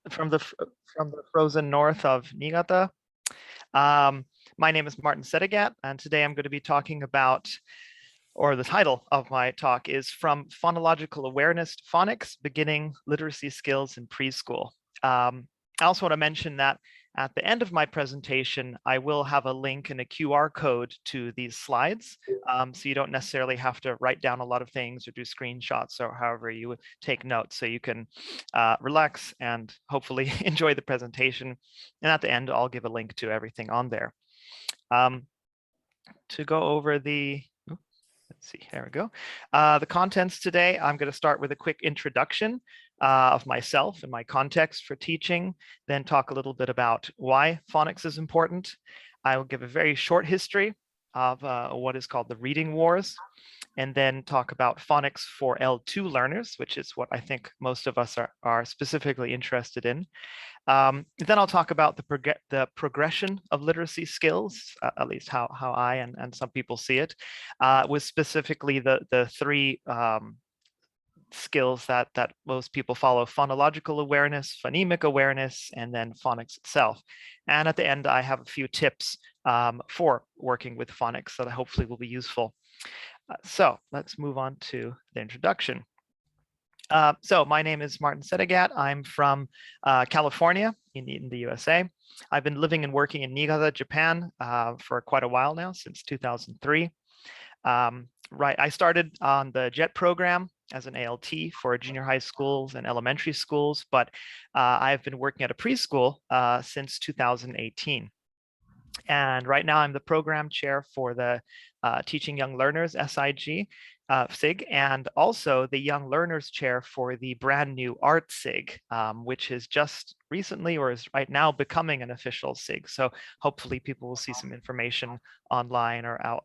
from the frozen north of Niigata. My name is Martin Sedaghat, and today I'm going to be talking about, or the title of my talk is From Phonological Awareness to Phonics, Beginning Literacy Skills in Preschool. I also want to mention that at the end of my presentation, I will have a link and a QR code to these slides. So you don't necessarily have to write down a lot of things or do screenshots or however you would take notes. So you can relax and hopefully enjoy the presentation. And at the end, I'll give a link to everything on there. To go over the, let's see, there we go. The contents today, I'm going to start with a quick introduction of myself and my context for teaching, then talk a little bit about why phonics is important. I will give a very short history of what is called the reading wars, and then talk about phonics for L2 learners, which is what I think most of us are specifically interested in. Then I'll talk about the progression of literacy skills, at least how I and some people see it, with specifically the three skills that most people follow: phonological awareness, phonemic awareness, and then phonics itself. And at the end, I have a few tips for working with phonics that hopefully will be useful. So let's move on to the introduction. So my name is Martin Sedaghat. I'm from California in the USA. I've been living and working in Niigata, Japan for quite a while now, since 2003. I started on the JET program as an ALT for junior high schools and elementary schools, but I've been working at a preschool since 2018. And right now I'm the program chair for the Teaching Young Learners SIG, SIG, and also the Young Learners chair for the brand new Art SIG, which is just recently or is right now becoming an official SIG. So hopefully people will see some information online or out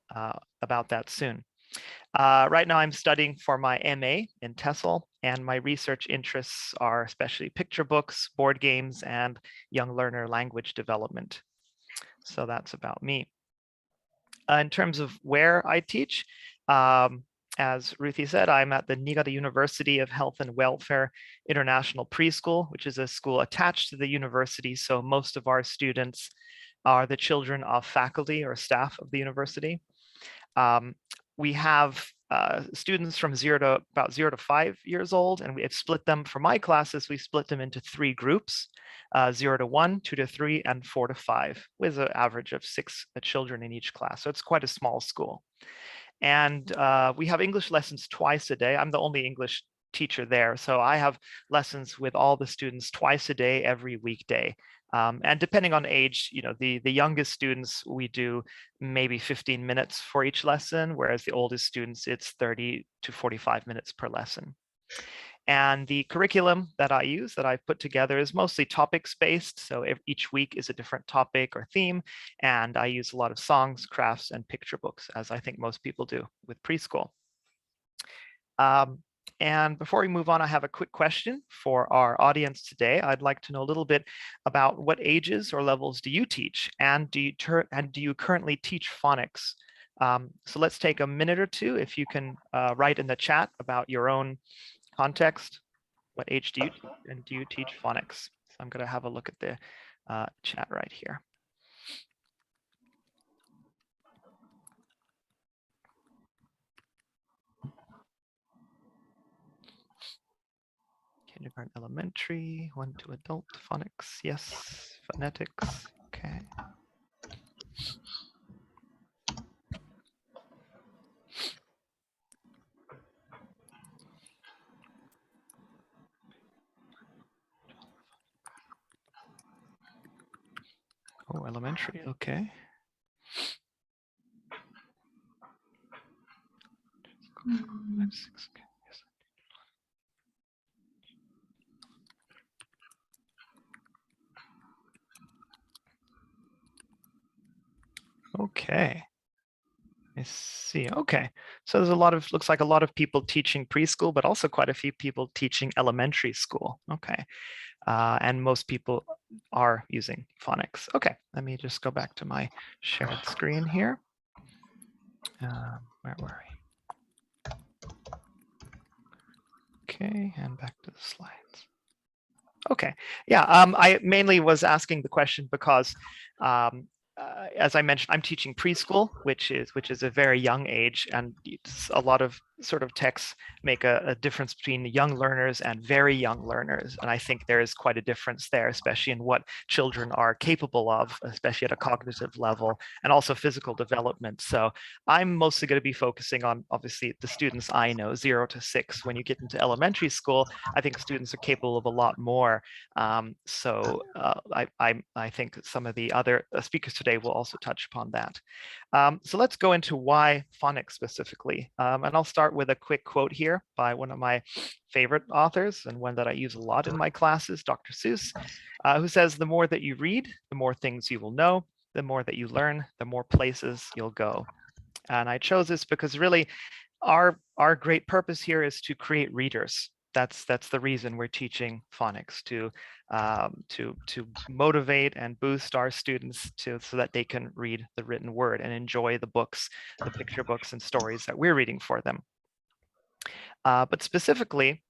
about that soon. Right now I'm studying for my MA in TESOL, and my research interests are especially picture books, board games, and young learner language development. So that's about me. In terms of where I teach, as Ruthie said, I'm at the Niigata University of Health and Welfare International Preschool, which is a school attached to the university. So most of our students are the children of faculty or staff of the university. We have students from about 0 to 5 years old, and we have split them, for my classes, we split them into 3 groups, 0 to 1, 2 to 3, and 4 to 5, with an average of 6 children in each class. So it's quite a small school. And we have English lessons twice a day. I'm the only English teacher there, so I have lessons with all the students twice a day, every weekday. And depending on age, you know, the youngest students, we do maybe 15 minutes for each lesson, whereas the oldest students, it's 30 to 45 minutes per lesson. And the curriculum that I use, that I've put together, is mostly topics-based. So each week is a different topic or theme. And I use a lot of songs, crafts, and picture books, as I think most people do with preschool. And before we move on, I have a quick question for our audience today. I'd like to know a little bit about what ages or levels do you teach, and do you currently teach phonics? So let's take a minute or two if you can write in the chat about your own context. What age do you teach, and do you teach phonics? So I'm going to have a look at the chat right here. Kindergarten, elementary, 1 to adult, phonics, yes. Phonetics, okay. Oh, elementary, okay. Okay. I see. Okay. So there's looks like a lot of people teaching preschool, but also quite a few people teaching elementary school. Okay. And most people are using phonics. Okay. Let me just go back to my shared screen here. Where were we? Okay. And back to the slides. Okay. Yeah. I mainly was asking the question because, as I mentioned, I'm teaching preschool, which is a very young age, and a lot of sort of texts make a difference between young learners and very young learners, and I think there is quite a difference there, especially in what children are capable of, especially at a cognitive level, and also physical development. So I'm mostly going to be focusing on obviously the students I know, 0 to 6. When you get into elementary school, I think students are capable of a lot more. I think some of the other speakers today will also touch upon that. So let's go into why phonics specifically. And I'll start with a quick quote here by one of my favorite authors and one that I use a lot in my classes, Dr. Seuss, who says, "The more that you read, the more things you will know. The more that you learn, the more places you'll go." And I chose this because really our great purpose here is to create readers. That's the reason we're teaching phonics, to motivate and boost our students so that they can read the written word and enjoy the books, the picture books and stories that we're reading for them. But specifically,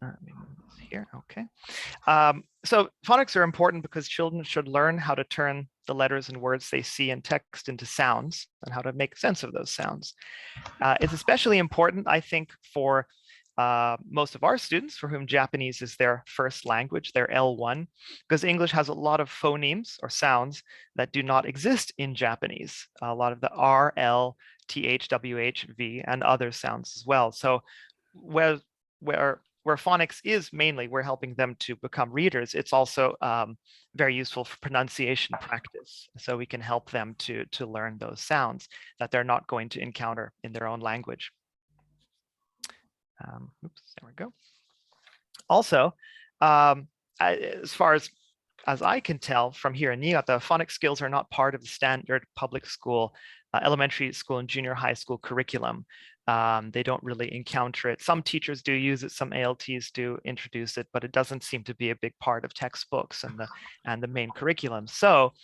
let me move this here. Okay. So phonics are important because children should learn how to turn the letters and words they see in text into sounds and how to make sense of those sounds. It's especially important, I think, for most of our students for whom Japanese is their first language, their L1, because English has a lot of phonemes or sounds that do not exist in Japanese. A lot of the R, L, TH, WH, V, and other sounds as well. So where phonics is mainly, we're helping them to become readers. It's also very useful for pronunciation practice. So we can help them to learn those sounds that they're not going to encounter in their own language. Oops, there we go. Also, as far as I can tell from here in Niigata, phonics skills are not part of the standard public school, elementary school and junior high school curriculum. They don't really encounter it. Some teachers do use it, some ALTs do introduce it, but it doesn't seem to be a big part of textbooks and the main curriculum. So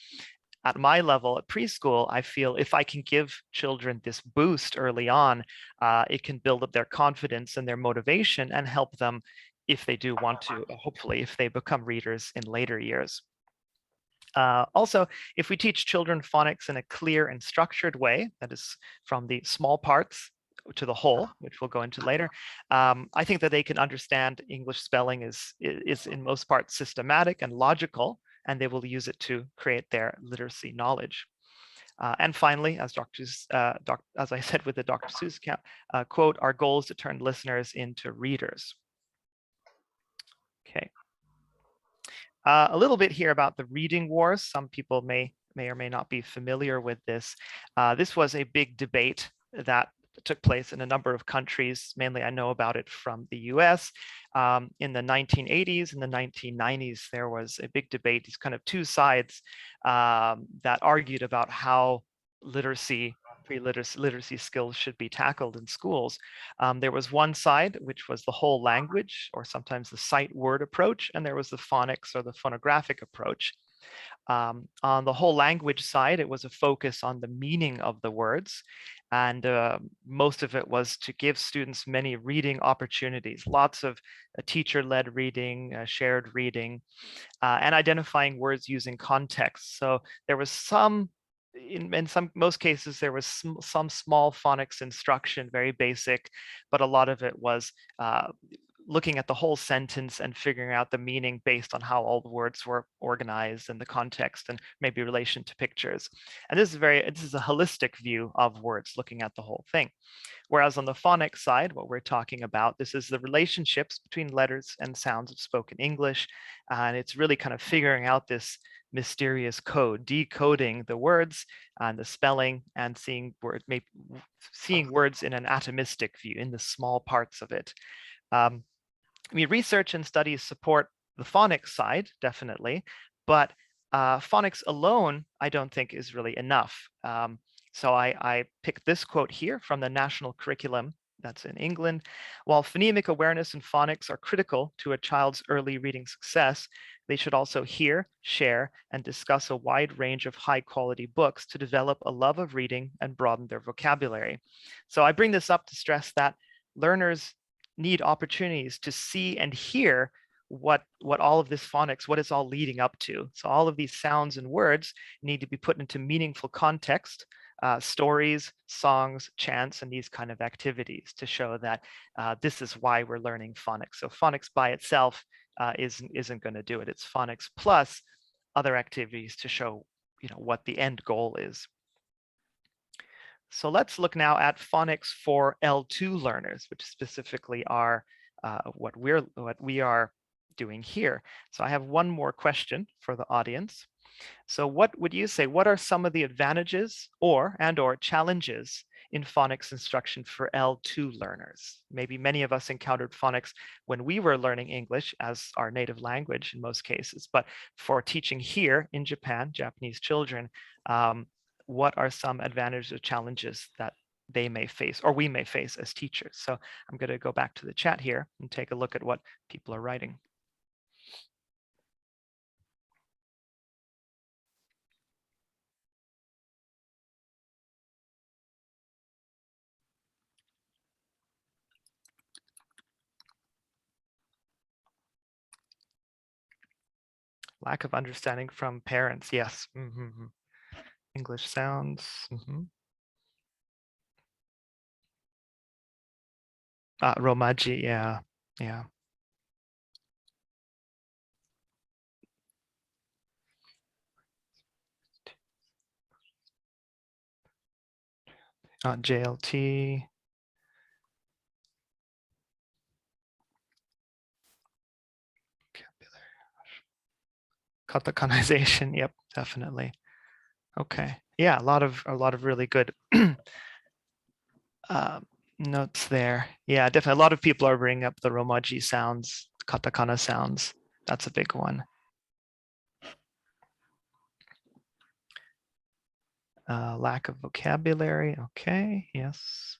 at my level at preschool, I feel if I can give children this boost early on, it can build up their confidence and their motivation and help them if they do want to, hopefully, if they become readers in later years. Also, if we teach children phonics in a clear and structured way, that is from the small parts to the whole, which we'll go into later, I think that they can understand English spelling is in most parts systematic and logical, and they will use it to create their literacy knowledge. And finally, as I said with the Dr. Seuss quote, our goal is to turn listeners into readers. Okay. A little bit here about the reading wars. Some people may or may not be familiar with this. This was a big debate that took place in a number of countries. Mainly, I know about it from the US. In the 1980s and the 1990s, there was a big debate, these kind of two sides that argued about how pre-literacy skills should be tackled in schools. There was one side, which was the whole language, or sometimes the sight word approach, and there was the phonics or the phonographic approach. On the whole language side, it was a focus on the meaning of the words, and most of it was to give students many reading opportunities, lots of teacher-led reading, shared reading, and identifying words using context. So there was some, in most cases, there was some small phonics instruction, very basic, but a lot of it was looking at the whole sentence and figuring out the meaning based on how all the words were organized and the context and maybe relation to pictures. And this is a holistic view of words, looking at the whole thing. Whereas on the phonics side, what we're talking about, this is the relationships between letters and sounds of spoken English. And it's really kind of figuring out this mysterious code, decoding the words and the spelling and seeing words in an atomistic view, in the small parts of it. Research and studies support the phonics side, definitely, but phonics alone, I don't think is really enough. So I picked this quote here from the national curriculum that's in England. While phonemic awareness and phonics are critical to a child's early reading success, they should also hear, share, and discuss a wide range of high-quality books to develop a love of reading and broaden their vocabulary. So I bring this up to stress that learners need opportunities to see and hear what all of this phonics, what it's all leading up to. So all of these sounds and words need to be put into meaningful context, stories, songs, chants, and these kind of activities to show that this is why we're learning phonics. So phonics by itself isn't going to do it. It's phonics plus other activities to show, what the end goal is. So let's look now at phonics for L2 learners, which specifically are what we are doing here. So I have one more question for the audience. So what would you say, what are some of the advantages or challenges in phonics instruction for L2 learners? Maybe many of us encountered phonics when we were learning English as our native language in most cases, but for teaching here in Japan, Japanese children, what are some advantages or challenges that they may face or we may face as teachers? So I'm going to go back to the chat here and take a look at what people are writing. Lack of understanding from parents. Yes. Mm-hmm. English sounds. Mm-hmm. Romaji. Yeah. Yeah. JLT. Katakanization. Yep. Definitely. Okay. Yeah. A lot of really good notes there. Yeah. Definitely. A lot of people are bringing up the Romaji sounds, katakana sounds. That's a big one. Lack of vocabulary. Okay. Yes.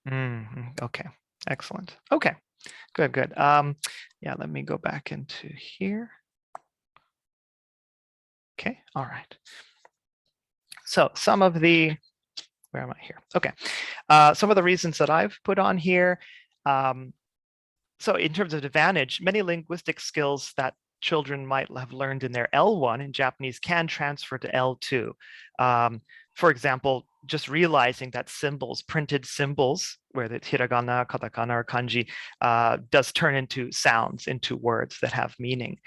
Okay. Excellent. Okay. Good. Good. Yeah. Let me go back into here. Okay. All right. So some of the, where am I here? Okay. Some of the reasons that I've put on here. So in terms of advantage, many linguistic skills that children might have learned in their L1 in Japanese can transfer to L2. For example, just realizing that symbols, printed symbols, where the hiragana, katakana, or kanji, does turn into sounds, into words that have meaning.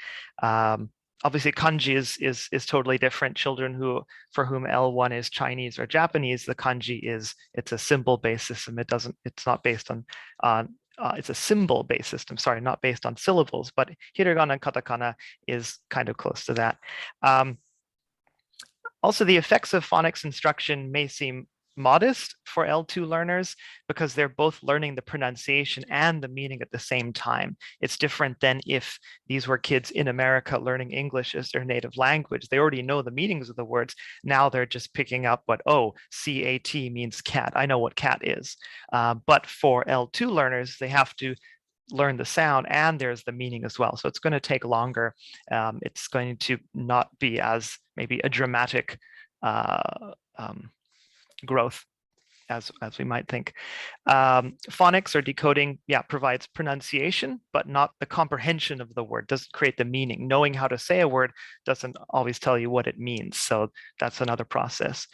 Obviously, kanji is totally different. Children for whom L1 is Chinese or Japanese, the kanji it's a symbol-based system. It's not based on it's a symbol-based system, sorry, not based on syllables, but hiragana and katakana is kind of close to that. Also, the effects of phonics instruction may seem modest for L2 learners because they're both learning the pronunciation and the meaning at the same time. It's different than if these were kids in America learning English as their native language. They already know the meanings of the words. Now they're just picking up what, oh, C-A-T means cat. I know what cat is. But for L2 learners, they have to learn the sound and there's the meaning as well. So it's going to take longer. It's going to not be as maybe a dramatic growth as we might think. Phonics or decoding, yeah, provides pronunciation, but not the comprehension of the word, doesn't create the meaning. Knowing how to say a word doesn't always tell you what it means. So that's another process.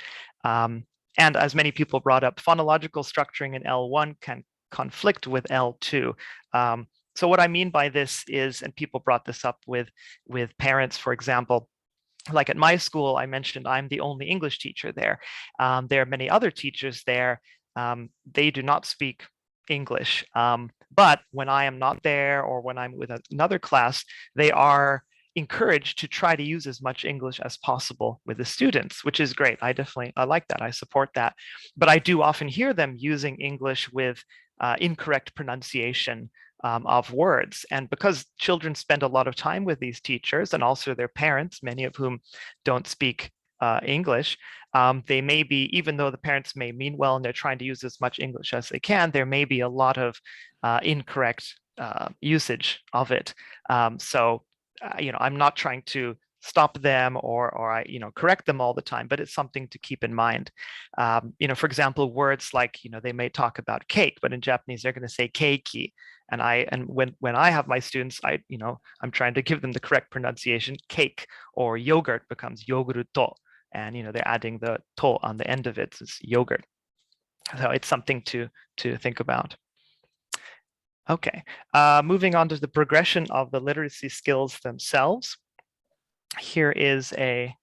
And as many people brought up, phonological structuring in L1 can conflict with L2. So what I mean by this is, and people brought this up with parents, for example, like at my school, I mentioned I'm the only English teacher there. There are many other teachers there. They do not speak English. But when I am not there or when I'm with another class, they are encouraged to try to use as much English as possible with the students, which is great. I like that. I support that. But I do often hear them using English with incorrect pronunciation of words. And because children spend a lot of time with these teachers and also their parents, many of whom don't speak English, they may be, even though the parents may mean well and they're trying to use as much English as they can, there may be a lot of incorrect usage of it. I'm not trying to stop them or I correct them all the time, but it's something to keep in mind. For example, words like they may talk about cake, but in Japanese they're going to say keiki. And when I have my students, I'm trying to give them the correct pronunciation. Cake or yogurt becomes yoguruto, and they're adding the to on the end of it. So it's yogurt. So it's something to think about. Okay, moving on to the progression of the literacy skills themselves. Here is a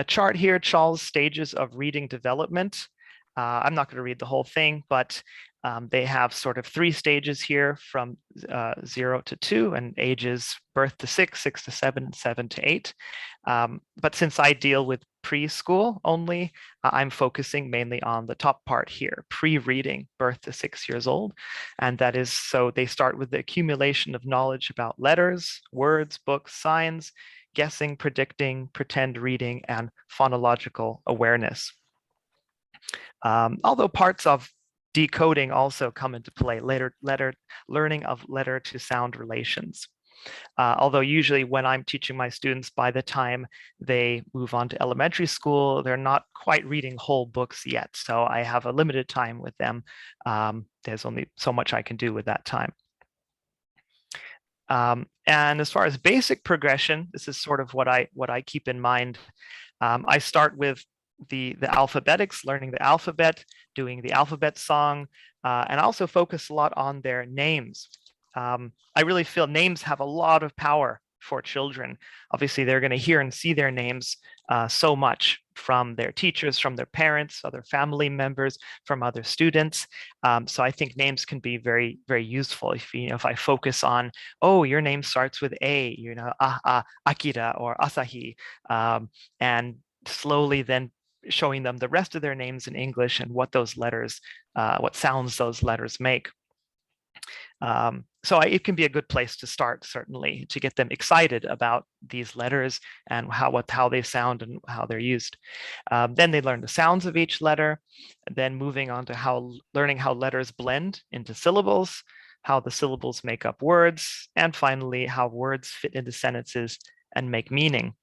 chart here, Charles' stages of reading development. I'm not going to read the whole thing, but they have sort of 3 stages here from 0 to 2 and ages birth to 6, 6 to 7, and 7 to 8. But since I deal with preschool only, I'm focusing mainly on the top part here, pre-reading, birth to 6 years old. And that is, so they start with the accumulation of knowledge about letters, words, books, signs, guessing, predicting, pretend reading, and phonological awareness. Although parts of decoding also come into play, learning of letter to sound relations. Although usually when I'm teaching my students, by the time they move on to elementary school, they're not quite reading whole books yet. So I have a limited time with them. There's only so much I can do with that time. And as far as basic progression, this is sort of what I keep in mind. I start with the alphabetics, learning the alphabet, doing the alphabet song, and also focus a lot on their names. I really feel names have a lot of power for children. Obviously, they're going to hear and see their names so much from their teachers, from their parents, other family members, from other students. So I think names can be very, very useful. If I focus on, oh, your name starts with A, Akira or Asahi, and slowly then showing them the rest of their names in English and what those letters, what sounds those letters make. So it can be a good place to start, certainly, to get them excited about these letters and how they sound and how they're used. Then they learn the sounds of each letter, then moving on to learning how letters blend into syllables, how the syllables make up words, and finally, how words fit into sentences and make meaning.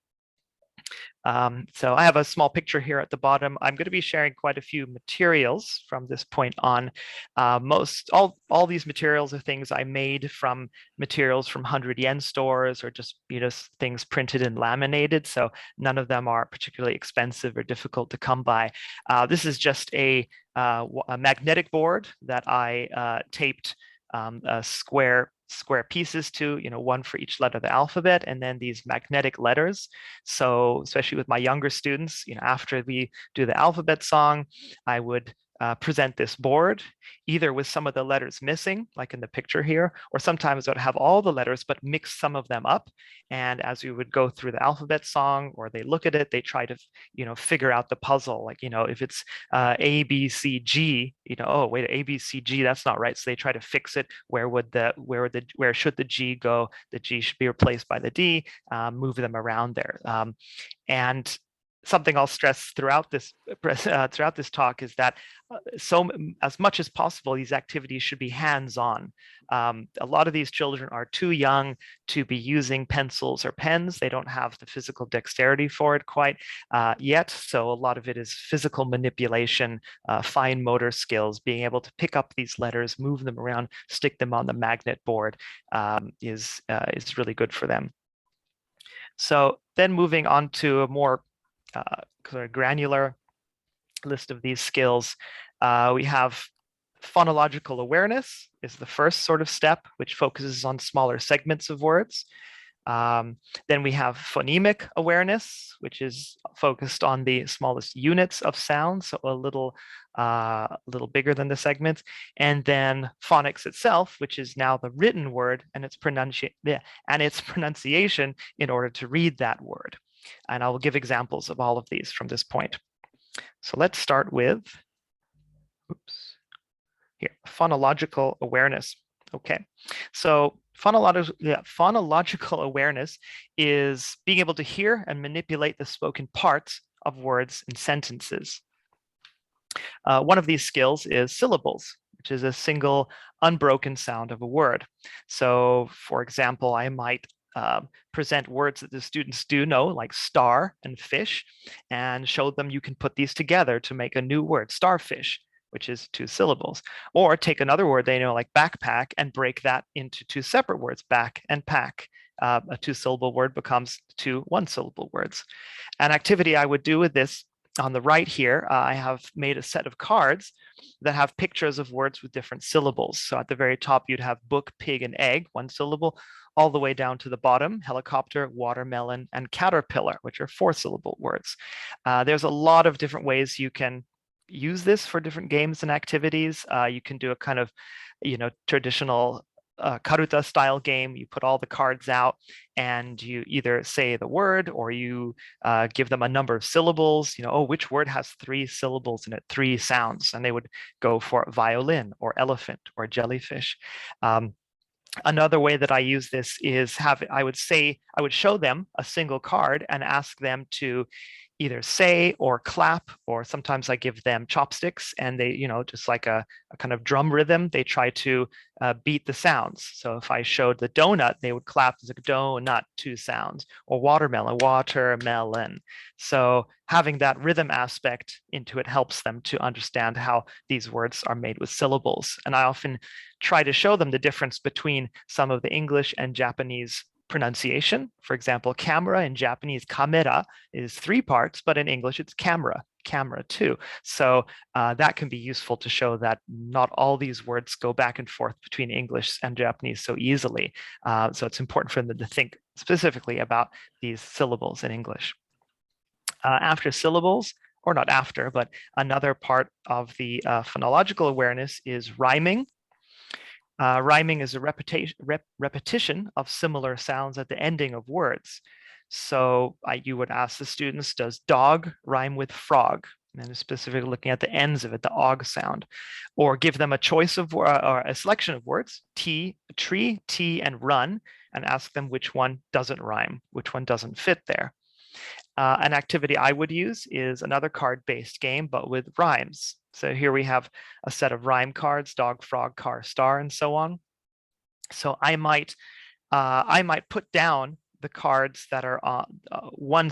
So I have a small picture here at the bottom. I'm going to be sharing quite a few materials from this point on. All these materials are things I made from materials from 100-yen stores or just things printed and laminated. So none of them are particularly expensive or difficult to come by. This is just a magnetic board that I taped square pieces to, one for each letter of the alphabet, and then these magnetic letters. So especially with my younger students, after we do the alphabet song, I would present this board, either with some of the letters missing, like in the picture here, or sometimes I would have all the letters, but mix some of them up. And as we would go through the alphabet song, or they look at it, they try to, figure out the puzzle. Like, if it's A, B, C, G, oh, wait, A, B, C, G, that's not right. So they try to fix it. Where should the G go? The G should be replaced by the D, move them around there. And something I'll stress throughout this talk is that as much as possible, these activities should be hands-on. A lot of these children are too young to be using pencils or pens. They don't have the physical dexterity for it quite yet. So a lot of it is physical manipulation, fine motor skills, being able to pick up these letters, move them around, stick them on the magnet board is really good for them. So then moving on to a more sort of granular list of these skills, we have phonological awareness is the first sort of step, which focuses on smaller segments of words. Then we have phonemic awareness, which is focused on the smallest units of sound, so a little bigger than the segments. And then phonics itself, which is now the written word and its pronunciation in order to read that word. And I will give examples of all of these from this point. So let's start with, phonological awareness. Okay, so phonological awareness is being able to hear and manipulate the spoken parts of words and sentences. One of these skills is syllables, which is a single unbroken sound of a word. So for example, I might present words that the students do know, like star and fish, and show them you can put these together to make a new word, starfish. which is 2 syllables. Or take another word they know, like backpack, and break that into 2 separate words, back and pack. A 2-syllable word becomes 2 1-syllable words. An activity I would do with this, on the right here, I have made a set of cards that have pictures of words with different syllables. So at the very top, you'd have book, pig, and egg, 1 syllable, all the way down to the bottom, helicopter, watermelon, and caterpillar, which are 4-syllable words. There's a lot of different ways you can use this for different games and activities. You can do a kind of, traditional Karuta style game. You put all the cards out and you either say the word or you give them a number of syllables. Oh, which word has 3 syllables in it, 3 sounds? And they would go for violin or elephant or jellyfish. Another way that I use this is I would show them a single card and ask them to either say or clap, or sometimes I give them chopsticks and they, just like a kind of drum rhythm, they try to beat the sounds. So if I showed the donut, they would clap as a donut, 2 sounds, or watermelon, watermelon. So having that rhythm aspect into it helps them to understand how these words are made with syllables. And I often try to show them the difference between some of the English and Japanese pronunciation. For example, camera in Japanese, kamera, is 3 parts, but in English it's camera, camera too. So that can be useful to show that not all these words go back and forth between English and Japanese so easily. So it's important for them to think specifically about these syllables in English. After syllables, or not after, but another part of the phonological awareness is rhyming. Rhyming is a repetition of similar sounds at the ending of words. So you would ask the students, does dog rhyme with frog? And specifically looking at the ends of it, the og sound. Or give them a choice of, or a selection of words, tree, tea, and run, and ask them which one doesn't rhyme, which one doesn't fit there. An activity I would use is another card-based game, but with rhymes. So here we have a set of rhyme cards, dog, frog, car, star, and so on. So I might put down the cards that are one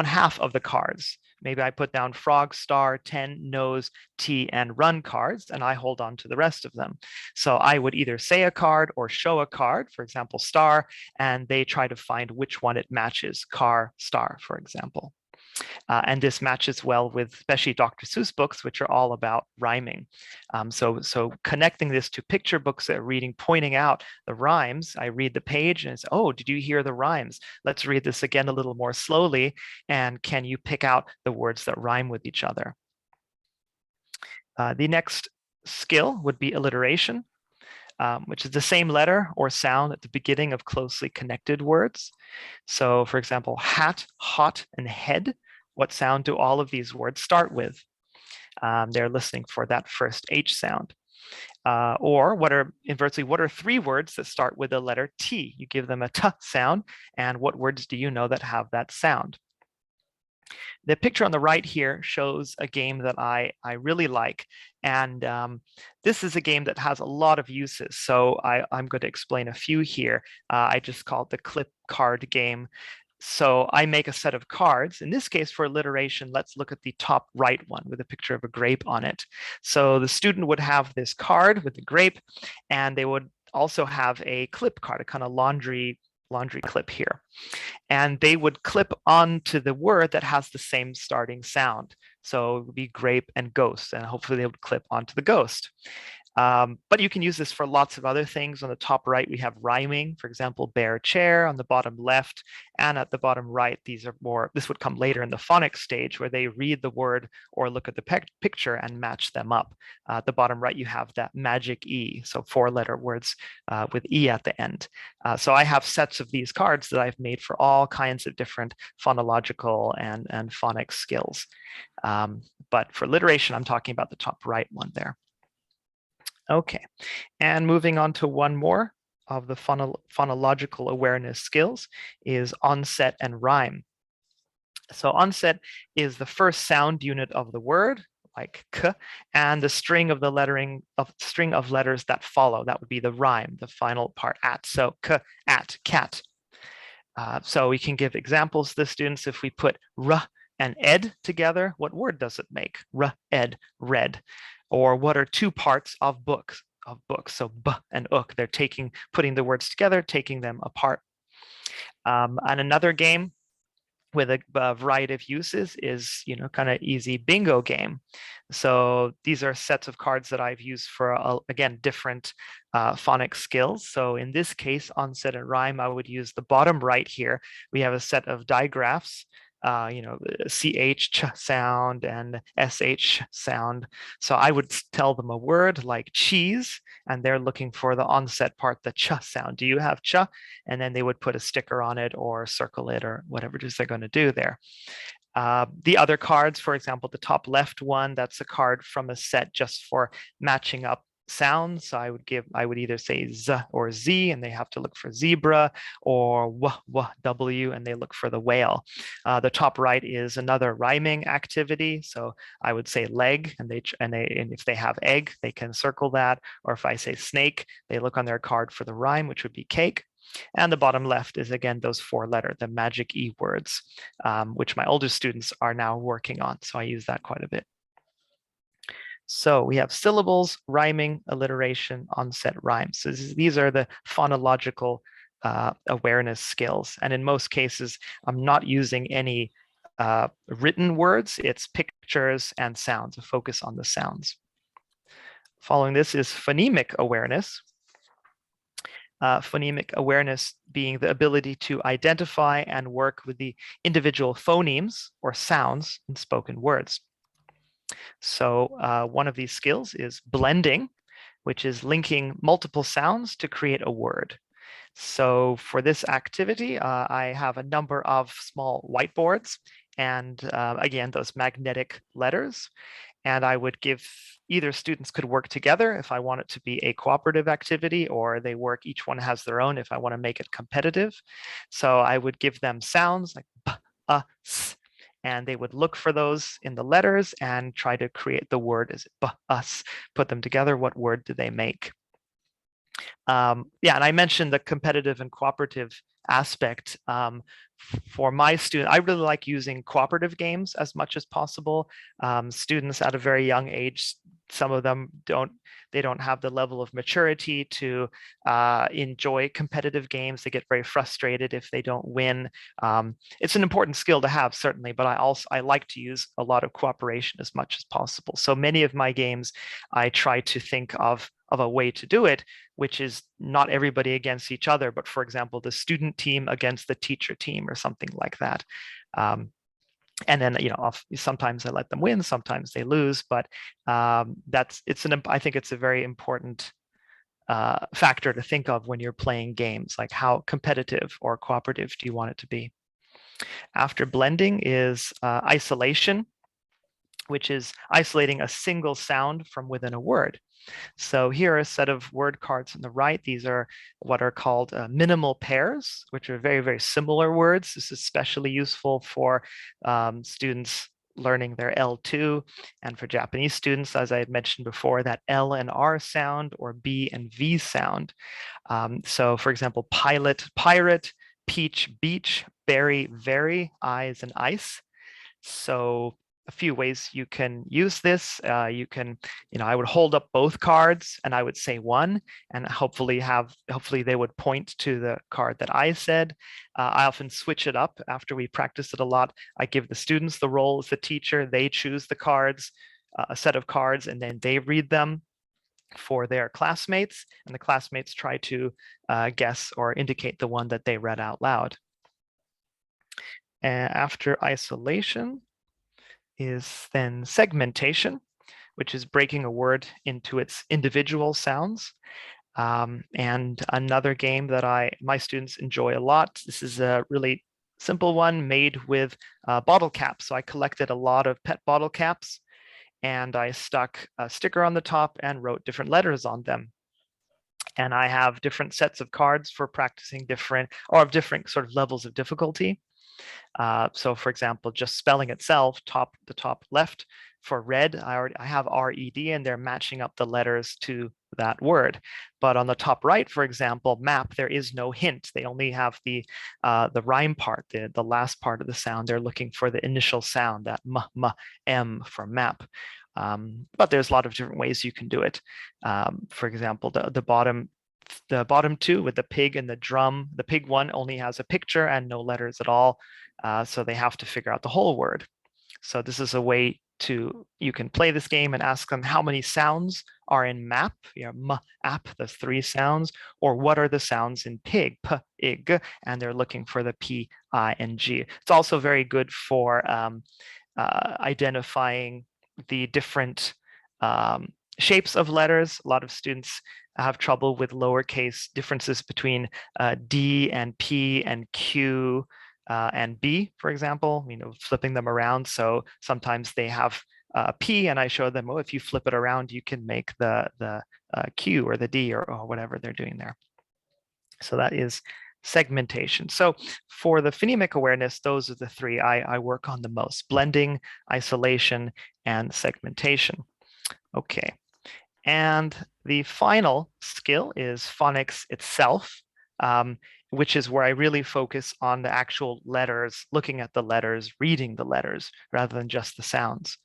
half of the cards. Maybe I put down frog, star, 10, nose, tea, and run cards, and I hold on to the rest of them. So I would either say a card or show a card, for example, star, and they try to find which one it matches, car, star, for example. And this matches well with especially Dr. Seuss books, which are all about rhyming. So connecting this to picture books that are reading, pointing out the rhymes, I read the page and it's, oh, did you hear the rhymes? Let's read this again a little more slowly. And can you pick out the words that rhyme with each other? The next skill would be alliteration, which is the same letter or sound at the beginning of closely connected words. So for example, hat, hot, and head. What sound do all of these words start with? They're listening for that first H sound. Or what are 3 words that start with the letter T? You give them a T sound, and what words do you know that have that sound? The picture on the right here shows a game that I really like. And this is a game that has a lot of uses. So I'm going to explain a few here. I just call it the clip card game. So I make a set of cards. In this case, for alliteration, let's look at the top right one with a picture of a grape on it. So the student would have this card with the grape, and they would also have a clip card, a kind of laundry clip here. And they would clip onto the word that has the same starting sound. So it would be grape and ghost, and hopefully they would clip onto the ghost. But you can use this for lots of other things. On the top right, we have rhyming, for example, bear, chair. On the bottom left and at the bottom right, this would come later in the phonics stage where they read the word or look at the picture and match them up. At the bottom right, you have that magic E, so 4-letter words with E at the end. So I have sets of these cards that I've made for all kinds of different phonological and phonics skills. But for alliteration, I'm talking about the top right one there. Okay, and moving on to one more of the phonological awareness skills is onset and rhyme. So onset is the first sound unit of the word, like k, and the string of letters that follow. That would be the rhyme, the final part, at. So k, at, cat. So we can give examples to the students. If we put r and ed together, what word does it make? Ed, red. Or what are two parts of books? So b and ook, they're putting the words together, taking them apart. And another game with a variety of uses is, kind of easy bingo game. So these are sets of cards that I've used for, again, different phonics skills. So in this case, onset and rhyme, I would use the bottom right here. We have a set of digraphs, CH sound and SH sound. So I would tell them a word like cheese, and they're looking for the onset part, the ch sound. Do you have ch? And then they would put a sticker on it or circle it or whatever it is they're going to do there. The other cards, for example, the top left one, that's a card from a set just for matching up sounds. So I would either say z or z, and they have to look for zebra, or w, and they look for the whale. The top right is another rhyming activity. So I would say leg, and if they have egg, they can circle that. Or if I say snake, they look on their card for the rhyme, which would be cake. And the bottom left is, again, those 4-letter, the magic E words, which my older students are now working on. So I use that quite a bit. So we have syllables, rhyming, alliteration, onset, rhyme. So these are the phonological awareness skills. And in most cases, I'm not using any written words. It's pictures and sounds, a focus on the sounds. Following this is phonemic awareness. Phonemic awareness being the ability to identify and work with the individual phonemes or sounds in spoken words. So one of these skills is blending, which is linking multiple sounds to create a word. So for this activity, I have a number of small whiteboards and again, those magnetic letters. And I would give either students could work together if I want it to be a cooperative activity, or they work, each one has their own if I want to make it competitive. So I would give them sounds like b, s, and they would look for those in the letters and try to create the word. Is it b, us? Put them together. What word do they make? Yeah, and I mentioned the competitive and cooperative aspect. For my student, I really like using cooperative games as much as possible. Students at a very young age, some of them don't have the level of maturity to enjoy competitive games. They get very frustrated if they don't win. It's an important skill to have, certainly, but I like to use a lot of cooperation as much as possible. So many of my games, I try to think of a way to do it, which is not everybody against each other, but for example, the student team against the teacher team or something like that. And then, sometimes I let them win, sometimes they lose, but I think it's a very important factor to think of when you're playing games, like how competitive or cooperative do you want it to be? After blending is isolation, which is isolating a single sound from within a word. So here are a set of word cards on the right. These are what are called minimal pairs, which are very, very similar words. This is especially useful for students learning their L2, and for Japanese students, as I had mentioned before, that L and R sound or B and V sound. So for example, pilot, pirate, peach, beach, berry, very, eyes, and ice. So a few ways you can use this. You can, I would hold up both cards and I would say one, and hopefully they would point to the card that I said. I often switch it up after we practice it a lot. I give the students the role as the teacher. They choose the cards, a set of cards, and then they read them for their classmates, and the classmates try to guess or indicate the one that they read out loud. After isolation is then segmentation, which is breaking a word into its individual sounds. And another game that my students enjoy a lot. This is a really simple one made with bottle caps. So I collected a lot of pet bottle caps and I stuck a sticker on the top and wrote different letters on them. And I have different sets of cards for practicing different sort of levels of difficulty. So for example, just spelling itself, the top left for red, I have R-E-D, and they're matching up the letters to that word. But on the top right, for example, map, there is no hint. They only have the rhyme part, the last part of the sound. They're looking for the initial sound, that m for map. But there's a lot of different ways you can do it. For example, the bottom two with the pig and the drum, the pig one only has a picture and no letters at all. So they have to figure out the whole word. So this is a way you can play this game and ask them how many sounds are in map, app, there's 3 sounds, or what are the sounds in pig, ig, and they're looking for the p, I, and g. It's also very good for identifying the different shapes of letters. A lot of students have trouble with lowercase differences between D and P and Q and B, for example, flipping them around. So sometimes they have P, and I show them, oh, if you flip it around, you can make the Q or the D or whatever they're doing there. So that is segmentation. So for the phonemic awareness, those are the 3 I work on the most: blending, isolation, and segmentation. Okay. And the final skill is phonics itself, which is where I really focus on the actual letters, looking at the letters, reading the letters, rather than just the sounds.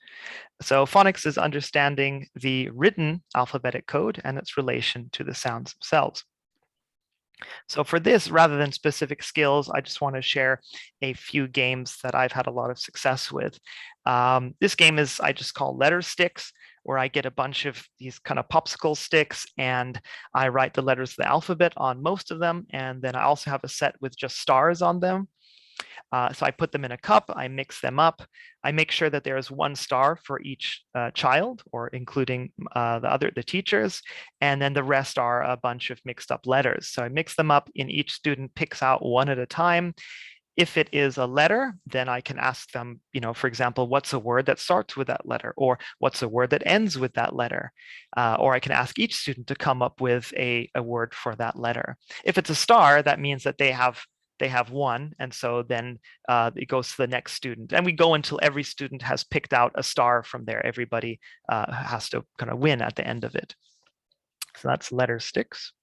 So phonics is understanding the written alphabetic code and its relation to the sounds themselves. So for this, rather than specific skills, I just want to share a few games that I've had a lot of success with. This game I just call letter sticks, where I get a bunch of these kind of popsicle sticks and I write the letters of the alphabet on most of them. And then I also have a set with just stars on them. So I put them in a cup, I mix them up. I make sure that there is 1 star for each child, or including the teachers, and then the rest are a bunch of mixed up letters. So I mix them up, and each student picks out 1 at a time. If it is a letter, then I can ask them, for example, what's a word that starts with that letter, or what's a word that ends with that letter? Or I can ask each student to come up with a word for that letter. If it's a star, that means that they have 1, and so then it goes to the next student, and we go until every student has picked out a star from there. Everybody has to kind of win at the end of it. So that's letter sticks.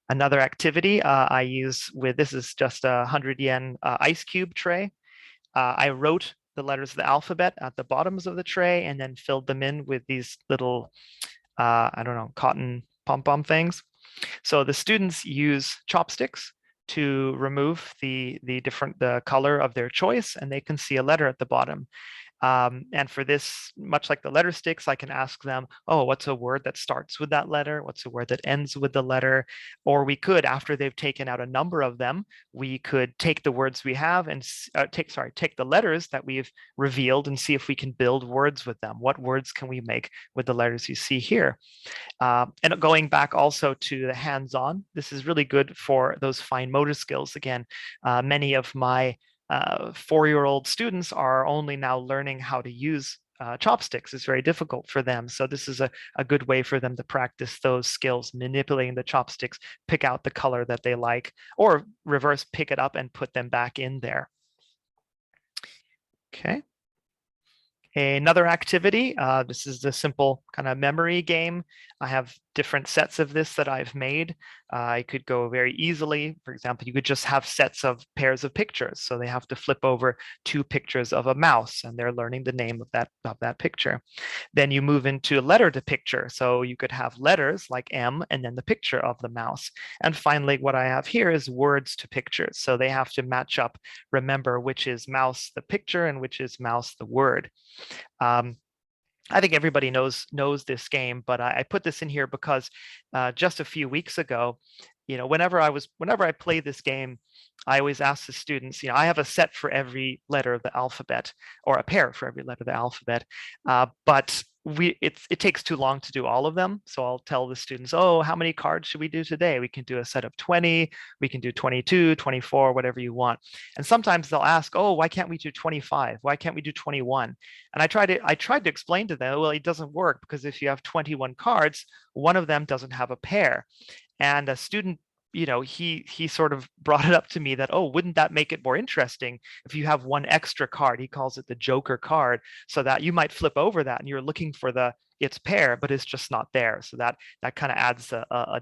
Another activity I use this is just a 100 yen ice cube tray. I wrote the letters of the alphabet at the bottoms of the tray and then filled them in with these little, I don't know, cotton pom-pom things. So the students use chopsticks to remove the color of their choice, and they can see a letter at the bottom. And for this, much like the letter sticks, I can ask them, oh, what's a word that starts with that letter? What's a word that ends with the letter? Or we could, after they've taken out a number of them, we could take the words we have and take the letters that we've revealed and see if we can build words with them. What words can we make with the letters you see here? And going back also to the hands-on, this is really good for those fine motor skills. Again, many of my 4-year-old students are only now learning how to use chopsticks. It's very difficult for them. So this is a good way for them to practice those skills, manipulating the chopsticks, pick out the color that they like, or reverse pick it up and put them back in there. Okay. Another activity, this is the simple kind of memory game. I have different sets of this that I've made. I could go very easily. For example, you could just have sets of pairs of pictures. So they have to flip over 2 pictures of a mouse, and they're learning the name of that picture. Then you move into letter to picture. So you could have letters like M and then the picture of the mouse. And finally, what I have here is words to pictures. So they have to match up, remember which is mouse the picture and which is mouse the word. I think everybody knows this game, but I put this in here because just a few weeks ago, whenever I play this game, I always ask the students, I have a set for every letter of the alphabet, or a pair for every letter of the alphabet, but it takes too long to do all of them. So I'll tell the students, oh, how many cards should we do today? We can do a set of 20, we can do 22, 24, whatever you want. And sometimes they'll ask, oh, why can't we do 25? Why can't we do 21? And I tried to explain to them, well, it doesn't work, because if you have 21 cards, one of them doesn't have a pair. And a student he sort of brought it up to me that, oh, wouldn't that make it more interesting if you have one extra card? He calls it the Joker card, so that you might flip over that and you're looking for its pair, but it's just not there. So that kind of adds a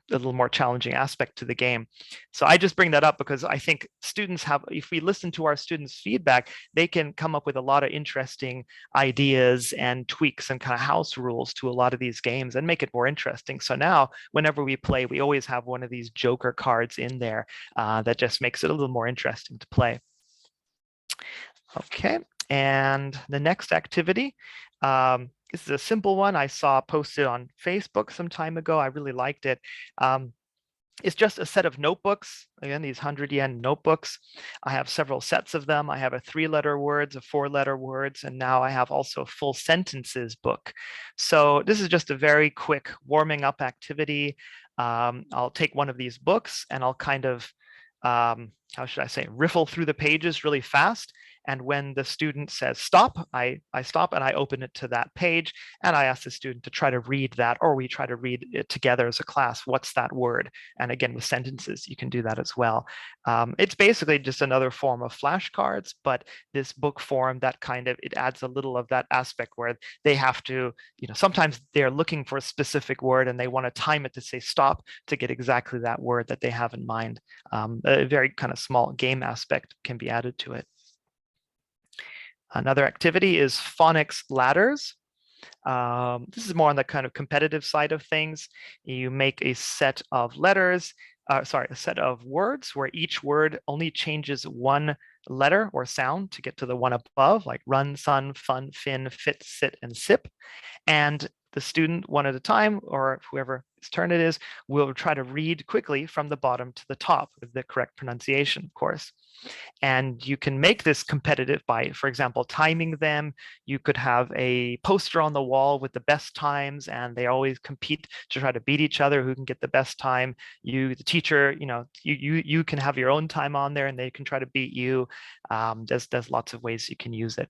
little more challenging aspect to the game. So I just bring that up because I think students if we listen to our students' feedback, they can come up with a lot of interesting ideas and tweaks and kind of house rules to a lot of these games and make it more interesting. So now whenever we play, we always have one of these Joker cards in there that just makes it a little more interesting to play. Okay, and the next activity, this is a simple one I saw posted on Facebook some time ago. I really liked it. It's just a set of notebooks. Again, these 100 yen notebooks. I have several sets of them. I have a 3-letter words, a 4-letter words, and now I have also a full sentences book. So this is just a very quick warming up activity. I'll take one of these books and I'll kind of, how should I say, riffle through the pages really fast. And when the student says stop, I stop and I open it to that page and I ask the student to try to read that, or we try to read it together as a class. What's that word? And again, with sentences, you can do that as well. It's basically just another form of flashcards, but this book form, that kind of, it adds a little of that aspect where they have to, sometimes they're looking for a specific word and they want to time it to say stop to get exactly that word that they have in mind. A very kind of small game aspect can be added to it. Another activity is Phonics Ladders. This is more on the kind of competitive side of things. You make a set of letters, a set of words where each word only changes one letter or sound to get to the one above, like run, sun, fun, fin, fit, sit, and sip. And the student, one at a time, or whoever his turn it is, will try to read quickly from the bottom to the top with the correct pronunciation, of course. And you can make this competitive by, for example, timing them. You could have a poster on the wall with the best times, and they always compete to try to beat each other, who can get the best time. The teacher, you can have your own time on there and they can try to beat you. There's lots of ways you can use it.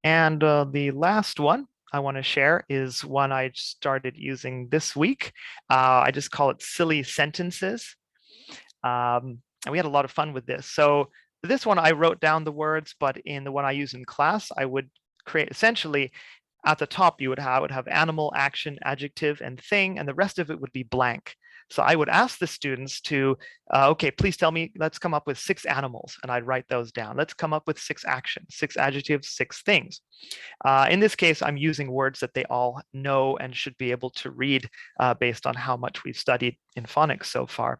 And the last one I want to share is one I started using this week. I just call it silly sentences. And we had a lot of fun with this. So this one, I wrote down the words, but in the one I use in class, I would create essentially at the top, I would have animal, action, adjective, and thing, and the rest of it would be blank. So I would ask the students to, okay, please tell me, let's come up with 6 animals, and I'd write those down. Let's come up with 6 actions, 6 adjectives, 6 things. In this case, I'm using words that they all know and should be able to read based on how much we've studied in phonics so far.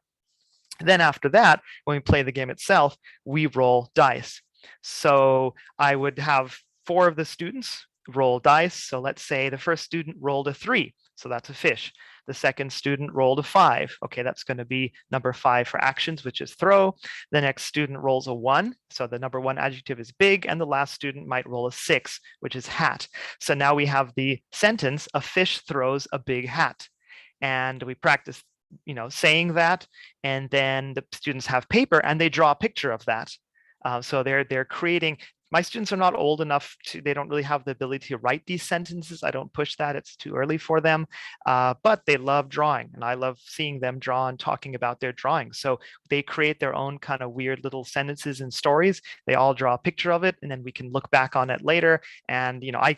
Then after that, when we play the game itself, we roll dice. So I would have 4 of the students roll dice. So let's say the first student rolled a 3. So that's a fish. The second student rolled a 5. Okay, that's going to be number 5 for actions, which is throw. The next student rolls a 1. So the number 1 adjective is big. And the last student might roll a 6, which is hat. So now we have the sentence, a fish throws a big hat. And we practice saying that, and then the students have paper and they draw a picture of that. So they're creating. My students are not old enough they don't really have the ability to write these sentences. I don't push that, it's too early for them, but they love drawing and I love seeing them draw and talking about their drawings. So they create their own kind of weird little sentences and stories. They all draw a picture of it and then we can look back on it later. And I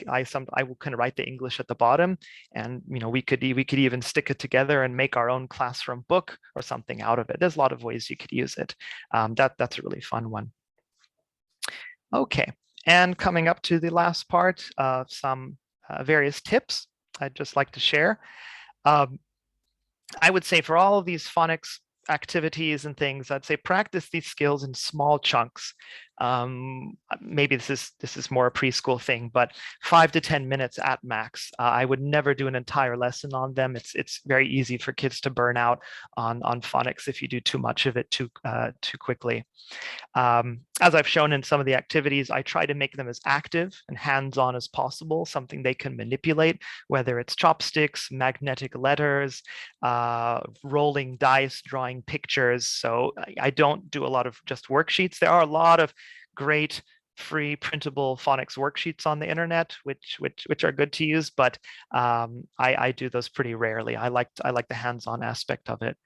will kind of write the English at the bottom, and we could even stick it together and make our own classroom book or something out of it. There's a lot of ways you could use it. That's a really fun one. Okay, and coming up to the last part, some various tips I'd just like to share. I would say for all of these phonics activities and things, I'd say practice these skills in small chunks. Maybe this is more a preschool thing, but 5 to 10 minutes at max. I would never do an entire lesson on them. It's very easy for kids to burn out on phonics if you do too much of it too quickly. As I've shown in some of the activities, I try to make them as active and hands-on as possible, something they can manipulate, whether it's chopsticks, magnetic letters, rolling dice, drawing pictures. So I don't do a lot of just worksheets. There are a lot of great free printable phonics worksheets on the internet, which are good to use, but I do those pretty rarely. I like the hands-on aspect of it.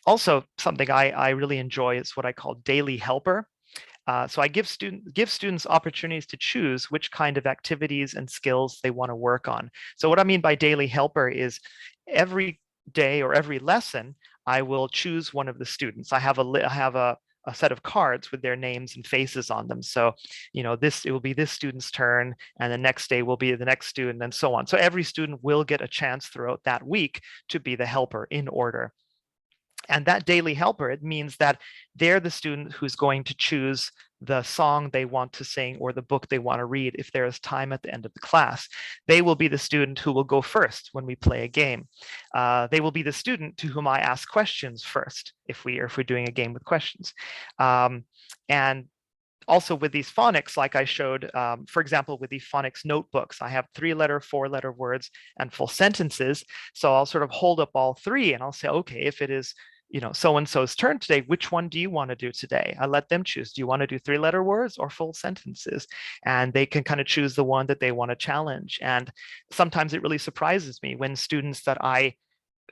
Also, something I really enjoy is what I call daily helper. So I give students opportunities to choose which kind of activities and skills they want to work on. So what I mean by daily helper is every day or every lesson, I will choose one of the students. I have a set of cards with their names and faces on them. So, it will be this student's turn, and the next day will be the next student, and so on. So every student will get a chance throughout that week to be the helper in order. And that daily helper, it means that they're the student who's going to choose the song they want to sing or the book they want to read if there is time at the end of the class. They will be the student who will go first when we play a game. They will be the student to whom I ask questions first if we're doing a game with questions. And also with these phonics, like I showed, for example, with these phonics notebooks, I have 3-letter, 4-letter words and full sentences. So I'll sort of hold up all three and I'll say, okay, if it is, so-and-so's turn today, which one do you want to do today? I let them choose. Do you want to do 3-letter words or full sentences? And they can kind of choose the one that they want to challenge. And sometimes it really surprises me when students that I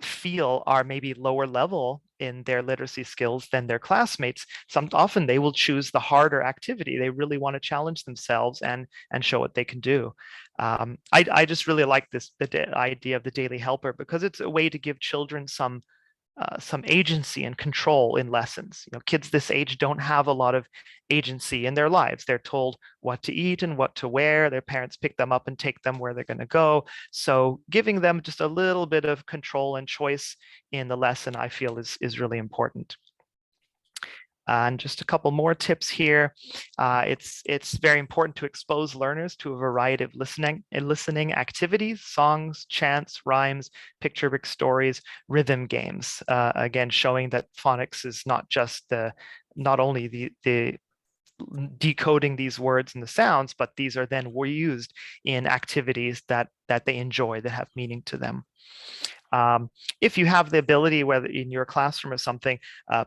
feel are maybe lower level in their literacy skills than their classmates, often they will choose the harder activity. They really want to challenge themselves and show what they can do. I just really like the idea of the daily helper because it's a way to give children some agency and control in lessons. Kids this age don't have a lot of agency in their lives. They're told what to eat and what to wear. Their parents pick them up and take them where they're going to go. So giving them just a little bit of control and choice in the lesson, I feel is really important. And just a couple more tips here. It's very important to expose learners to a variety of listening activities, songs, chants, rhymes, picture-book stories, rhythm games. Again, showing that phonics is not only the decoding these words and the sounds, but these are then used in activities that they enjoy, that have meaning to them. If you have the ability, whether in your classroom or something,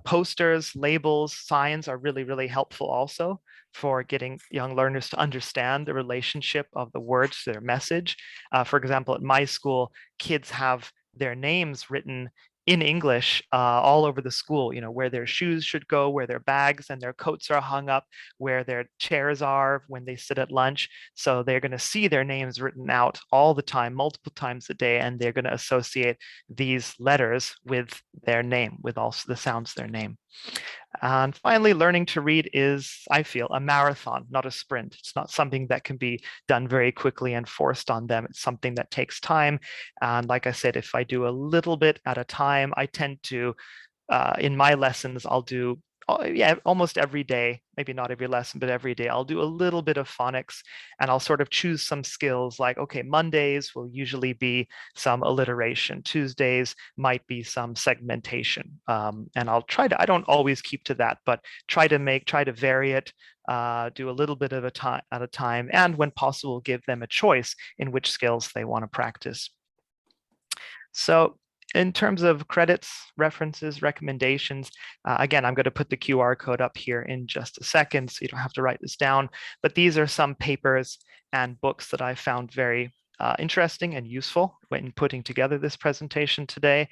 posters, labels, signs are really, really helpful also for getting young learners to understand the relationship of the words to their message. For example, at my school, kids have their names written in English all over the school, where their shoes should go, where their bags and their coats are hung up, where their chairs are when they sit at lunch. So they're going to see their names written out all the time, multiple times a day, and they're going to associate these letters with their name, with also the sounds of their name. And finally, learning to read is, I feel, a marathon, not a sprint. It's not something that can be done very quickly and forced on them. It's something that takes time. And like I said, if I do a little bit at a time, I tend to, in my lessons, I'll do almost every day, maybe not every lesson, but every day, I'll do a little bit of phonics and I'll sort of choose some skills like, okay, Mondays will usually be some alliteration. Tuesdays might be some segmentation. And I'll try to, I don't always keep to that, but try to vary it, do a little bit of at a time, and when possible, give them a choice in which skills they want to practice. So in terms of credits, references, recommendations, again, I'm going to put the QR code up here in just a second, so you don't have to write this down. But these are some papers and books that I found very interesting and useful when putting together this presentation today.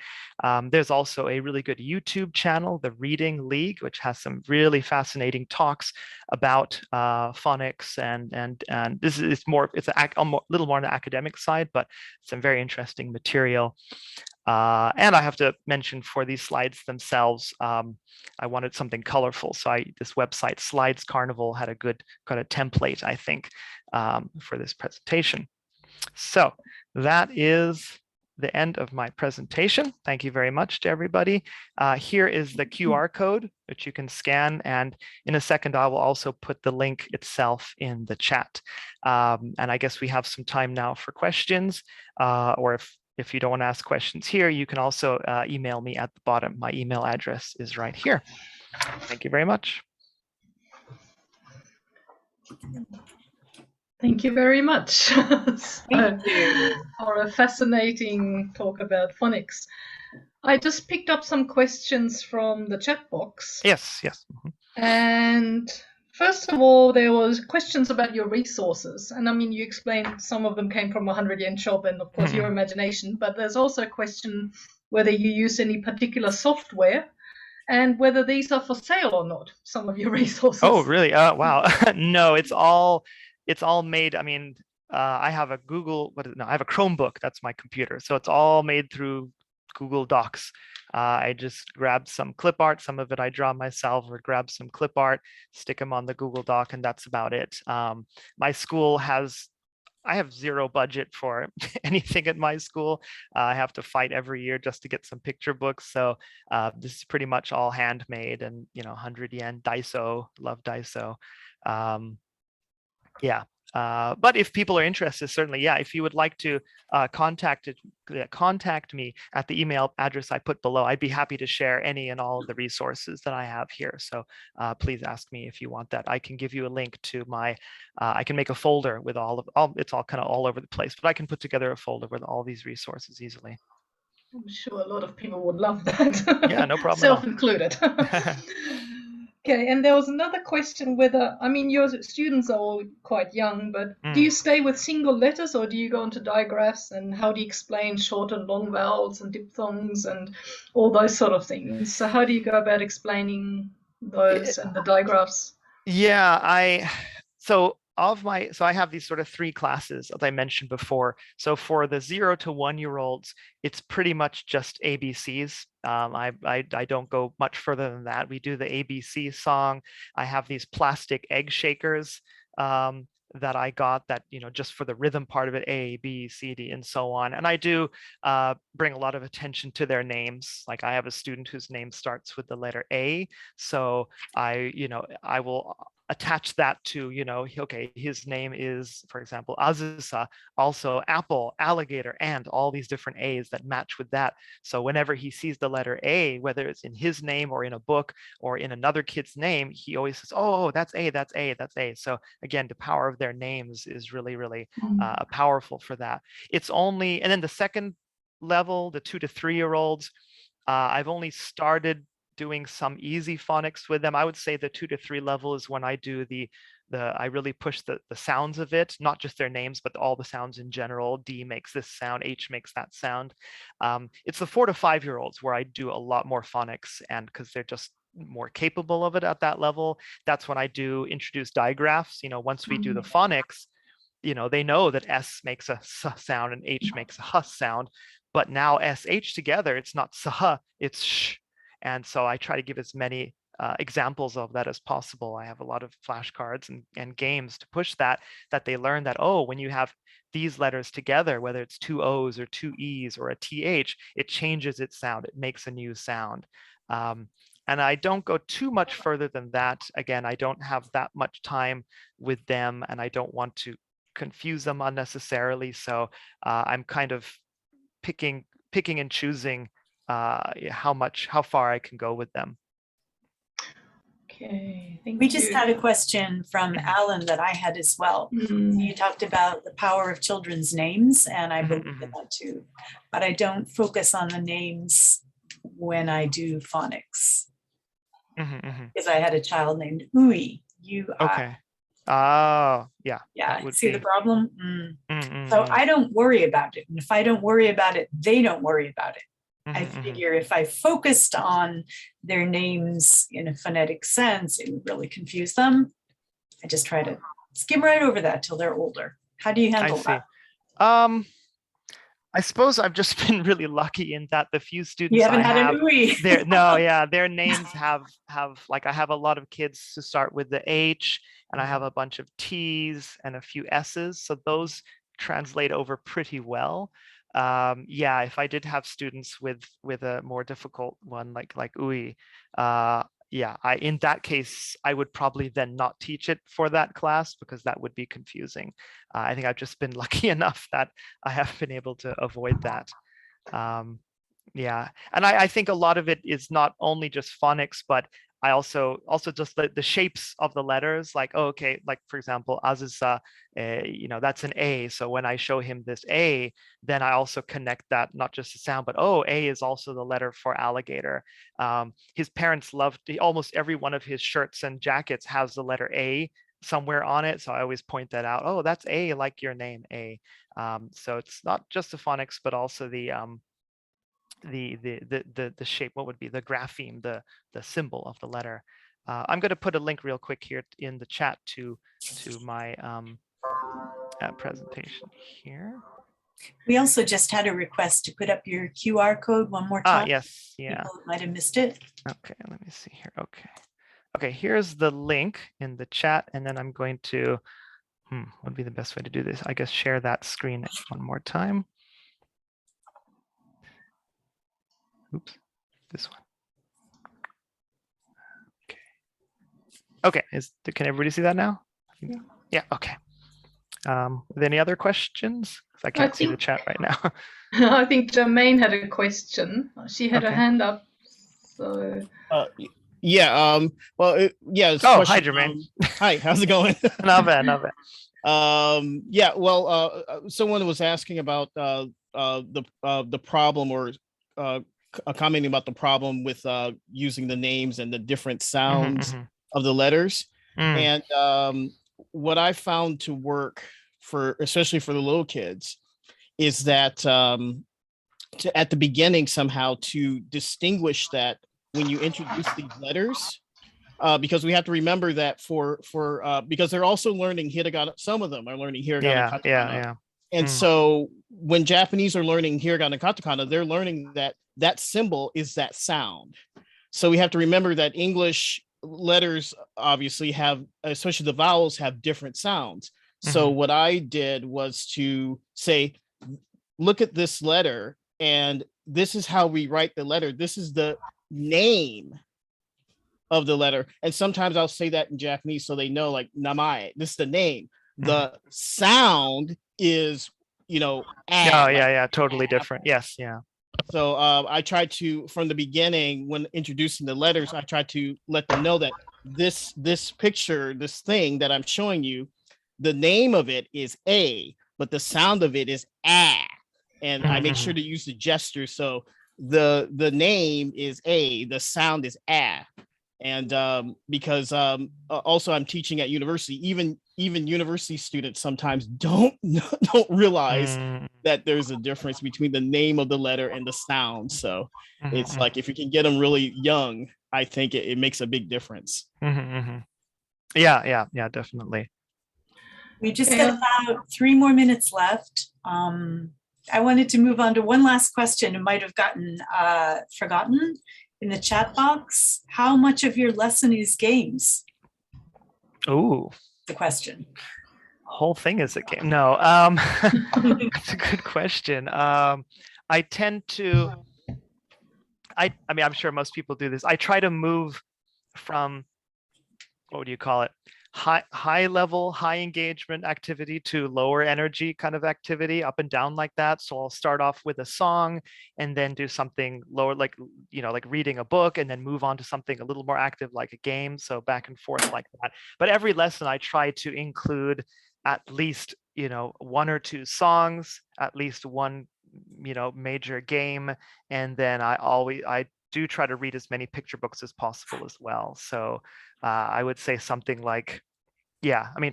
There's also a really good YouTube channel, the Reading League, which has some really fascinating talks about phonics, and this is it's a little more on the academic side, but some very interesting material. And I have to mention, for these slides themselves, I wanted something colorful. So this website, Slides Carnival, had a good kind of template, I think, for this presentation. So that is the end of my presentation. Thank you very much to everybody. Here is the QR code, which you can scan. And in a second, I will also put the link itself in the chat. And I guess we have some time now for questions, or if you don't want to ask questions here, you can also email me at the bottom. My email address is right here. Thank you very much. Thank you very much Thank you. for a fascinating talk about phonics. I just picked up some questions from the chat box. Yes, yes. And First of all, there was questions about your resources. And I mean, you explained some of them came from a 100-yen shop and, of course, your imagination. But there's also a question whether you use any particular software and whether these are for sale or not, some of your resources. Oh, really? Wow. No, it's all made. I mean, I have a I have a Chromebook. That's my computer. So it's all made through Google Docs. I just grab some clip art. Some of it I draw myself, or grab some clip art, stick them on the Google Doc, and that's about it. My school I have zero budget for anything at my school. I have to fight every year just to get some picture books. So this is pretty much all handmade, and 100 yen, Daiso, love Daiso. Yeah. But if people are interested, certainly, yeah, if you would like to contact me at the email address I put below, I'd be happy to share any and all of the resources that I have here. So please ask me if you want that. I can give you a link to my, I can make a folder with it's all kind of all over the place, but I can put together a folder with all these resources easily. I'm sure a lot of people would love that. Yeah, no problem Self-included. Okay, and there was another question whether, I mean, your students are all quite young, but do you stay with single letters or do you go into digraphs, and how do you explain short and long vowels and diphthongs and all those sort of things? So how do you go about explaining those and the digraphs? Yeah, so I have these sort of three classes, as I mentioned before. So for the 0 to 1-year-olds, it's pretty much just ABCs. I don't go much further than that. We do the ABC song. I have these plastic egg shakers that I got that, just for the rhythm part of it, A, B, C, D, and so on. And I do bring a lot of attention to their names. Like I have a student whose name starts with the letter A. So I will attach that to, okay, his name is, for example, Azusa, also apple, alligator, and all these different A's that match with that. So whenever he sees the letter A, whether it's in his name or in a book or in another kid's name, he always says, oh, that's A, that's A, that's A. So again, the power of their names is really, really powerful for that. And then the second level, the 2 to 3-year-olds, I've only started doing some easy phonics with them. I would say the 2 to 3 level is when I do I really push the sounds of it, not just their names, but all the sounds in general. D makes this sound, H makes that sound. It's the 4 to 5-year-olds where I do a lot more phonics, and because they're just more capable of it at that level, that's when I do introduce digraphs. Once we do the phonics, they know that S makes a S sound and H makes a H sound, but now SH together, it's not SH, it's sh. And so I try to give as many examples of that as possible. I have a lot of flashcards and games to push that they learn that, oh, when you have these letters together, whether it's 2 O's or 2 E's or a TH, it changes its sound. It makes a new sound. And I don't go too much further than that. Again, I don't have that much time with them, and I don't want to confuse them unnecessarily. So I'm kind of picking and choosing how far I can go with them. Okay, thank we you. just had a question from Alan that I had as well. You talked about the power of children's names, and I believe in that too. But I don't focus on the names when I do phonics. Because I had a child named Ui, U-I. Okay. Oh, yeah. Yeah, see the problem? So I don't worry about it. And if I don't worry about it, they don't worry about it. I figure if I focused on their names in a phonetic sense, it would really confuse them. I just try to skim right over that till they're older. How do you handle that? I suppose I've just been really lucky in that the few students you haven't had an UI. Their names have like, I have a lot of kids who start with the H, and I have a bunch of T's and a few S's. So those translate over pretty well. Yeah, if I did have students with a more difficult one like UI, yeah, in that case, I would probably then not teach it for that class, because that would be confusing. I think I've just been lucky enough that I have been able to avoid that. Yeah, and I think a lot of it is not only just phonics, but I also just the shapes of the letters, like, oh, okay, like for example, Azusa, that's an A. So when I show him this A, then I also connect that, not just the sound, but oh, A is also the letter for alligator. His parents loved, almost every one of his shirts and jackets has the letter A somewhere on it. So I always point that out. Oh, that's A, like your name, A. So it's not just the phonics, but also the shape, what would be the grapheme, the symbol of the letter. I'm going to put a link real quick here in the chat to my presentation here. We also just had a request to put up your QR code one more time. Yes, yeah. People might have missed it. Okay, let me see here. Okay, here's the link in the chat, and then I'm going to, what would be the best way to do this? I guess share that screen one more time. Oops, this one. Okay, can everybody see that now? Yeah, okay. With any other questions? I can't see the chat right now. I think Jermaine had a question. She had a hand up. So. Yeah. Well, yeah. Oh, hi, Jermaine. Hi. How's it going? Not bad. Yeah. Well, someone was asking about the problem, or commenting about the problem with using the names and the different sounds of the letters. And what I found to work especially for the little kids, is that at the beginning somehow to distinguish that when you introduce these letters, because we have to remember that because they're also learning hiragana. Some of them are learning hiragana and katakana. And so when Japanese are learning hiragana and katakana, they're learning that symbol is that sound. So we have to remember that English letters obviously have, especially the vowels, have different sounds. So what I did was to say, look at this letter, and this is how we write the letter. This is the name of the letter. And sometimes I'll say that in Japanese so they know, like, namae, this is the name. The sound is, totally different. Yes, yeah. So I tried to, from the beginning, when introducing the letters, I tried to let them know that this picture, this thing that I'm showing you, the name of it is A, but the sound of it is ah. And I make sure to use the gesture. So the name is A, the sound is ah. And because also I'm teaching at university, even university students sometimes don't realize that there's a difference between the name of the letter and the sound. So it's like, if you can get them really young, I think it makes a big difference. Yeah, definitely. We just got about 3 more minutes left. I wanted to move on to one last question. It might have gotten forgotten in the chat box. How much of your lesson is games? Ooh. The question. Whole thing is a game. No, that's a good question. I tend to, I mean, I'm sure most people do this. I try to move from, what would you call it? High level, high engagement activity to lower energy kind of activity, up and down like that. So I'll start off with a song and then do something lower, like reading a book, and then move on to something a little more active like a game. So back and forth like that. But every lesson I try to include at least, 1 or 2 songs, at least 1, major game. And then I do try to read as many picture books as possible as well. So I would say something like,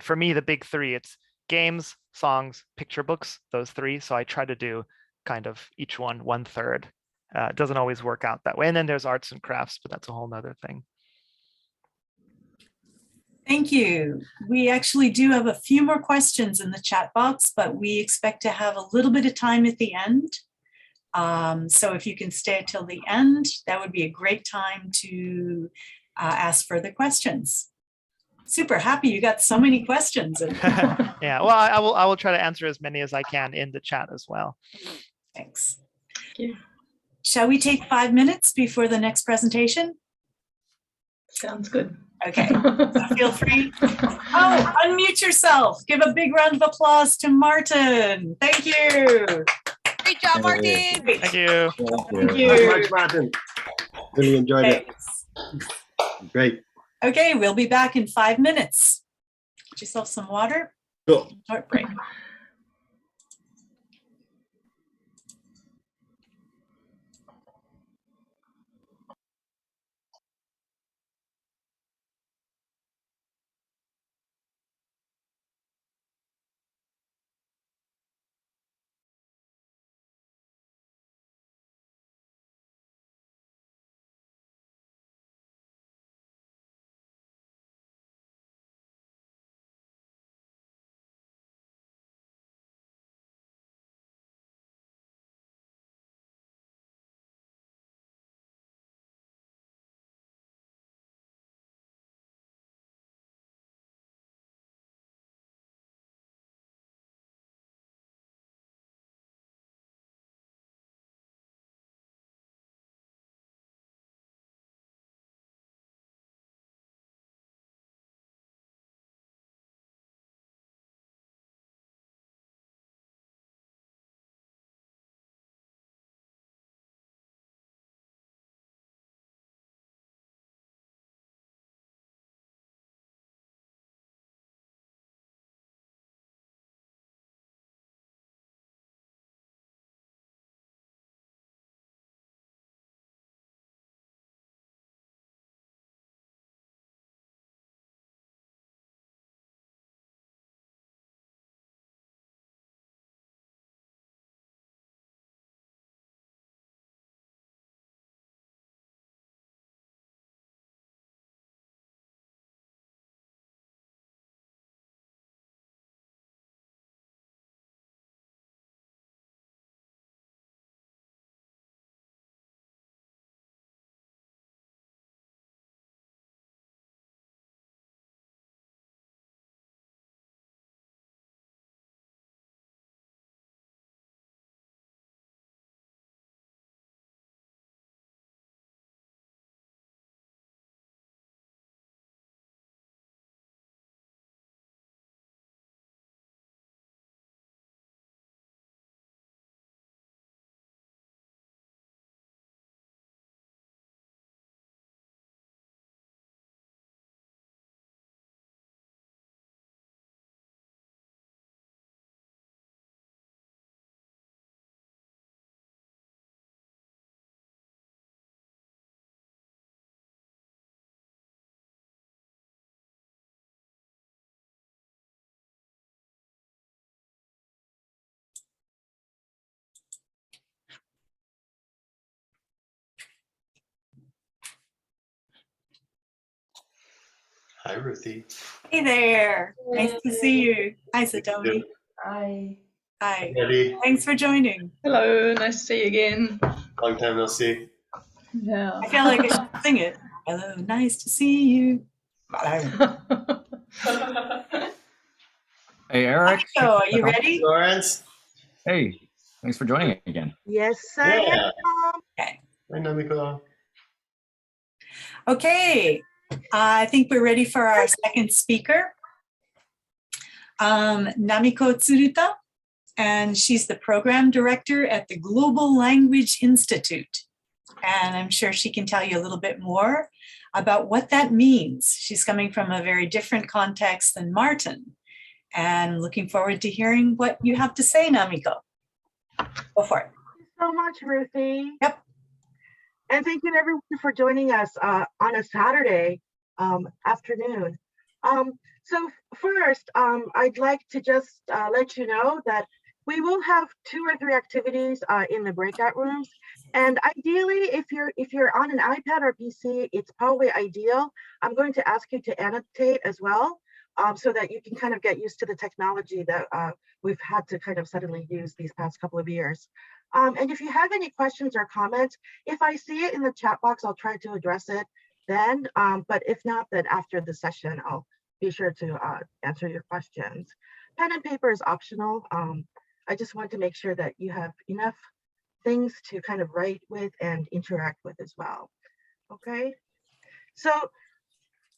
for me, the big 3, it's games, songs, picture books, those 3. So I try to do kind of each one 1/3. It doesn't always work out that way. And then there's arts and crafts, but that's a whole nother thing. Thank you. We actually do have a few more questions in the chat box, but we expect to have a little bit of time at the end. So if you can stay till the end, that would be a great time to ask further questions. Super happy you got so many questions. Yeah, well, I will try to answer as many as I can in the chat as well. Thanks. Thank you. Shall we take 5 minutes before the next presentation? Sounds good. Okay, so feel free. Oh, unmute yourself. Give a big round of applause to Martin. Thank you. Great job, Martin. Thank you. Thank you. Thank you very much, Martin. Really enjoyed it. Great. Okay, we'll be back in 5 minutes. Get yourself some water. Cool. Short break. Hi, Ruthie. Hey there. Nice to see you. Hi, Satomi. Hi. Hi. Eddie, Thanks for joining. Hello, nice to see you again. long time no see. Yeah. I feel like I should sing it. Hello, nice to see you. Hey, Eric. So, are you ready? Lawrence? Hey, thanks for joining again. Yes, I Yeah. am. Okay. Hi, Namiko. Okay. I think we're ready for our second speaker. Namiko Tsuruta, and she's the program director at the Global Language Institute. And I'm sure she can tell you a little bit more about what that means. She's coming from a very different context than Martin. And looking forward to hearing what you have to say, Namiko. Go for it. Thank you so much, Ruthie. Yep. And thank you everyone for joining us on a Saturday afternoon. So first, I'd like to just let you know that we will have 2 or 3 activities in the breakout rooms. And ideally, if you're on an iPad or PC, it's probably ideal. I'm going to ask you to annotate as well, so that you can kind of get used to the technology that we've had to kind of suddenly use these past couple of years. And if you have any questions or comments, if I see it in the chat box, I'll try to address it then. But if not, then after the session, I'll be sure to answer your questions. Pen and paper is optional. I just want to make sure that you have enough things to kind of write with and interact with as well. Okay, so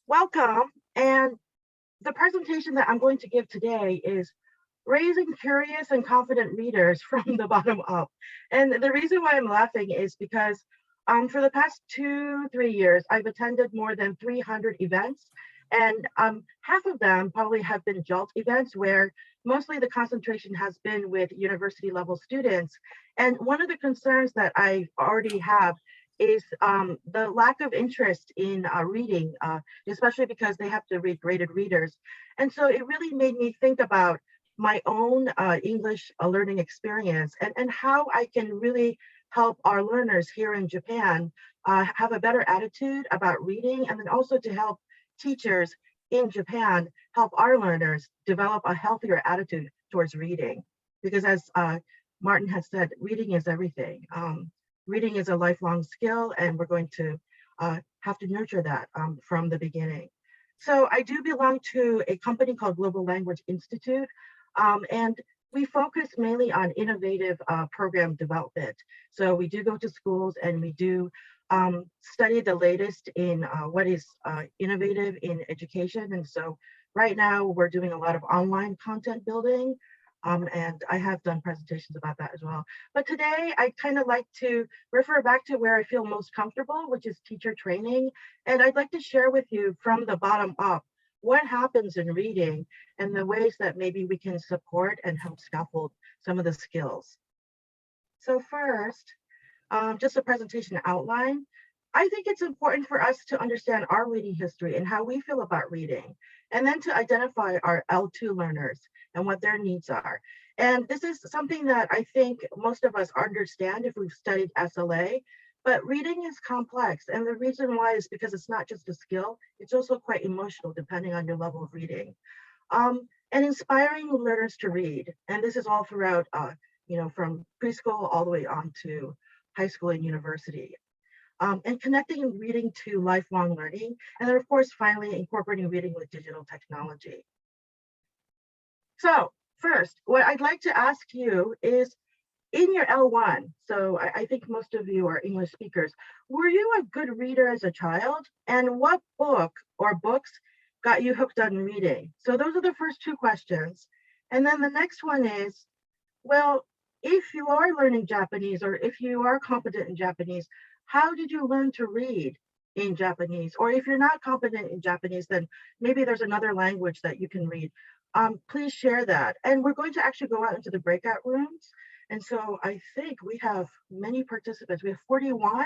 welcome. And the presentation that I'm going to give today is raising curious and confident readers from the bottom up. And the reason why I'm laughing is because for the past 2-3 years, I've attended more than 300 events, and half of them probably have been JALT events where mostly the concentration has been with university level students. And one of the concerns that I already have is the lack of interest in reading, especially because they have to read graded readers. And so it really made me think about my own English learning experience and how I can really help our learners here in Japan have a better attitude about reading, and then also to help teachers in Japan help our learners develop a healthier attitude towards reading. Because as Martin has said, reading is everything. Reading is a lifelong skill, and we're going to have to nurture that from the beginning. So I do belong to a company called Global Language Institute, and we focus mainly on innovative program development. So we do go to schools and we do study the latest in what is innovative in education. And so right now we're doing a lot of online content building, and I have done presentations about that as well. But today I kind of like to refer back to where I feel most comfortable, which is teacher training. And I'd like to share with you from the bottom up what happens in reading and the ways that maybe we can support and help scaffold some of the skills. So first, just a presentation outline. I think it's important for us to understand our reading history and how we feel about reading, and then to identify our L2 learners and what their needs are. And this is something that I think most of us understand if we've studied SLA, but reading is complex. And the reason why is because it's not just a skill, it's also quite emotional depending on your level of reading. And inspiring learners to read. And this is all throughout, from preschool all the way on to high school and university. And connecting reading to lifelong learning. And then of course, finally incorporating reading with digital technology. So first, what I'd like to ask you is, in your L1, so I think most of you are English speakers, were you a good reader as a child? And what book or books got you hooked on reading? So those are the first two questions. And then the next one is, well, if you are learning Japanese or if you are competent in Japanese, how did you learn to read in Japanese? Or if you're not competent in Japanese, then maybe there's another language that you can read. Please share that. And we're going to actually go out into the breakout rooms. And so I think we have many participants. We have 41,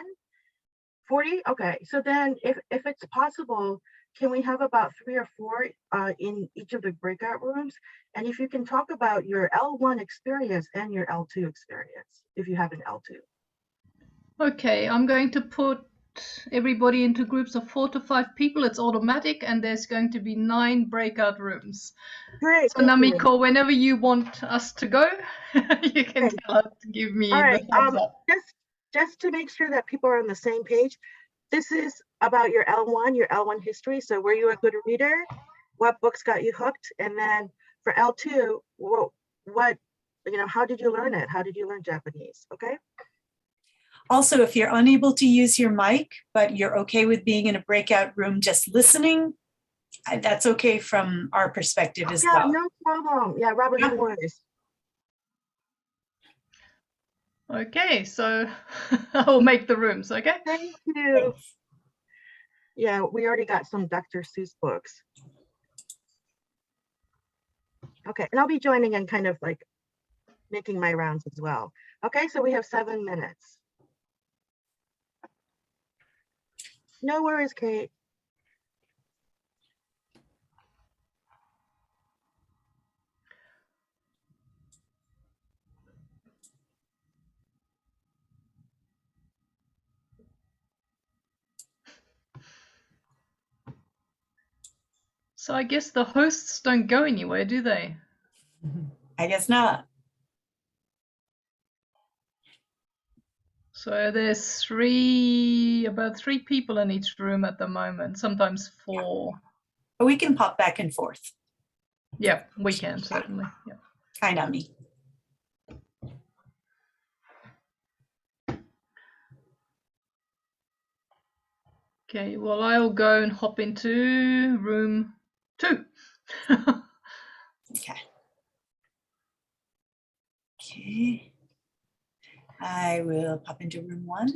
40? Okay, so then if it's possible, can we have about 3 or 4 in each of the breakout rooms? And if you can talk about your L1 experience and your L2 experience, if you have an L2. Okay, I'm going to put everybody into groups of 4 to 5 people. It's automatic, and there's going to be 9 breakout rooms. Great. So Namiko, whenever you want us to go, you can tell us to give me the thumbs up. Just to make sure that people are on the same page, this is about your L1 history. So were you a good reader? What books got you hooked? And then for L2, how did you learn it? How did you learn Japanese? Okay. Also, if you're unable to use your mic, but you're okay with being in a breakout room just listening, that's okay from our perspective as well. Yeah, no problem. Yeah, Robert, no worries. Okay, so I'll make the rooms, okay? Thank you. Thanks. Yeah, we already got some Dr. Seuss books. Okay, and I'll be joining in kind of like making my rounds as well. Okay, so we have 7 minutes. No worries, Kate. So I guess the hosts don't go anywhere, do they? I guess not. So there's about 3 people in each room at the moment, sometimes 4. But we can pop back and forth. Yeah, we can certainly. Yeah. Kind of me. Okay, well, I'll go and hop into room 2. Okay. Okay. I will pop into room 1.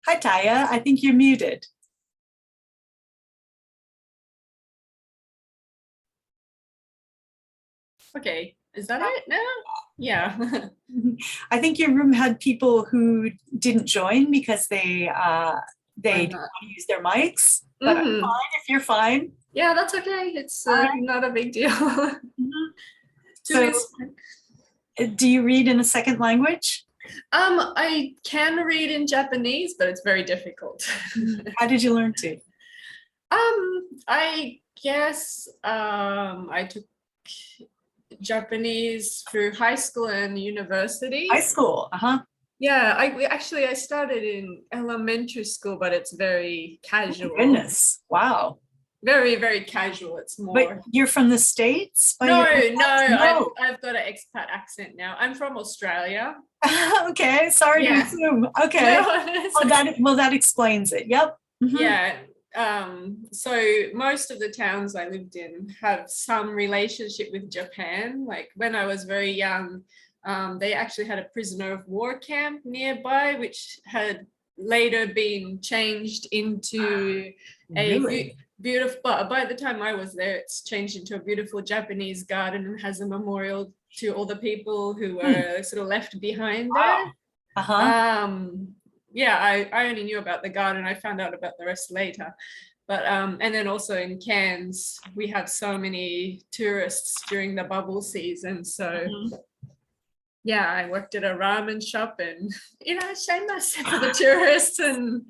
Hi, Taya. I think you're muted. Okay, is that it now? Yeah. I think your room had people who didn't join because they didn't want to use their mics. But I'm fine if you're fine. Yeah, that's okay. It's not a big deal. So, do you read in a second language? I can read in Japanese, but it's very difficult. How did you learn to? I guess I took Japanese through high school and university. High school, Yeah, I started in elementary school, but it's very casual. Oh, goodness, wow. Very, very casual. It's more. But you're from the States? No. I've got an expat accent now. I'm from Australia. Okay, sorry to assume. Okay, well, that explains it. Yep. Yeah. So most of the towns I lived in have some relationship with Japan. Like when I was very young, they actually had a prisoner of war camp nearby, which had later been changed into a beautiful, but by the time I was there, it's changed into a beautiful Japanese garden and has a memorial to all the people who were sort of left behind there. Yeah, I only knew about the garden. I found out about the rest later. But and then also in Cairns, we have so many tourists during the bubble season. So yeah, I worked at a ramen shop and, shameless for the tourists and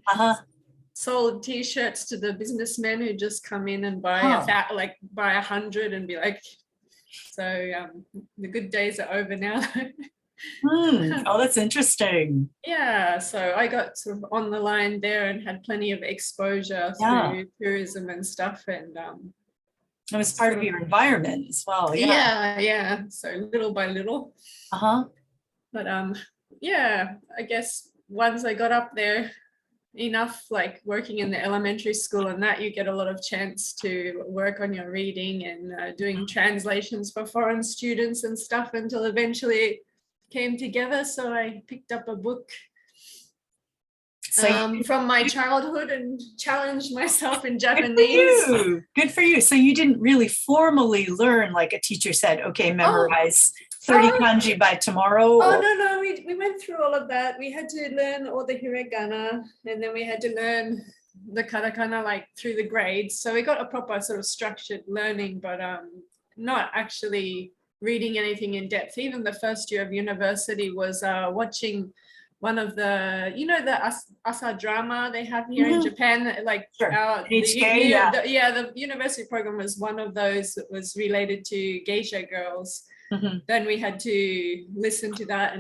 sold T-shirts to the businessmen who just come in and buy buy 100 and be like, so the good days are over now. Oh, that's interesting. Yeah, so I got sort of on the line there and had plenty of exposure through tourism and stuff, and it was part of your environment as well. Yeah. So little by little. But yeah, I guess once I got up there enough, like working in the elementary school and that, you get a lot of chance to work on your reading and doing translations for foreign students and stuff until eventually came together. So I picked up a book from my childhood and challenged myself in Japanese. Good for you. So you didn't really formally learn, like a teacher said, okay, memorize 30 kanji by tomorrow? Oh, no, we went through all of that. We had to learn all the hiragana, and then we had to learn the katakana like through the grades. So we got a proper sort of structured learning, but not actually reading anything in depth. Even the first year of university was watching one of the, the asa drama they have here in Japan, like the university program was one of those that was related to geisha girls. Then we had to listen to that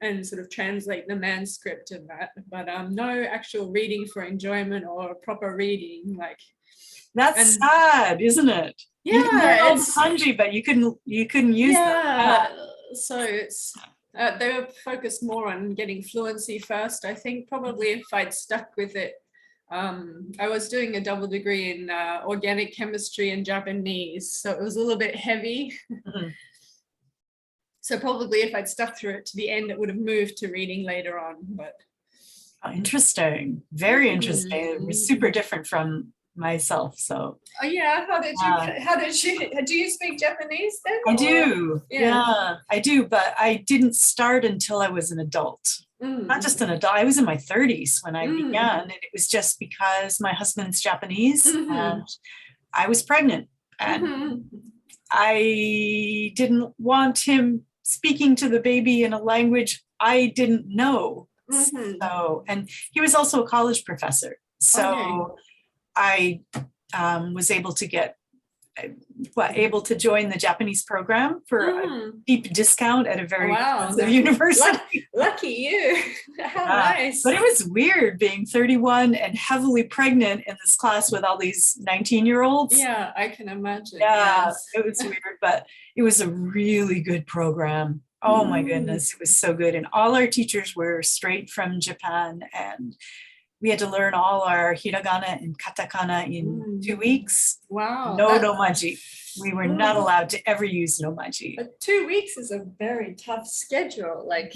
and sort of translate the manuscript and that, but no actual reading for enjoyment or proper reading. Like that's sad, isn't it? Yeah, you can learn all the kanji, but you couldn't use them. So it's they were focused more on getting fluency first. I think probably if I'd stuck with it, I was doing a double degree in organic chemistry and Japanese, so it was a little bit heavy. So probably if I'd stuck through it to the end, it would have moved to reading later on. But interesting, very interesting. It was super different from myself. So yeah, how did you do you speak Japanese then? I do. Yeah, I do, but I didn't start until I was an adult. Not just an adult, I was in my 30s when I began, and it was just because my husband's Japanese and I was pregnant, and I didn't want him speaking to the baby in a language I didn't know. So, and he was also a college professor. So I was able to join the Japanese program for a deep discount at a very expensive university. Lucky you. How nice. But it was weird being 31 and heavily pregnant in this class with all these 19-year-olds. Yeah, I can imagine. Yeah, yes. It was weird, but it was a really good program. Oh my goodness, it was so good. And all our teachers were straight from Japan, and we had to learn all our hiragana and katakana in 2 weeks. Wow. No nomaji. We were not allowed to ever use nomaji. But 2 weeks is a very tough schedule. Like,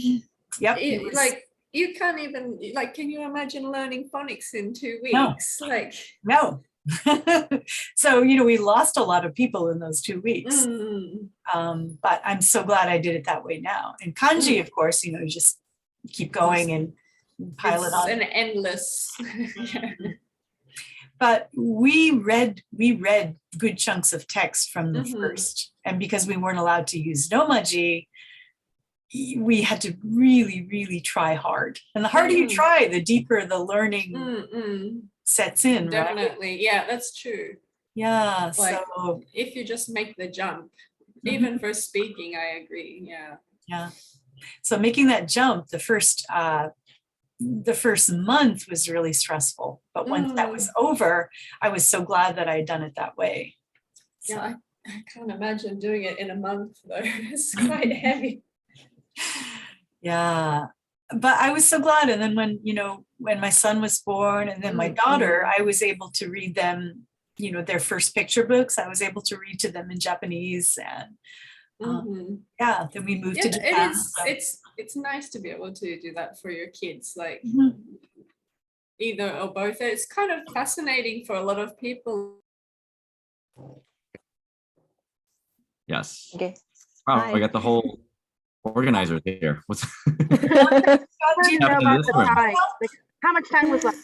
you can't even, like, can you imagine learning phonics in 2 No. weeks? Like, No. So, we lost a lot of people in those 2 weeks. But I'm so glad I did it that way now. And kanji, of course, you just keep going and pile it on. It's an endless. But we read good chunks of text from the first. And because we weren't allowed to use romaji, we had to really, really try hard. And the harder you try, the deeper the learning sets in. Definitely. Right? Yeah, that's true. Yeah. Like, so if you just make the jump, even for speaking, I agree. Yeah. Yeah. So making that jump, the first month was really stressful. But once that was over, I was so glad that I had done it that way. So. Yeah, I can't imagine doing it in a month though. It's quite heavy. Yeah. But I was so glad. And then when my son was born and then my daughter, I was able to read them, their first picture books. I was able to read to them in Japanese, and yeah, then we moved to Japan. It's nice to be able to do that for your kids, like either or both. It's kind of fascinating for a lot of people. Yes. Okay. Wow, Hi. I got the whole organizer here. What's How much time was left?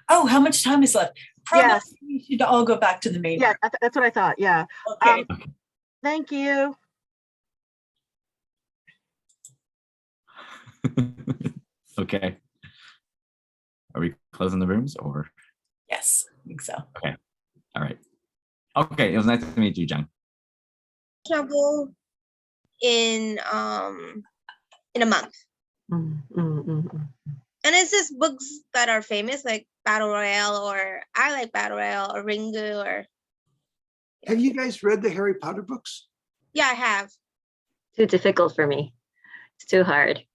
Oh, how much time is left? Probably Yes. we should all go back to the main. Yeah, that's what I thought. Yeah. Okay. Thank you. Okay. Are we closing the rooms or? Yes, I think so. Okay. All right. Okay. It was nice to meet you, Jen. Trouble in a month. And it's just books that are famous, like Battle Royale, or I like Battle Royale, or Ringu, or. Have you guys read the Harry Potter books? Yeah, I have. Too difficult for me. It's too hard.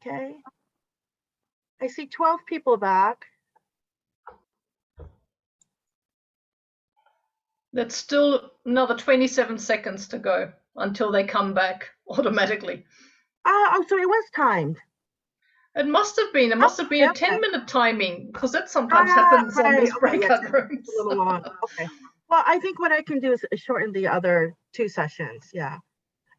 Okay. I see 12 people back. That's still another 27 seconds to go until they come back automatically. Oh, so it was timed. It must have been. It must have been a 10-minute timing, because that sometimes happens on these breakout rooms. A little long. Okay. Well, I think what I can do is shorten the other 2 sessions. Yeah.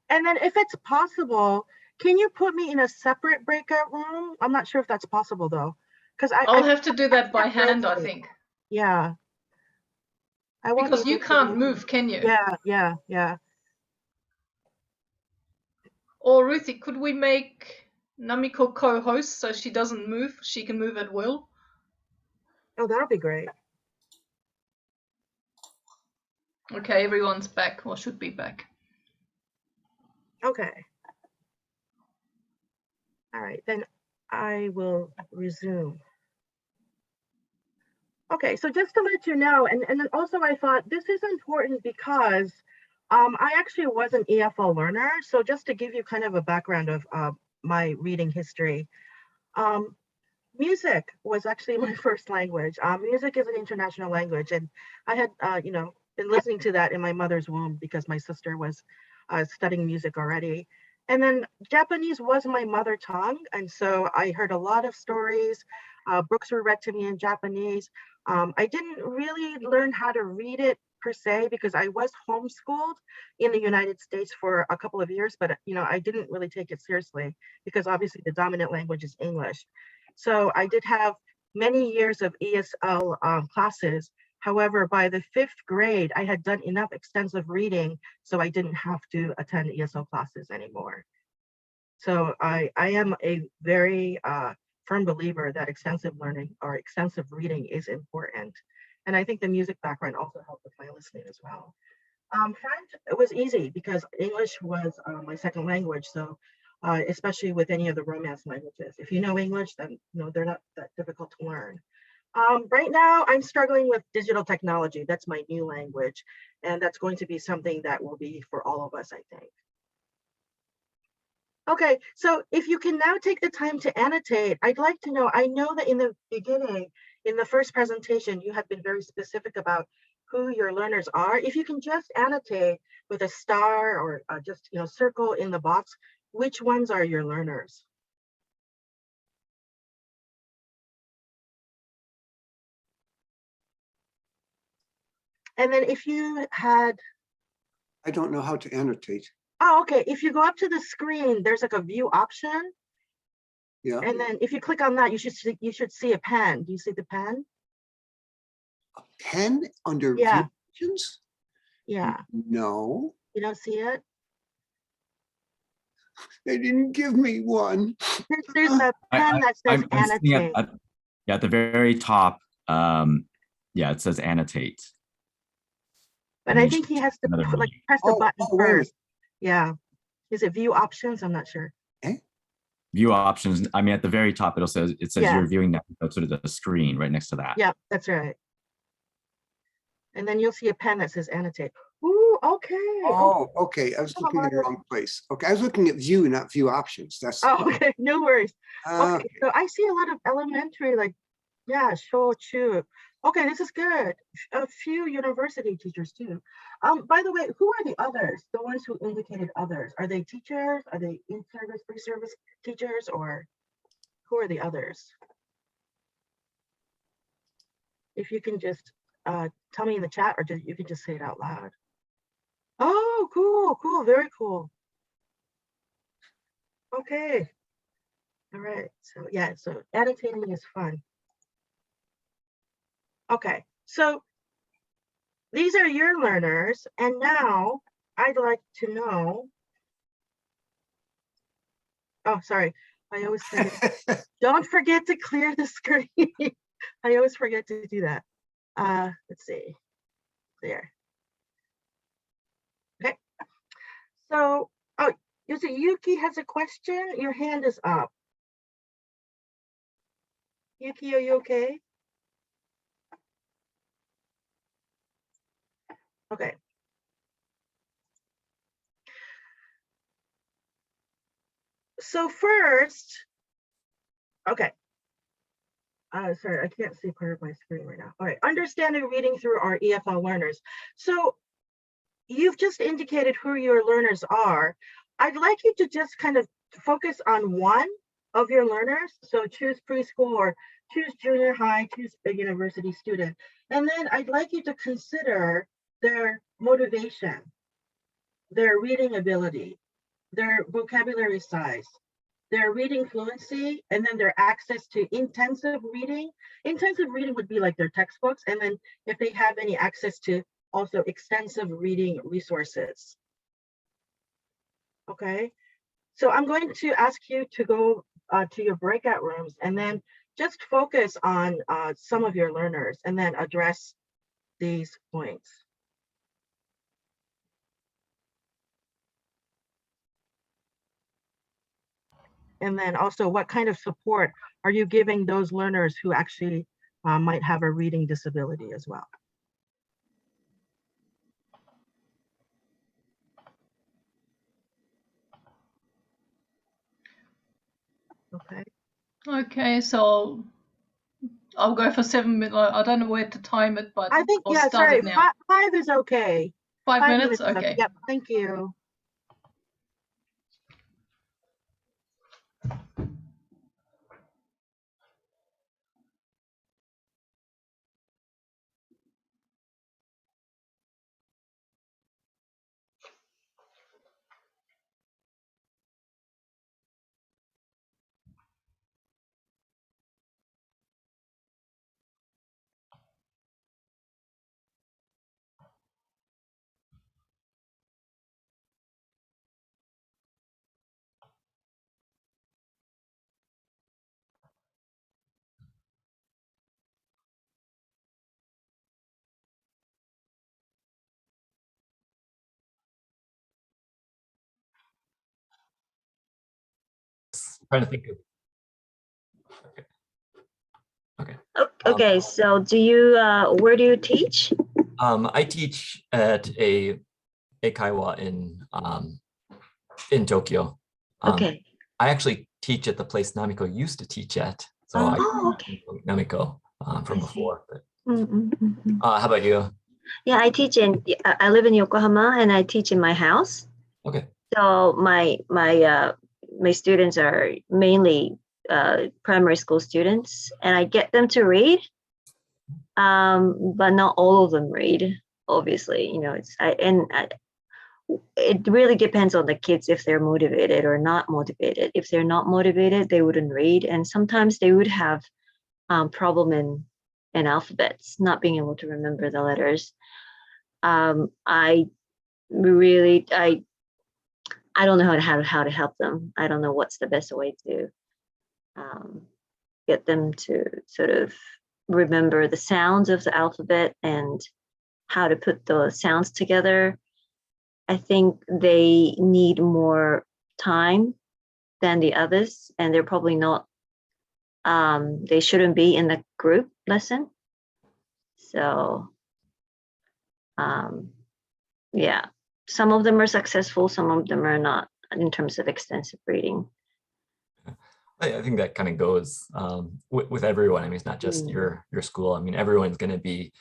And then if it's possible, can you put me in a separate breakout room? I'm not sure if that's possible though, because I'll have to do that by hand, I think. Yeah. Because you can't move, can you? Yeah. Or Ruthie, could we make Namiko co-host so she doesn't move? She can move at will. Oh, that'll be great. Okay, everyone's back, or should be back. Okay. All right, then I will resume. Okay, so just to let you know, and then also I thought this is important because I actually was an EFL learner. So just to give you kind of a background of my reading history, music was actually my first language. Music is an international language, and I had, been listening to that in my mother's womb because my sister was studying music already. And then Japanese was my mother tongue, and so I heard a lot of stories. Books were read to me in Japanese. I didn't really learn how to read it per se because I was homeschooled in the United States for a couple of years, but I didn't really take it seriously because obviously the dominant language is English. So I did have many years of ESL classes. However, by the 5th grade, I had done enough extensive reading so I didn't have to attend ESL classes anymore. So I am a very firm believer that extensive learning or extensive reading is important. And I think the music background also helped with my listening as well. French, it was easy because English was my second language. So especially with any of the Romance languages, if you know English, then they're not that difficult to learn. Right now, I'm struggling with digital technology. That's my new language. And that's going to be something that will be for all of us, I think. Okay, so if you can now take the time to annotate, I'd like to know, I know that in the beginning, in the first presentation, you have been very specific about who your learners are. If you can just annotate with a star or just circle in the box, which ones are your learners? And then if you had... I don't know how to annotate. Oh, okay. If you go up to the screen, there's like a view option. Yeah. And then if you click on that, you should see a pen. Do you see the pen? A pen under view options? Yeah. No. You don't see it? They didn't give me one. There's a pen that says annotate. At the very top, it says annotate. But I think he has to press the button first. Yeah. Is it view options? I'm not sure. View options. I mean, at the very top, it says you're viewing that sort of the screen right next to that. Yeah, that's right. And then you'll see a pen that says annotate. Ooh, okay. Oh, okay. I was looking in the wrong place. Okay, I was looking at view, not view options. That's okay. No worries. Okay, so I see a lot of elementary, like, show, chew. Okay, this is good. A few university teachers too. By the way, who are the others? The ones who indicated others? Are they teachers? Are they in-service, pre-service teachers, or who are the others? If you can just tell me in the chat, or you can just say it out loud. Oh, cool, very cool. Okay. All right. So so annotating is fun. Okay, so these are your learners, and now I'd like to know. Oh, sorry, I always forget. Don't forget to clear the screen. I always forget to do that. Let's see, there. Okay, so you see Yuki has a question. Your hand is up. Yuki, are you okay? Okay. So first, okay. Sorry, I can't see part of my screen right now. All right, understanding reading through our EFL learners. So you've just indicated who your learners are. I'd like you to just kind of focus on one of your learners. So choose preschool or choose junior high, choose a university student. And then I'd like you to consider their motivation, their reading ability, their vocabulary size, their reading fluency, and then their access to intensive reading. Intensive reading would be like their textbooks, and then if they have any access to also extensive reading resources. Okay, so I'm going to ask you to go to your breakout rooms and then just focus on some of your learners and then address these points. And then also, what kind of support are you giving those learners who actually might have a reading disability as well? Okay. Okay, so I'll go for 7 minutes. I don't know where to time it, but I think, I'll start it now. 5 is okay. 5 minutes? Okay. Yep, thank you. Trying to think of. Okay. Okay. So do you where do you teach? I teach at a Kaiwa in Tokyo. Okay. I actually teach at the place Namiko used to teach at. So I okay. Namiko from before. But, Mm-mm-mm-mm. how about you? Yeah, I live in Yokohama and I teach in my house. Okay. So my students are mainly primary school students, and I get them to read, but not all of them read. Obviously, it really depends on the kids if they're motivated or not motivated. If they're not motivated, they wouldn't read, and sometimes they would have problem in alphabets, not being able to remember the letters. I don't know how to help them. I don't know what's the best way to get them to sort of remember the sounds of the alphabet and how to put the sounds together. I think they need more time than the others, and they're probably not, they shouldn't be in the group lesson. So, yeah, some of them are successful, some of them are not in terms of extensive reading. I think that kind of goes with everyone. I mean, it's not just your school. I mean, everyone's going to be,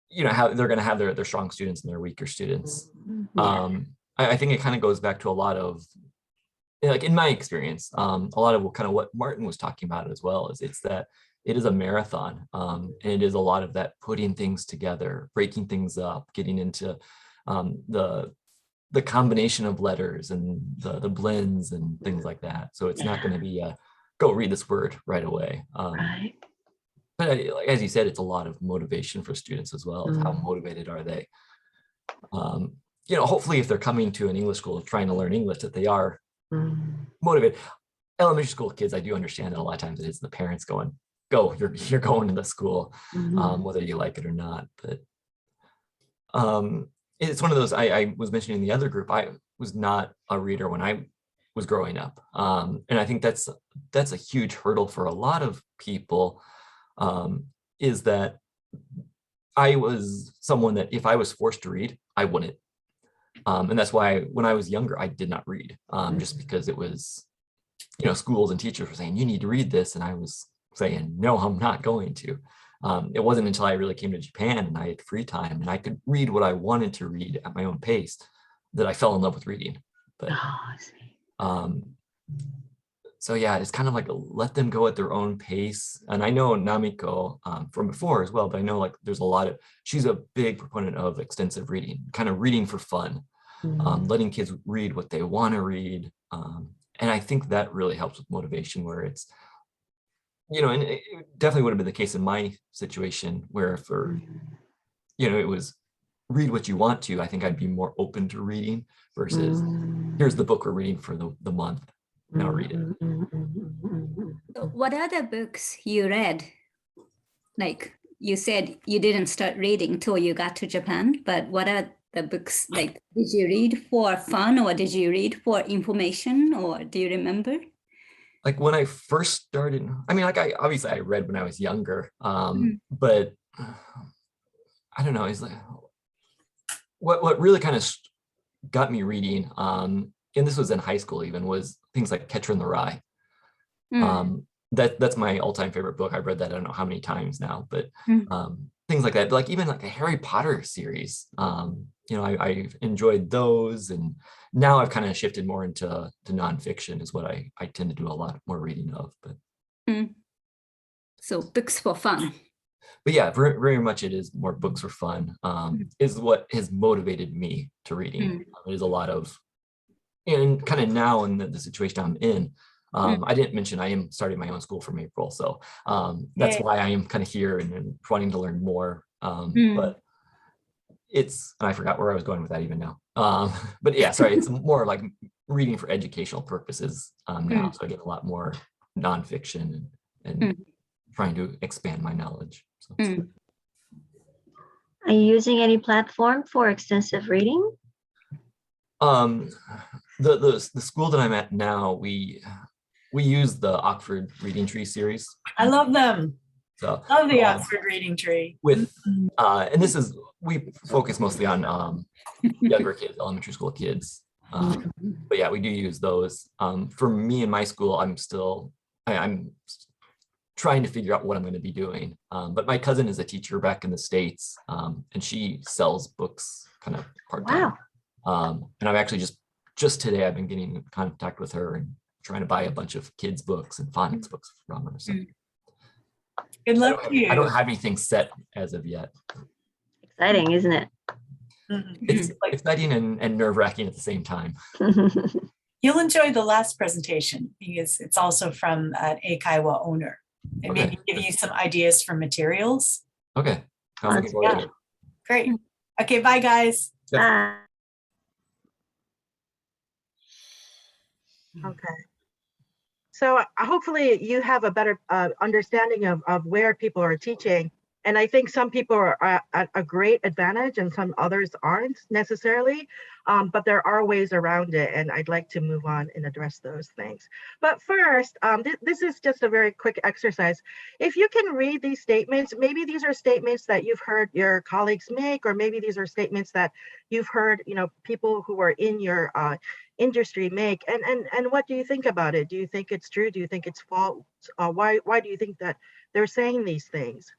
they're going to have their strong students and their weaker students. Yeah. I think it kind of goes back to a lot of, like in my experience, a lot of kind of what Martin was talking about as well, is it's that it is a marathon, and it is a lot of that putting things together, breaking things up, getting into the combination of letters and the blends and things like that. So it's not going to be go read this word right away. Right. But as you said, it's a lot of motivation for students as well. How motivated are they? Hopefully if they're coming to an English school trying to learn English, that they are motivated. Elementary school kids, I do understand that a lot of times it is the parents going, go, you're going to the school, whether you like it or not. But it's one of those, I was mentioning in the other group, I was not a reader when I was growing up. And I think that's a huge hurdle for a lot of people, is that I was someone that if I was forced to read, I wouldn't. And that's why when I was younger, I did not read, just because it was, schools and teachers were saying, you need to read this. And I was saying, no, I'm not going to. It wasn't until I really came to Japan and I had free time and I could read what I wanted to read at my own pace that I fell in love with reading. But so yeah, it's kind of like let them go at their own pace. And I know Namiko from before as well, but I know like there's a lot of, she's a big proponent of extensive reading, kind of reading for fun, letting kids read what they want to read. And I think that really helps with motivation, where it's, and it definitely would have been the case in my situation where for, it was read what you want to. I think I'd be more open to reading versus here's the book we're reading for the month. Now read it. What are the books you read? Like you said, you didn't start reading till you got to Japan, but what are the books? Like, did you read for fun or did you read for information, or do you remember? Like when I first started, I mean, like obviously I read when I was younger, but I don't know, it's like what really kind of got me reading, and this was in high school even, was things like Catcher in the Rye. That's my all-time favorite book. I've read that I don't know how many times now, but things like that. But like even like a Harry Potter series, I enjoyed those, and now I've kind of shifted more into nonfiction is what I tend to do a lot more reading of. But so books for fun. But yeah, very, very much it is more books for fun, is what has motivated me to reading. It is a lot of, and kind of now in the situation I'm in, I didn't mention I am starting my own school from April. So that's why I am kind of here and wanting to learn more. But it's, I forgot where I was going with that even now. But yeah, sorry, it's more like reading for educational purposes now. So I get a lot more nonfiction and trying to expand my knowledge. So. Are you using any platform for extensive reading? The school that I'm at now, we use the Oxford Reading Tree series. I love them. So love the Oxford Reading Tree. With and this is, we focus mostly on younger kids, elementary school kids. But yeah, we do use those. For me in my school, I'm trying to figure out what I'm going to be doing. But my cousin is a teacher back in the States, and she sells books kind of part-time. Wow. And I've actually just today, I've been getting in contact with her and trying to buy a bunch of kids' books and phonics books from her. So. Good luck to you. I don't have anything set as of yet. Exciting, isn't it? It's exciting and nerve-wracking at the same time. You'll enjoy the last presentation because it's also from an Eikaiwa owner. And maybe give you some ideas for materials. Okay. I'm looking forward to it. Great. Okay, bye guys. Yep. Bye. Okay. So hopefully you have a better understanding of where people are teaching. And I think some people are at a great advantage and some others aren't necessarily, but there are ways around it. And I'd like to move on and address those things. But first, this is just a very quick exercise. If you can read these statements, maybe these are statements that you've heard your colleagues make, or maybe these are statements that you've heard, people who are in your industry make. And what do you think about it? Do you think it's true? Do you think it's false? Why do you think that they're saying these things?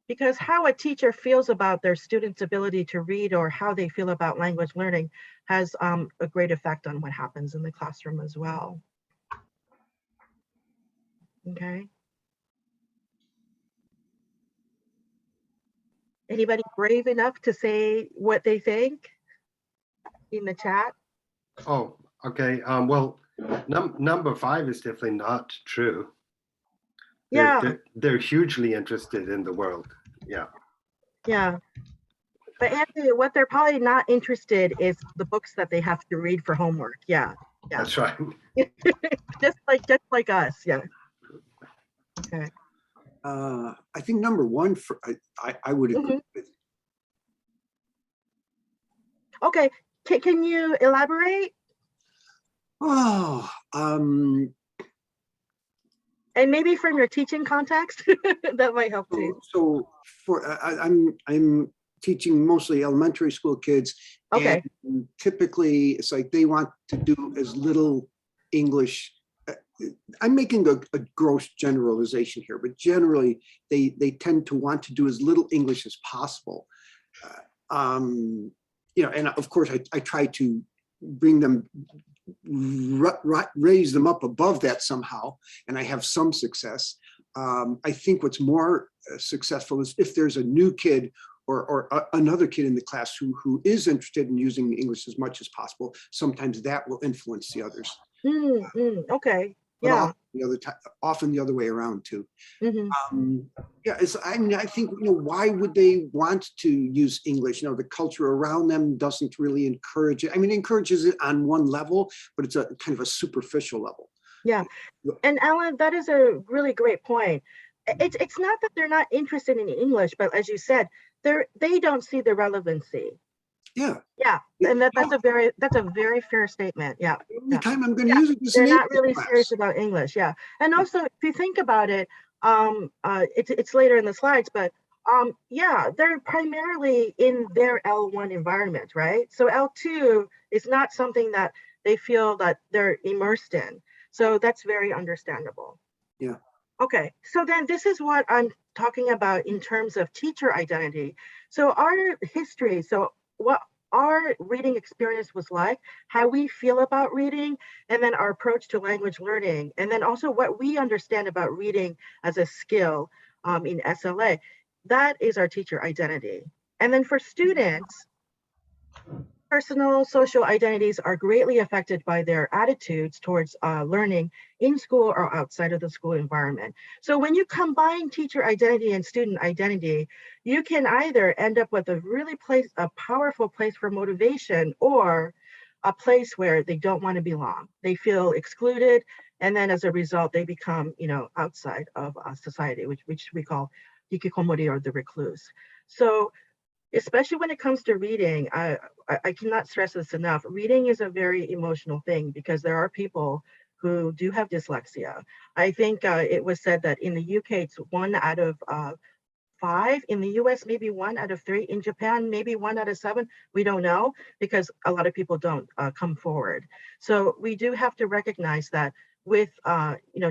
Because how a teacher feels about their students' ability to read or how they feel about language learning has a great effect on what happens in the classroom as well. Okay. Anybody brave enough to say what they think in the chat? Oh, okay. Well, number 5 is definitely not true. They're hugely interested in the world. Yeah. Yeah. But Anthony, what they're probably not interested is the books that they have to read for homework. Yeah. That's right. just like us. Yeah. Okay. I think number 1, I would agree with. Okay. Can you elaborate? Oh, and maybe from your teaching context, that might help too. So I'm teaching mostly elementary school kids. Okay. And typically, it's like they want to do as little English. I'm making a gross generalization here, but generally they tend to want to do as little English as possible. And of course I try to bring them, raise them up above that somehow, and I have some success. I think what's more successful is if there's a new kid or another kid in the class who is interested in using English as much as possible. Sometimes that will influence the others. Okay. But often the other way around too. I think why would they want to use English? The culture around them doesn't really encourage it. I mean, it encourages it on one level, but it's a kind of a superficial level. Yeah, and Alan, that is a really great point. It's not that they're not interested in English, but as you said, they don't see the relevancy. Yeah. Yeah, and that's a very fair statement. Yeah. The time I'm going to use it. They're not really serious about English. Yeah, and also if you think about it, it's later in the slides, but they're primarily in their L1 environment, right? So L2 is not something that they feel that they're immersed in. So that's very understandable. Yeah. Okay, so then this is what I'm talking about in terms of teacher identity. So our history, what our reading experience was like, how we feel about reading, and then our approach to language learning, and then also what we understand about reading as a skill in SLA. That is our teacher identity. And then for students, personal social identities are greatly affected by their attitudes towards learning in school or outside of the school environment. So when you combine teacher identity and student identity, you can either end up with a powerful place for motivation, or a place where they don't want to belong. They feel excluded, and then as a result, they become, outside of society, which we call hikikomori, or the recluse. So especially when it comes to reading, I cannot stress this enough. Reading is a very emotional thing because there are people who do have dyslexia. I think it was said that in the UK, it's 1 out of 5. In the US, maybe 1 out of 3. In Japan, maybe 1 out of 7. We don't know because a lot of people don't come forward. So we do have to recognize that with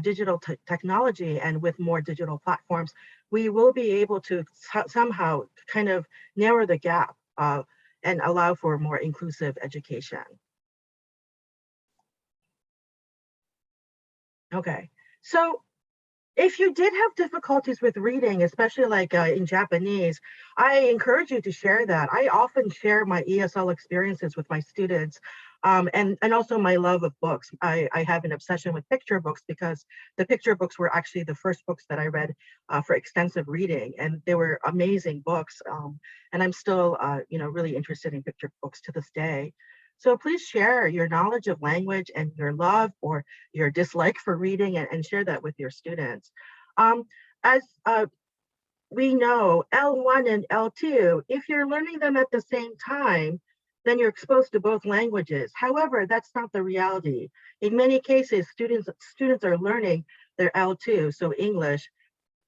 digital technology and with more digital platforms, we will be able to somehow kind of narrow the gap and allow for more inclusive education. Okay, so if you did have difficulties with reading, especially like in Japanese, I encourage you to share that. I often share my ESL experiences with my students, and also my love of books. I have an obsession with picture books because the picture books were actually the first books that I read for extensive reading, and they were amazing books. And I'm still, really interested in picture books to this day. So please share your knowledge of language and your love or your dislike for reading, and share that with your students. As we know, L1 and L2, if you're learning them at the same time, then you're exposed to both languages. However, that's not the reality. In many cases, students are learning their L2, so English,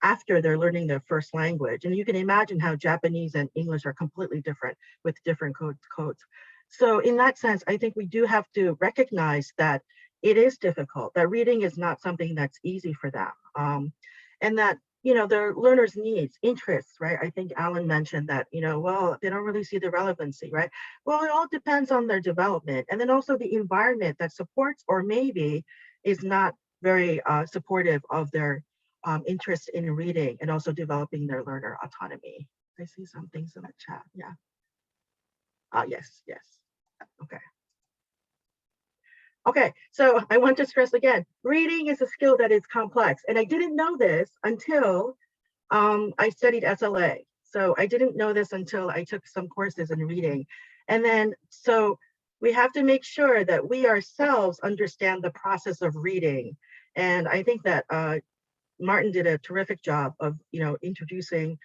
after they're learning their first language. And you can imagine how Japanese and English are completely different with different codes. So in that sense, I think we do have to recognize that it is difficult, that reading is not something that's easy for them. And that, their learners' needs, interests, right? I think Alan mentioned that, well, they don't really see the relevancy, right? Well, it all depends on their development. And then also the environment that supports or maybe is not very supportive of their interest in reading and also developing their learner autonomy. I see some things in the chat, yeah. Yes. Okay, so I want to stress again, reading is a skill that is complex. And I didn't know this until I studied SLA. So I didn't know this until I took some courses in reading. And then, so we have to make sure that we ourselves understand the process of reading. And I think that Martin did a terrific job of, introducing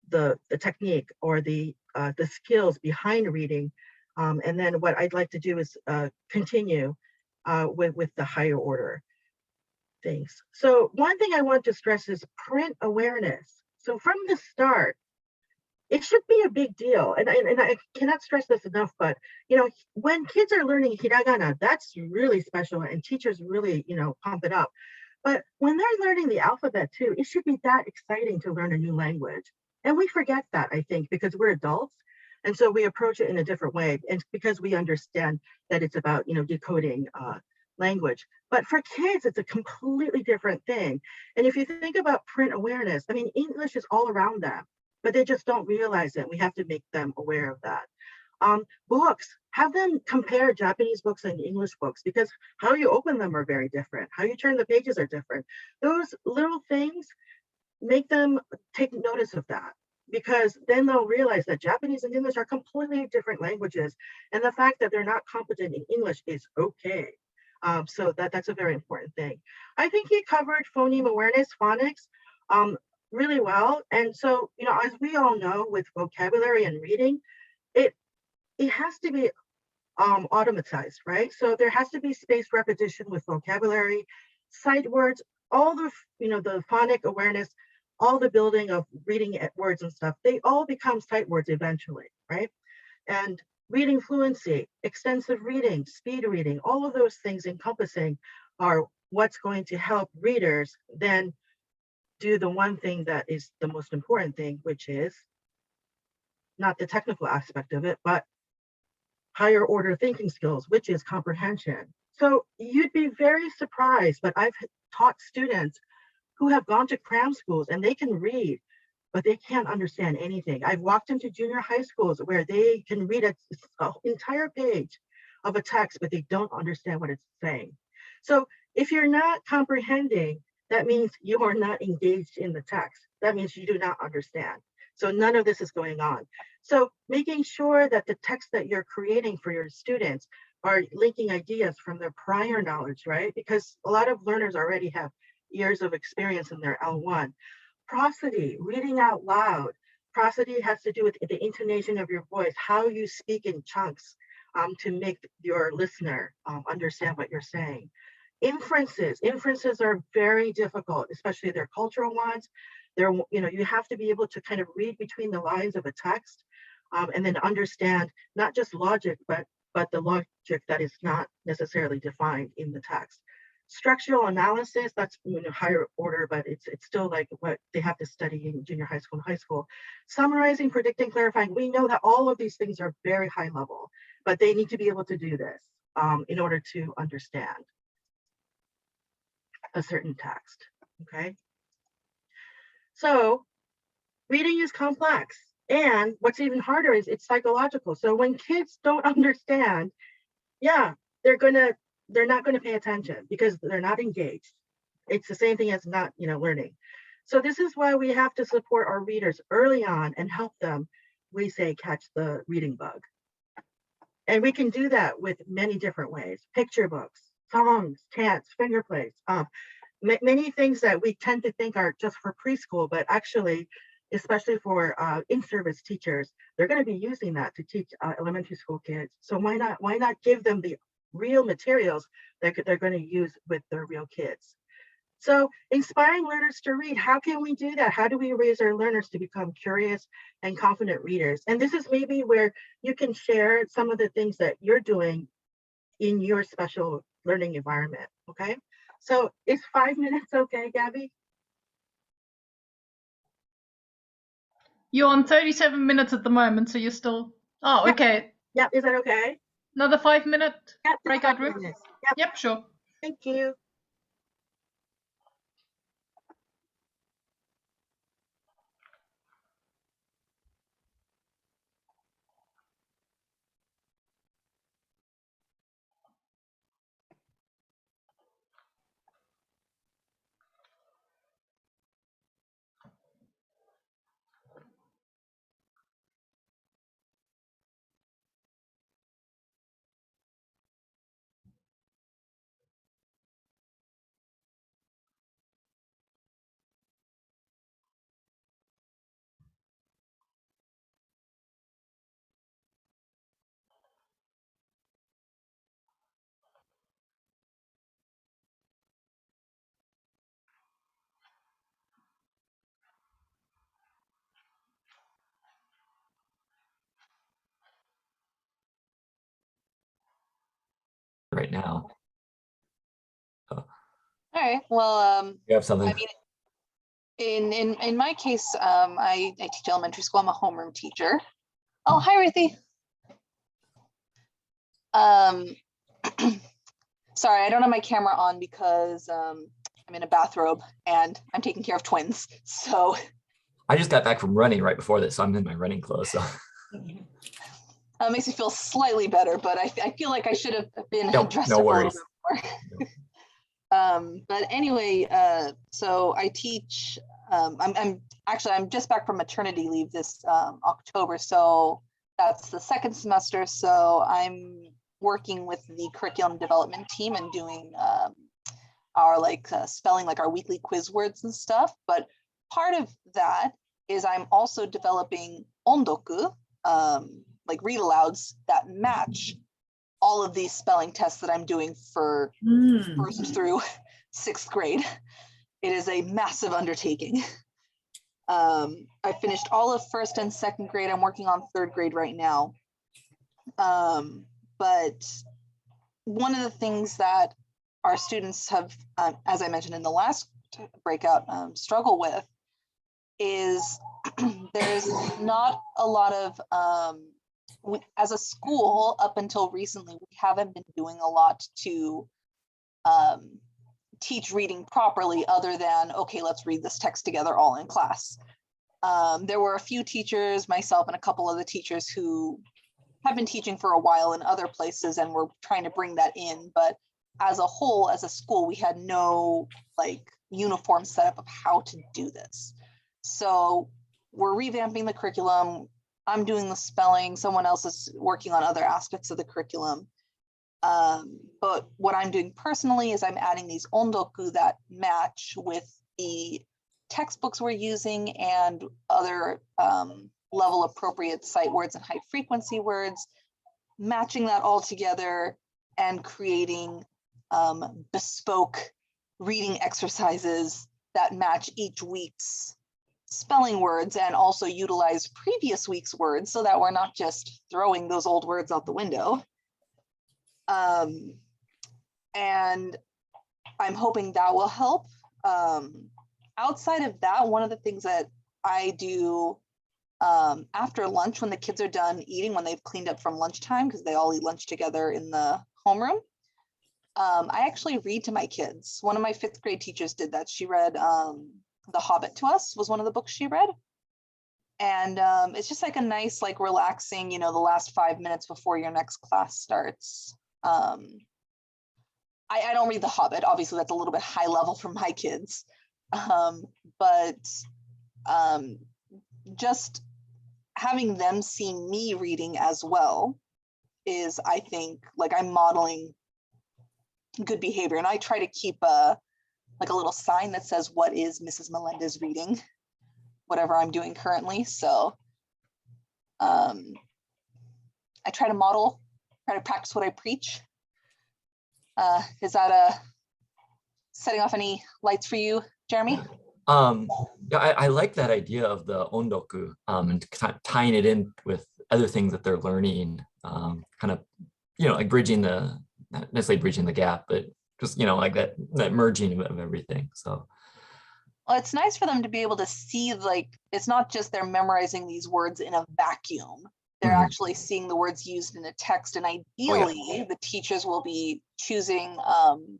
the technique or the skills behind reading. And then what I'd like to do is continue with the higher order things. So one thing I want to stress is print awareness. So from the start, it should be a big deal. And I cannot stress this enough, but when kids are learning hiragana, that's really special and teachers really, pump it up. But when they're learning the alphabet too, it should be that exciting to learn a new language. And we forget that, I think, because we're adults. And so we approach it in a different way. And because we understand that it's about, decoding language. But for kids, it's a completely different thing. And if you think about print awareness, I mean, English is all around them, but they just don't realize it. We have to make them aware of that. Books, have them compare Japanese books and English books, because how you open them are very different. How you turn the pages are different. Those little things, make them take notice of that, because then they'll realize that Japanese and English are completely different languages. And the fact that they're not competent in English is okay. So that's a very important thing. I think he covered phoneme awareness, phonics, really well. And so, as we all know, with vocabulary and reading, it has to be automatized, right? So there has to be spaced repetition with vocabulary, sight words, all the, the phonic awareness, all the building of reading words and stuff, they all become sight words eventually, right? And reading fluency, extensive reading, speed reading, all of those things encompassing are what's going to help readers then do the one thing that is the most important thing, which is not the technical aspect of it, but higher order thinking skills, which is comprehension. So you'd be very surprised, but I've taught students who have gone to cram schools and they can read, but they can't understand anything. I've walked into junior high schools where they can read an entire page of a text, but they don't understand what it's saying. So if you're not comprehending, that means you are not engaged in the text. That means you do not understand. So none of this is going on. So making sure that the text that you're creating for your students are linking ideas from their prior knowledge, right? Because a lot of learners already have years of experience in their L1. Prosody, reading out loud. Prosody has to do with the intonation of your voice, how you speak in chunks to make your listener understand what you're saying. Inferences are very difficult, especially their cultural ones. You have to be able to kind of read between the lines of a text, and then understand not just logic, but the logic that is not necessarily defined in the text. Structural analysis, that's higher order, but it's still like what they have to study in junior high school and high school. Summarizing, predicting, clarifying, we know that all of these things are very high level, but they need to be able to do this in order to understand a certain text, okay? So reading is complex, and what's even harder is it's psychological. So when kids don't understand, yeah, they're not going to pay attention because they're not engaged. It's the same thing as not, learning. So this is why we have to support our readers early on and help them, we say, catch the reading bug. And we can do that with many different ways: picture books, songs, chants, finger plays, many things that we tend to think are just for preschool, but actually, especially for in-service teachers, they're going to be using that to teach elementary school kids. So why not give them the real materials that they're going to use with their real kids? So inspiring learners to read, how can we do that? How do we raise our learners to become curious and confident readers? And this is maybe where you can share some of the things that you're doing in your special learning environment, okay? So is 5 minutes okay, Gabby? You're on 37 minutes at the moment, so you're still, oh, okay. Yep, is that okay? Another 5 minute breakout room? Yep, sure. Thank you. Right now. All right. Well, You have something? I mean, in my case, I teach elementary school. I'm a homeroom teacher. Oh, hi, Ruthie. Sorry, I don't have my camera on because I'm in a bathrobe and I'm taking care of twins. So I just got back from running right before this, so I'm in my running clothes. So makes me feel slightly better, but I feel like I should have been dressed up a little bit more. But anyway, so I teach. I'm just back from maternity leave this October, so that's the second semester. So I'm working with the curriculum development team and doing our spelling, like our weekly quiz words and stuff. But part of that is I'm also developing ondoku, like read alouds that match all of these spelling tests that I'm doing for first through 6th grade. It is a massive undertaking. I finished all of 1st and 2nd grade. I'm working on 3rd grade right now. But one of the things that our students have, as I mentioned in the last breakout, struggle with is there's not a lot of, as a school, up until recently, we haven't been doing a lot to teach reading properly other than, okay, let's read this text together all in class. There were a few teachers, myself and a couple of the teachers, who have been teaching for a while in other places and we're trying to bring that in. But as a whole, as a school, we had no uniform setup of how to do this. So we're revamping the curriculum. I'm doing the spelling. Someone else is working on other aspects of the curriculum. But what I'm doing personally is I'm adding these ondoku that match with the textbooks we're using and other level appropriate sight words and high frequency words, matching that all together and creating bespoke reading exercises that match each week's spelling words and also utilize previous week's words so that we're not just throwing those old words out the window. And I'm hoping that will help. Outside of that, one of the things that I do after lunch, when the kids are done eating, when they've cleaned up from lunchtime, because they all eat lunch together in the homeroom, I actually read to my kids. One of my 5th grade teachers did that. She read The Hobbit to us, was one of the books she read. And it's just like a nice, like relaxing, you know, the last 5 minutes before your next class starts. I don't read The Hobbit. Obviously, that's a little bit high level for my kids. But just having them see me reading as well is, I think, like I'm modeling good behavior. And I try to keep like a little sign that says, what is Mrs. Melendez reading? Whatever I'm doing currently. So I try to model, try to practice what I preach. Is that setting off any lights for you, Jeremy? Yeah, I like that idea of the ondoku and tying it in with other things that they're learning, kind of, you know, like bridging the, not necessarily bridging the gap, but just, you know, like that merging of everything. So. Well, it's nice for them to be able to see, like, it's not just they're memorizing these words in a vacuum. They're actually seeing the words used in a text. And ideally, the teachers will be choosing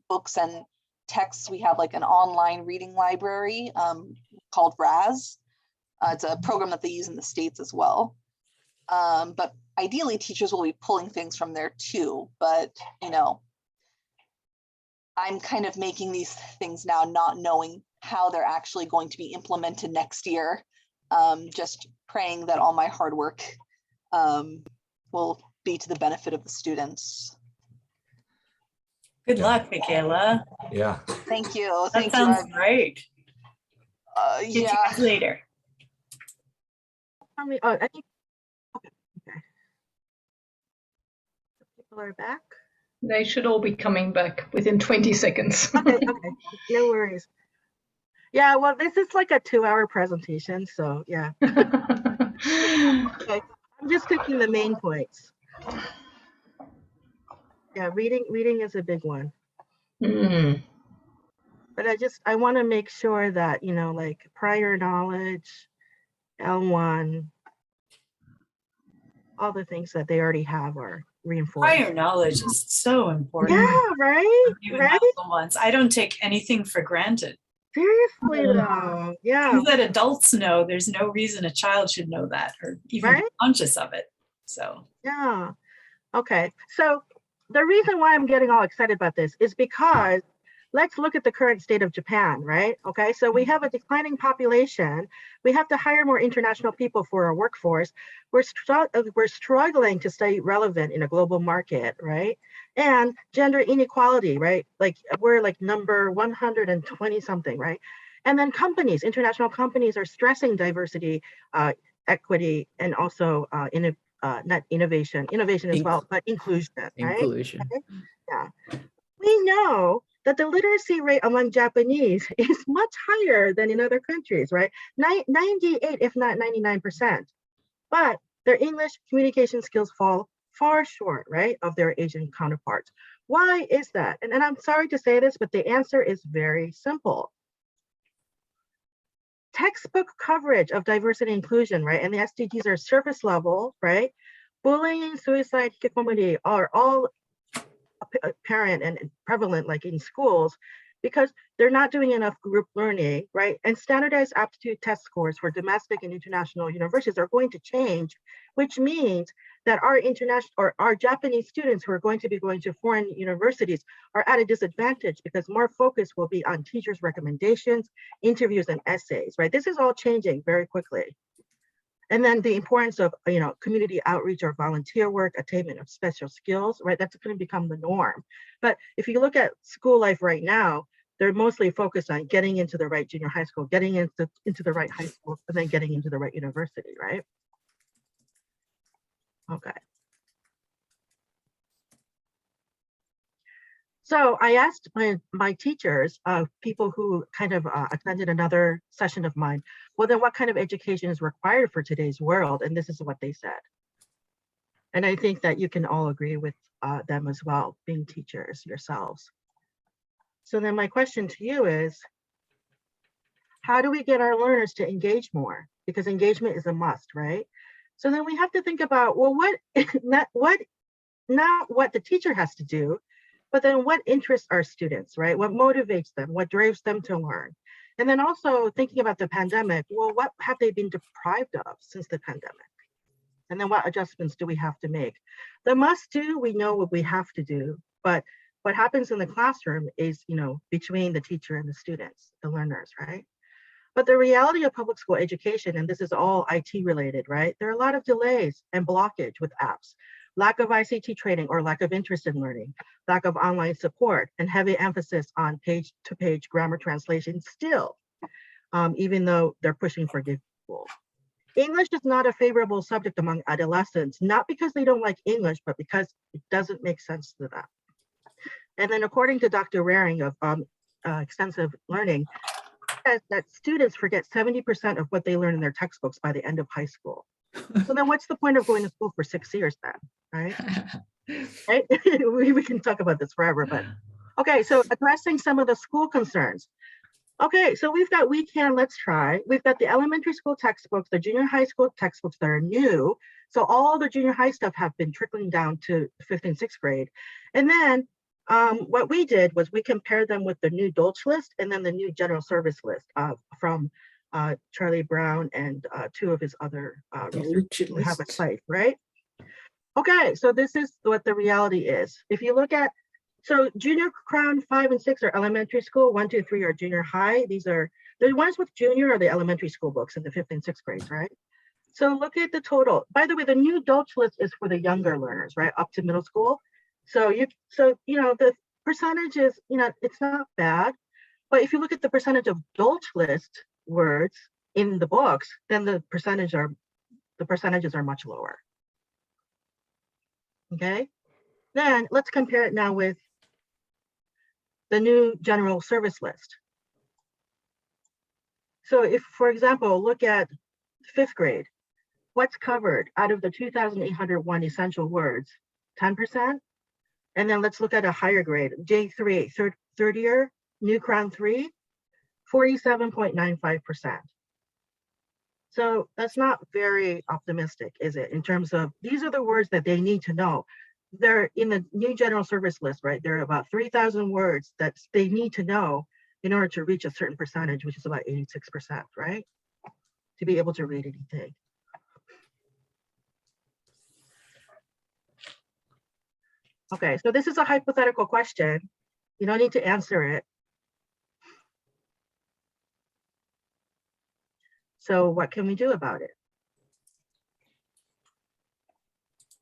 books and texts. We have like an online reading library called RAS. It's a program that they use in the States as well. But ideally, teachers will be pulling things from there too. But, you know, I'm kind of making these things now not knowing how they're actually going to be implemented next year. Just praying that all my hard work will be to the benefit of the students. Good luck, Michaela. Yeah. Thank you. That sounds great. Get you Yeah. guys later. I think, okay. People are back. They should all be coming back within 20 seconds. Okay, no worries. Yeah, well, this is like a 2-hour presentation, so yeah. Okay, I'm just taking the main points. Yeah, reading is a big one. But I want to make sure that, you know, like prior knowledge, L1, all the things that they already have are reinforced. Prior knowledge is so important. Yeah, right? Even Right? the ones. I don't take anything for granted. Seriously though, yeah. Things that adults know, there's no reason a child should know that or even be conscious of it. So yeah. Okay. So the reason why I'm getting all excited about this is because let's look at the current state of Japan, right? Okay, so we have a declining population. We have to hire more international people for our workforce. We're struggling to stay relevant in a global market, right? And gender inequality, right? Like we're like number 120 something, right? And then companies, international companies are stressing diversity, equity, and also not innovation as well, but inclusion, right? Inclusion. Okay? Yeah. We know that the literacy rate among Japanese is much higher than in other countries, right? 98, if not 99%. But their English communication skills fall far short, right, of their Asian counterparts. Why is that? And I'm sorry to say this, but the answer is very simple. Textbook coverage of diversity and inclusion, right, and the SDGs are surface level, right? Bullying, suicide, hikikomori are all apparent and prevalent like in schools because they're not doing enough group learning, right? And standardized aptitude test scores for domestic and international universities are going to change, which means that our international or our Japanese students who are going to be going to foreign universities are at a disadvantage because more focus will be on teachers' recommendations, interviews, and essays, right? This is all changing very quickly. And then the importance of, you know, community outreach or volunteer work, attainment of special skills, right? That's going to become the norm. But if you look at school life right now, they're mostly focused on getting into the right junior high school, getting into the right high school, and then getting into the right university, right? Okay. So I asked my teachers, people who kind of attended another session of mine, well, then what kind of education is required for today's world? And this is what they said. And I think that you can all agree with them as well, being teachers yourselves. So then my question to you is, how do we get our learners to engage more? Because engagement is a must, right? So then we have to think about, well, not what the teacher has to do, but then what interests our students, right? What motivates them? What drives them to learn? And then also thinking about the pandemic, well, what have they been deprived of since the pandemic? And then what adjustments do we have to make? The must do, we know what we have to do, but what happens in the classroom is, between the teacher and the students, the learners, right? But the reality of public school education, and this is all IT related, right? There are a lot of delays and blockage with apps, lack of ICT training or lack of interest in learning, lack of online support, and heavy emphasis on page-to-page grammar translation still, even though they're pushing for Give School. English is not a favorable subject among adolescents, not because they don't like English, but because it doesn't make sense to them. And then according to Dr. Waring of Extensive Learning, says that students forget 70% of what they learn in their textbooks by the end of high school. So then what's the point of going to school for 6 years then, right? Right? we can talk about this forever, but okay, so addressing some of the school concerns. Okay, so we've got We Can, Let's Try. We've got the elementary school textbooks, the junior high school textbooks that are new. So all the junior high stuff have been trickling down to 5th and 6th grade. And then what we did was we compared them with the new Dolch list and then the new general service list from Charlie Brown and 2 of his other researchers who have a site, right? Okay, so this is what the reality is. If you look at, so junior crown 5 and 6 are elementary school, 1, 2, 3 are junior high. These are, the ones with junior are the elementary school books in the 5th and 6th grades, right? So look at the total. By the way, the new Dolch list is for the younger learners, right? Up to middle school. So the percentage is, it's not bad, but if you look at the percentage of Dolch list words in the books, then the percentages are much lower. Okay, then let's compare it now with the new general service list. So if, for example, look at 5th grade, what's covered out of the 2,801 essential words? 10%. And then let's look at a higher grade, J3, third year, New Crown 3, 47.95%. So that's not very optimistic, is it? In terms of, these are the words that they need to know. They're in the new general service list, right? There are about 3,000 words that they need to know in order to reach a certain percentage, which is about 86%, right? To be able to read anything. Okay, so this is a hypothetical question. You don't need to answer it. So what can we do about it?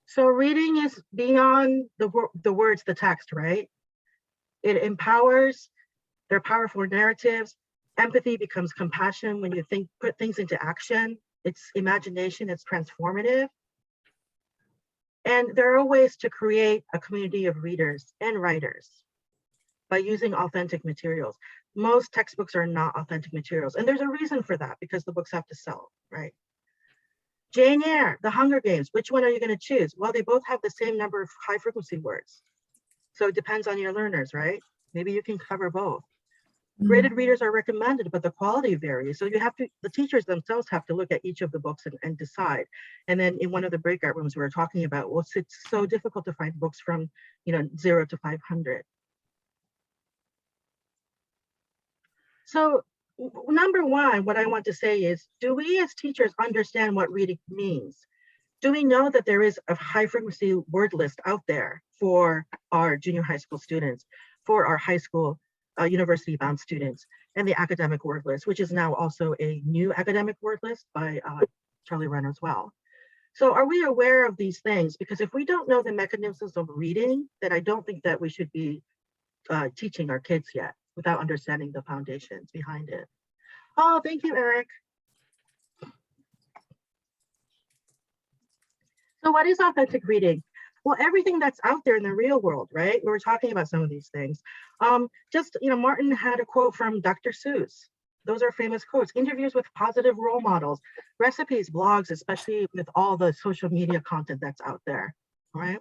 So reading is beyond the words, the text, right? It empowers, they're powerful narratives. Empathy becomes compassion when you put things into action. It's imagination, it's transformative. And there are ways to create a community of readers and writers by using authentic materials. Most textbooks are not authentic materials. And there's a reason for that, because the books have to sell, right? Jane Eyre, The Hunger Games, which one are you going to choose? Well, they both have the same number of high frequency words. So it depends on your learners, right? Maybe you can cover both. Graded readers are recommended, but the quality varies. So you have to, the teachers themselves have to look at each of the books and decide. And then in one of the breakout rooms, we were talking about, well, it's so difficult to find books from 0 to 500. So number one, what I want to say is, do we as teachers understand what reading means? Do we know that there is a high frequency word list out there for our junior high school students, for our high school university bound students, and the academic word list, which is now also a new academic word list by Charlie Renner as well. So are we aware of these things? Because if we don't know the mechanisms of reading, then I don't think that we should be teaching our kids yet without understanding the foundations behind it. Oh, thank you, Eric. So what is authentic reading? Well, everything that's out there in the real world, right? We were talking about some of these things. Martin had a quote from Dr. Seuss. Those are famous quotes. Interviews with positive role models, recipes, blogs, especially with all the social media content that's out there, right?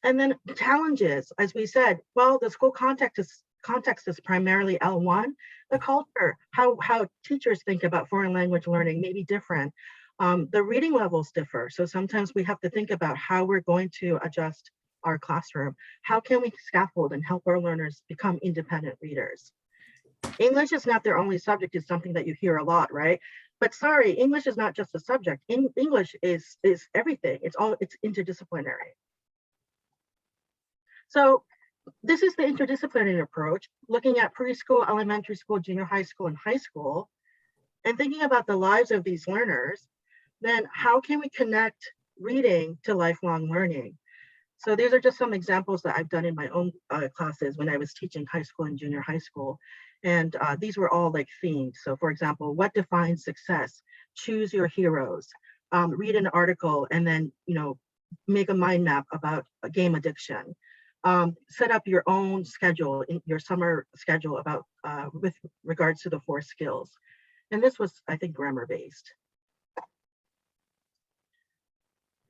And then challenges, as we said, well, the school context is primarily L1. The culture, how teachers think about foreign language learning may be different. The reading levels differ. So sometimes we have to think about how we're going to adjust our classroom. How can we scaffold and help our learners become independent readers? English is not their only subject, is something that you hear a lot, right? But sorry, English is not just a subject. English is everything. It's interdisciplinary. So this is the interdisciplinary approach, looking at preschool, elementary school, junior high school, and high school, and thinking about the lives of these learners. Then how can we connect reading to lifelong learning? So these are just some examples that I've done in my own classes when I was teaching high school and junior high school. And these were all like themed. So for example, what defines success? Choose your heroes. Read an article and then, make a mind map about a game addiction. Set up your own schedule, in your summer schedule about with regards to the 4 skills. And this was, I think, grammar based.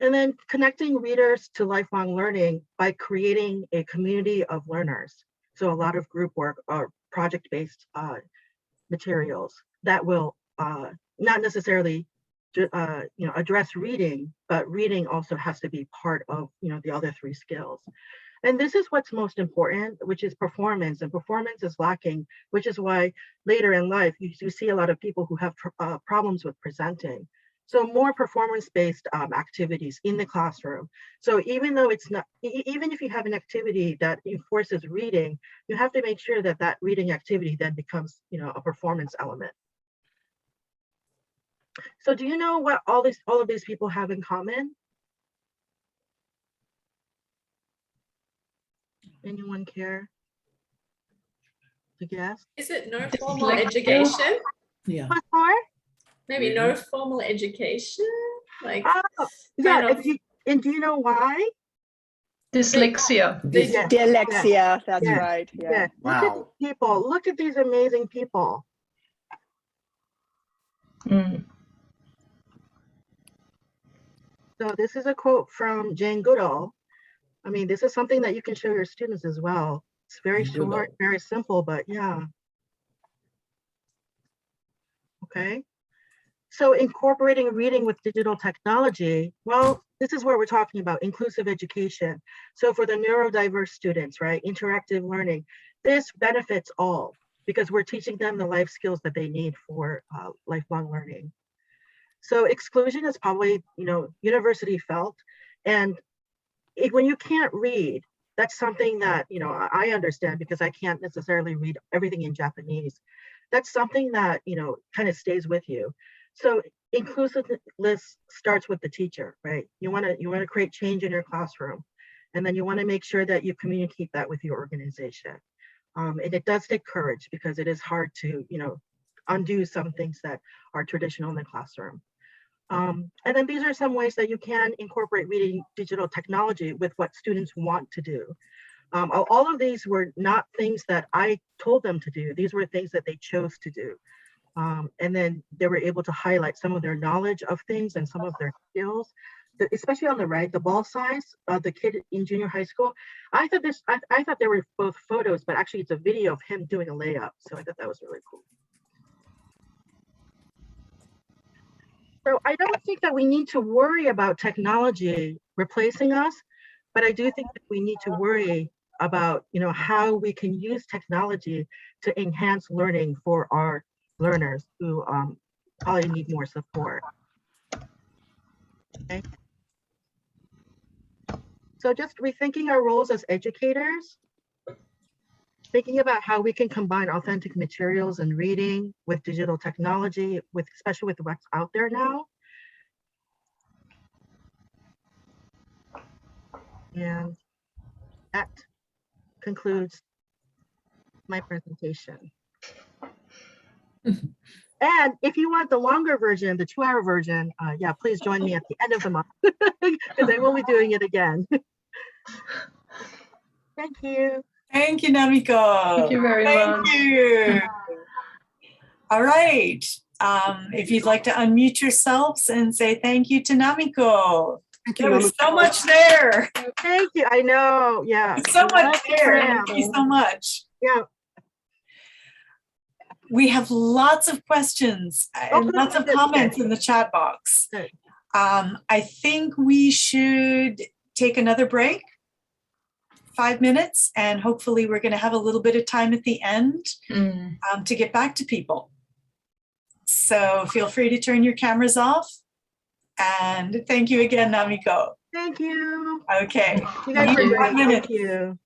And then connecting readers to lifelong learning by creating a community of learners. So a lot of group work or project-based materials that will not necessarily address reading, but reading also has to be part of the other 3 skills. And this is what's most important, which is performance, and performance is lacking, which is why later in life you see a lot of people who have problems with presenting. So more performance-based activities in the classroom. So even though it's not, even if you have an activity that enforces reading, you have to make sure that that reading activity then becomes, a performance element. So do you know what all of these people have in common? Anyone care to guess? Is it no formal education? Yeah. What for? Maybe no formal education? Like, yeah, and do you know why? Dyslexia. Dyslexia, that's right. Yeah. Look at these people. Look at these amazing people. So this is a quote from Jane Goodall. I mean, this is something that you can show your students as well. It's very short, very simple, but yeah. Okay. So incorporating reading with digital technology, well, this is where we're talking about inclusive education. So for the neurodiverse students, right, interactive learning, this benefits all because we're teaching them the life skills that they need for lifelong learning. So exclusion is probably, university felt, and when you can't read, that's something that, I understand because I can't necessarily read everything in Japanese. That's something that, kind of stays with you. So inclusiveness starts with the teacher, right? You want to create change in your classroom, and then you want to make sure that you communicate that with your organization. And it does take courage because it is hard to, undo some things that are traditional in the classroom. And then these are some ways that you can incorporate reading digital technology with what students want to do. All of these were not things that I told them to do. These were things that they chose to do. And then they were able to highlight some of their knowledge of things and some of their skills, especially on the right, the ball size of the kid in junior high school. I thought they were both photos, but actually it's a video of him doing a layup. So I thought that was really cool. So I don't think that we need to worry about technology replacing us, but I do think that we need to worry about, how we can use technology to enhance learning for our learners who probably need more support. Okay. So just rethinking our roles as educators, thinking about how we can combine authentic materials and reading with digital technology, especially with what's out there now. And that concludes my presentation. And if you want the longer version, the 2-hour version, yeah, please join me at the end of the month because I will be doing it again. Thank you. Thank you, Namiko. Thank you very much. Thank you. All right. If you'd like to unmute yourselves and say thank you to Namiko. Thank you, There was Namiko. so much there. Thank you. I know. Yeah. So much there. Thank you so much. Yeah. We have lots of questions and lots of comments in the chat box. I think we should take another break, 5 minutes, and hopefully we're going to have a little bit of time at the end to get back to people. So feel free to turn your cameras off. And thank you again, Namiko. Thank you. Okay. You guys are great. Minutes. Thank you.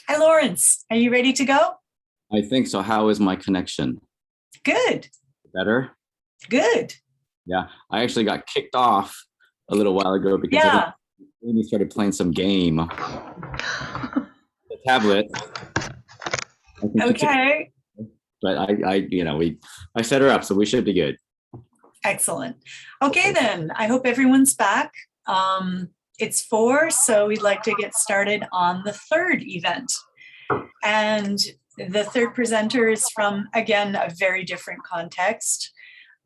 Hi, Lawrence. Are you ready to go? I think so. How is my connection? Good. Better? Good. Yeah. I actually got kicked off a little while ago because we started playing some game. The tablet. Okay. But I set her up, so we should be good. Excellent. Okay, then I hope everyone's back. It's 4, so we'd like to get started on the third event. And the third presenter is from, again, a very different context.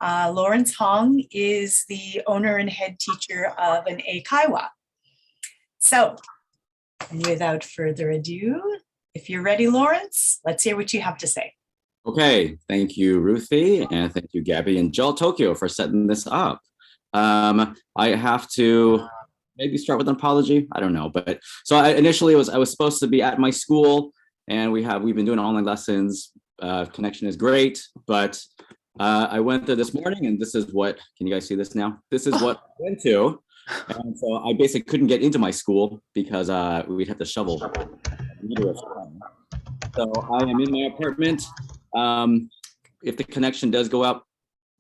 Lawrence Hong is the owner and head teacher of an eikaiwa. So without further ado, if you're ready, Lawrence, let's hear what you have to say. Okay, thank you, Ruthie, and thank you, Gabby and JALT Tokyo for setting this up. I have to maybe start with an apology. I don't know, but so initially I was supposed to be at my school, and we've been doing online lessons. Connection is great, but I went there this morning, and this is what, can you guys see this now? This is what I went to. And so I basically couldn't get into my school because we'd have to shovel. So I am in my apartment. If the connection does go out,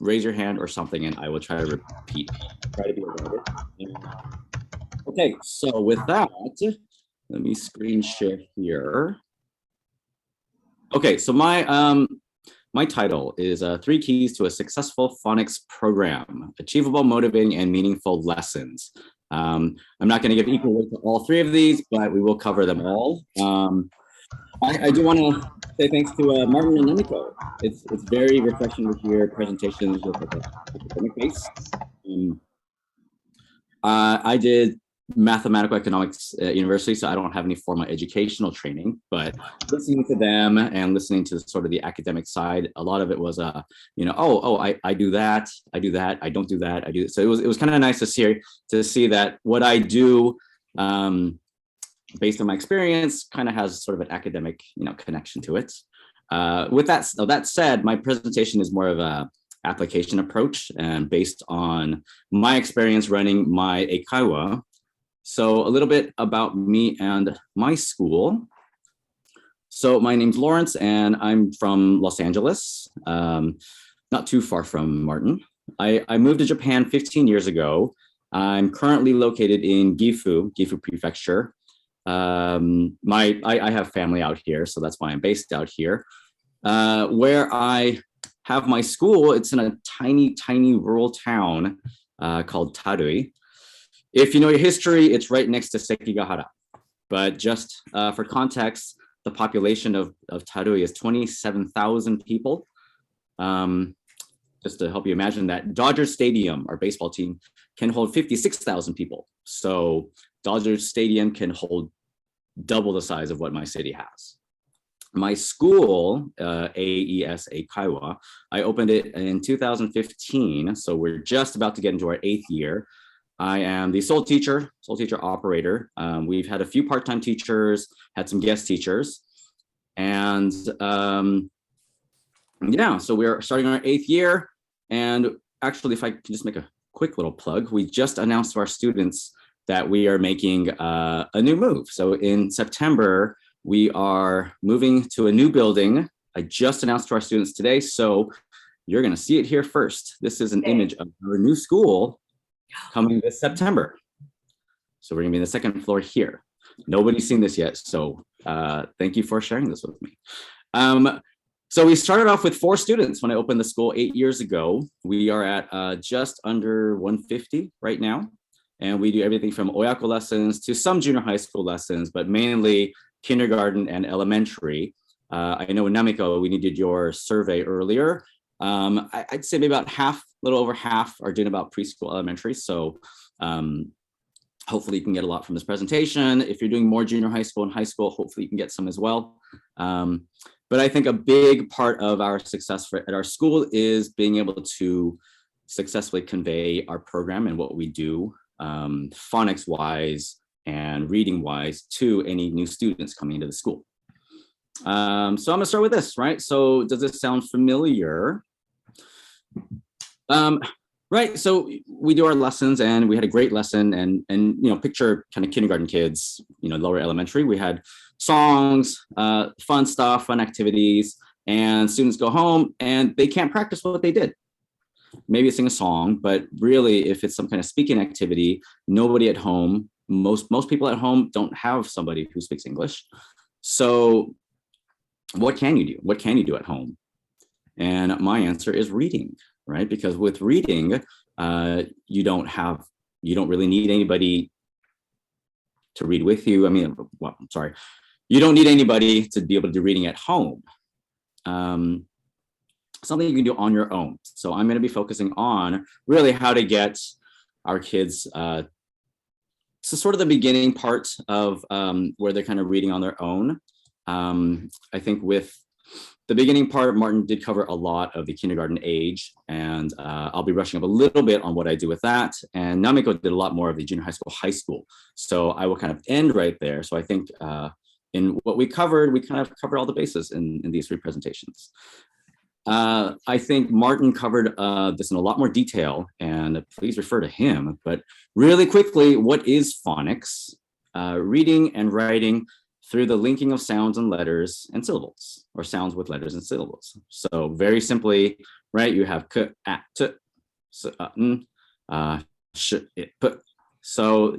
raise your hand or something, and I will try to repeat. Try to be aware of it. Okay, so with that, let me screen share here. Okay, so my title is 3 Keys to a Successful Phonics Program, Achievable, Motivating, and Meaningful Lessons. I'm not going to give equal weight to all 3 of these, but we will cover them all. I do want to say thanks to Martin and Namiko. It's very refreshing to hear presentations with like a academic base. I did mathematical economics at university, so I don't have any formal educational training, but listening to them and listening to sort of the academic side, a lot of it was I do that, I don't do that, I do. So it was kind of nice to see that what I do based on my experience kind of has sort of an academic connection to it. With that said, my presentation is more of a application approach and based on my experience running my eikaiwa. So a little bit about me and my school. So my name's Lawrence and I'm from Los Angeles, not too far from Martin. I moved to Japan 15 years ago. I'm currently located in Gifu Prefecture. I have family out here, so that's why I'm based out here. Where I have my school, it's in a tiny rural town called Tarui. If you know your history, it's right next to Sekigahara. But just for context, the population of Tarui is 27,000 people. Just to help you imagine that, Dodger Stadium, our baseball team, can hold 56,000 people. So Dodger Stadium can hold double the size of what my city has. My school, AES Eikaiwa, I opened it in 2015. So we're just about to get into our 8th year. I am the sole teacher operator. We've had a few part-time teachers, had some guest teachers. And yeah, so we're starting our 8th year. And actually, if I can just make a quick little plug, we just announced to our students that we are making a new move. So in September, we are moving to a new building. I just announced to our students today, so you're gonna see it here first. This is an image of our new school coming this September. So we're gonna be in the 2nd floor here. Nobody's seen this yet, so thank you for sharing this with me. So we started off with 4 students when I opened the school 8 years ago. We are at just under 150 right now. And we do everything from oyako lessons to some junior high school lessons, but mainly kindergarten and elementary. I know Namiko, we did your survey earlier. I'd say maybe about half, a little over half are doing about preschool, elementary. So hopefully you can get a lot from this presentation. If you're doing more junior high school and high school, hopefully you can get some as well. But I think a big part of our success at our school is being able to successfully convey our program and what we do phonics wise and reading wise to any new students coming into the school. So I'm gonna start with this, right? So does this sound familiar? Right, so we do our lessons and we had a great lesson and picture kind of kindergarten kids, lower elementary. We had songs, fun stuff, fun activities, and students go home and they can't practice what they did. Maybe sing a song, but really if it's some kind of speaking activity, nobody at home, most people at home don't have somebody who speaks English. So what can you do? What can you do at home? And my answer is reading. right? Because with reading, you don't really need anybody to read with you. I mean, well, I'm sorry. You don't need anybody to be able to do reading at home. Something you can do on your own. So I'm going to be focusing on really how to get our kids so sort of the beginning part of where they're kind of reading on their own. I think with the beginning part, Martin did cover a lot of the kindergarten age, and I'll be rushing up a little bit on what I do with that. And Namiko did a lot more of the junior high school. So I will kind of end right there. So I think in what we covered, we kind of covered all the bases in these 3 presentations. I think Martin covered this in a lot more detail, and please refer to him. But really quickly, what is phonics? Reading and writing through the linking of sounds and letters and syllables, or sounds with letters and syllables. So very simply, right, you have k, a, t, s, n, sh, it, p. So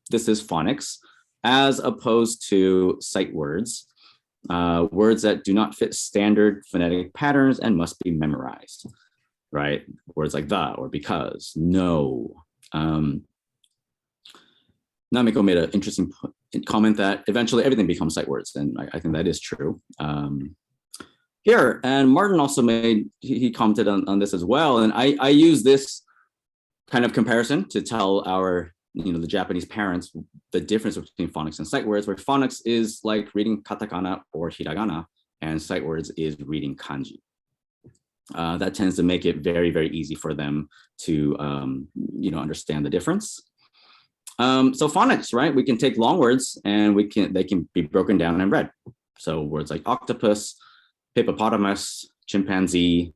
this is phonics, as opposed to sight words. Words that do not fit standard phonetic patterns and must be memorized, right? Words like the or because, no. Namiko made an interesting comment that eventually everything becomes sight words, and I think that is true. Here, and Martin also he commented on this as well, and I use this kind of comparison to tell our the Japanese parents the difference between phonics and sight words, where phonics is like reading katakana or hiragana, and sight words is reading kanji. That tends to make it very, very easy for them to understand the difference. So phonics, right? We can take long words and they can be broken down and read. So words like octopus, hippopotamus, chimpanzee.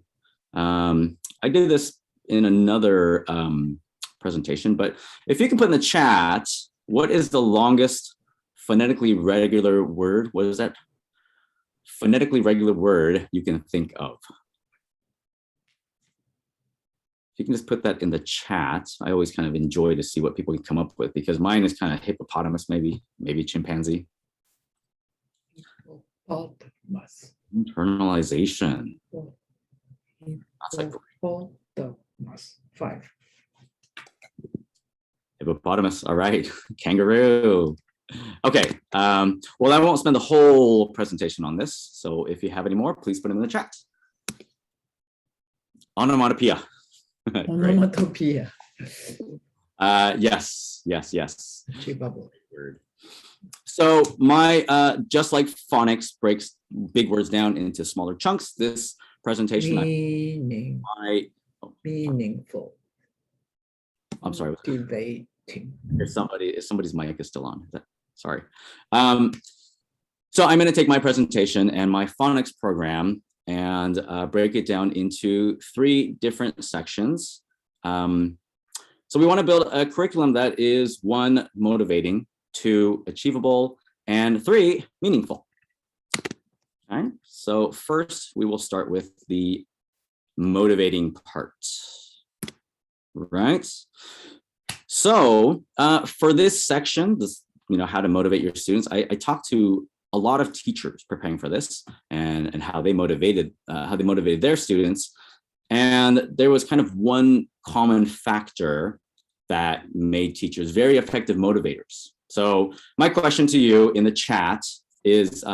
I did this in another presentation, but if you can put in the chat, what is the longest phonetically regular word? What is that? Phonetically regular word you can think of. You can just put that in the chat. I always kind of enjoy to see what people can come up with, because mine is kind of hippopotamus, maybe chimpanzee. Hippopotamus. Internalization. Hippopotamus. 5. Hippopotamus. All right. Kangaroo. Okay. Well, I won't spend the whole presentation on this. So if you have any more, please put them in the chat. Onomatopoeia. Onomatopoeia. Yes. So my just like phonics breaks big words down into smaller chunks, this presentation meaningful. I'm sorry. Motivating. If somebody's mic is still on. Sorry. So I'm going to take my presentation and my phonics program and break it down into 3 different sections. So we want to build a curriculum that is 1, motivating, 2, achievable, and 3, meaningful. All right. So first, we will start with the motivating part. Right. So for this section, how to motivate your students, I talked to a lot of teachers preparing for this and how they motivated their students. And there was kind of one common factor that made teachers very effective motivators. So my question to you in the chat is,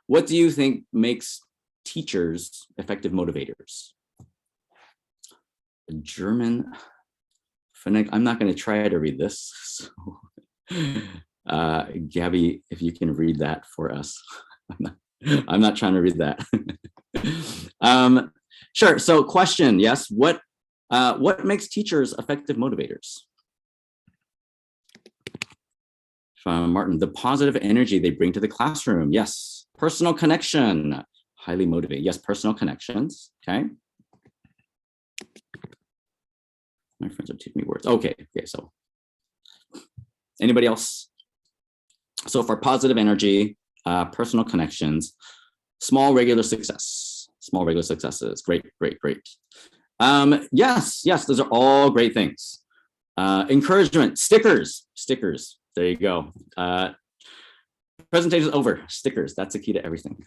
what do you think makes teachers effective motivators? A German phonetic. I'm not going to try to read this. So, Gabby, if you can read that for us. I'm not trying to read that. Sure. So question, yes. What makes teachers effective motivators? Martin, the positive energy they bring to the classroom. Yes. Personal connection, highly motivating. Yes, personal connections. Okay. My friends are teaching me words. Okay. So anybody else? So for positive energy, personal connections, small regular success, small regular successes. Great. Yes, those are all great things. Encouragement, stickers. There you go. Presentation over. Stickers. That's the key to everything.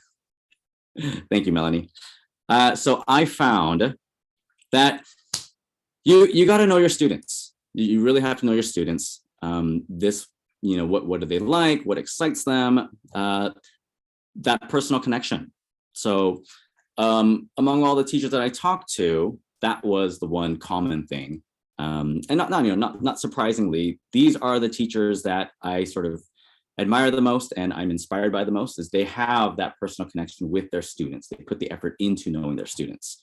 Thank you, Melanie. So I found that you got to know your students. You really have to know your students. This, what do they like? What excites them? That personal connection. So among all the teachers that I talked to, that was the one common thing. And not surprisingly, these are the teachers that I sort of admire the most and I'm inspired by the most, is they have that personal connection with their students. They put the effort into knowing their students.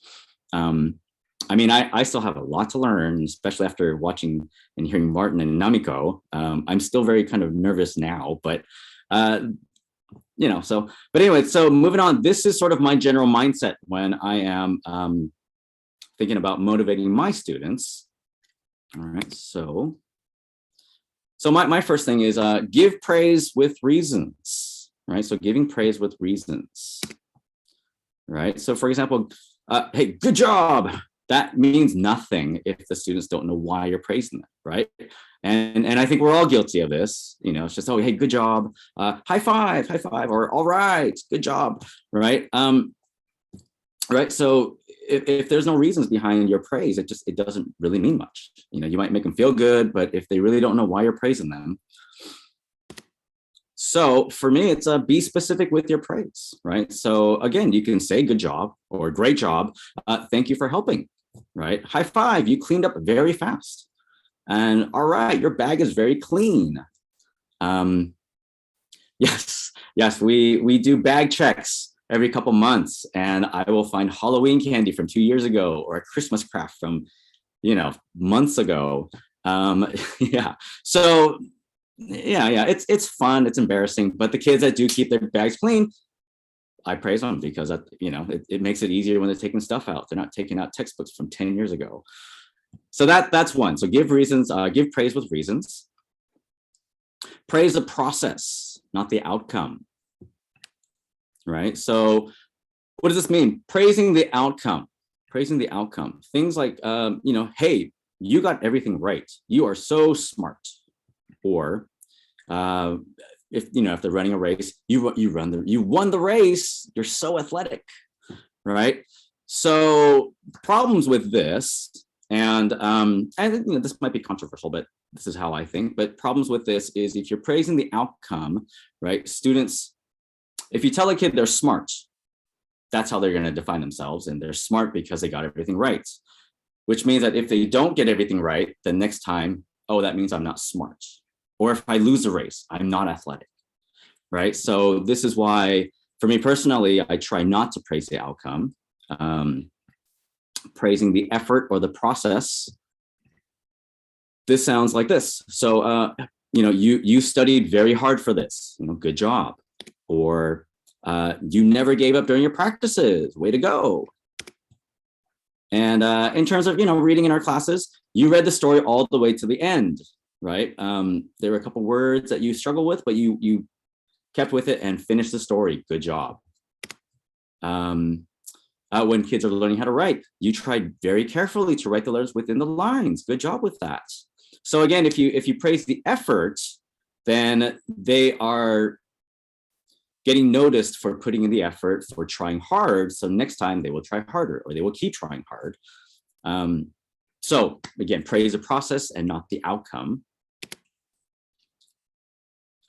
I still have a lot to learn, especially after watching and hearing Martin and Namiko. I'm still very kind of nervous now, but so moving on, this is sort of my general mindset when I am thinking about motivating my students. All right, so my first thing is give praise with reasons, right? So giving praise with reasons, right? So for example, hey, good job. That means nothing if the students don't know why you're praising them, right? And I think we're all guilty of this. It's just, oh, hey, good job, high five, or all right, good job, right? Right. So if there's no reasons behind your praise, it doesn't really mean much. You might make them feel good, but if they really don't know why you're praising them. So for me, it's be specific with your praise, right? So again, you can say good job or great job. Thank you for helping, right? High five, you cleaned up very fast. And all right, your bag is very clean. Yes, we do bag checks every couple months, and I will find Halloween candy from 2 years ago or a Christmas craft from, months ago. Yeah. So yeah, it's fun, it's embarrassing, but the kids that do keep their bags clean, I praise them because it makes it easier when they're taking stuff out. They're not taking out textbooks from 10 years ago. So that's one. So give reasons, give praise with reasons. Praise the process, not the outcome. Right? So what does this mean? Praising the outcome. Praising the outcome. Things like hey, you got everything right. You are so smart. Or if they're running a race, you won the race. You're so athletic, right? So problems with this, and this might be controversial, but this is how I think. But problems with this is if you're praising the outcome, right? Students, if you tell a kid they're smart, that's how they're going to define themselves, and they're smart because they got everything right. Which means that if they don't get everything right, the next time, oh, that means I'm not smart. Or if I lose a race, I'm not athletic, right? So this is why, for me personally, I try not to praise the outcome. Praising the effort or the process. This sounds like this. So, you studied very hard for this, good job. Or you never gave up during your practices, way to go. And in terms of, reading in our classes, you read the story all the way to the end. Right? There were a couple words that you struggle with, but you kept with it and finished the story. Good job. When kids are learning how to write, you tried very carefully to write the letters within the lines. Good job with that. So again, if you praise the effort, then they are getting noticed for putting in the effort, for trying hard. So next time they will try harder, or they will keep trying hard. So again, praise the process and not the outcome.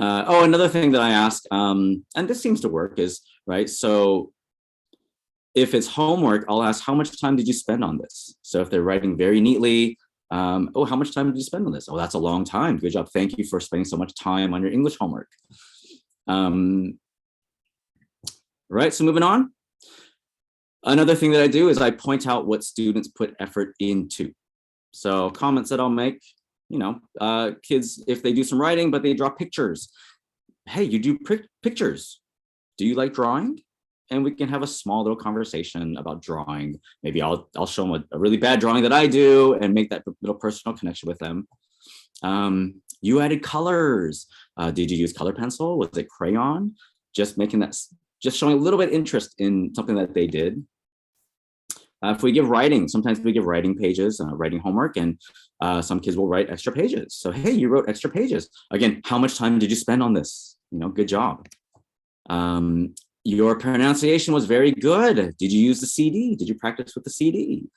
Another thing that I ask, and this seems to work, is, right, so if it's homework, I'll ask, how much time did you spend on this? So if they're writing very neatly, oh, how much time did you spend on this? Oh, that's a long time. Good job. Thank you for spending so much time on your English homework. Right, so moving on. Another thing that I do is I point out what students put effort into. So comments that I'll make, kids, if they do some writing, but they draw pictures. Hey, you do pictures. Do you like drawing? And we can have a small little conversation about drawing. Maybe I'll show them a really bad drawing that I do and make that little personal connection with them. You added colors. Did you use color pencil? Was it crayon? Just showing a little bit of interest in something that they did. If we give writing, sometimes we give writing pages, writing homework, and some kids will write extra pages. So, hey, you wrote extra pages. Again, how much time did you spend on this? Good job. Your pronunciation was very good. Did you use the CD? Did you practice with the CD?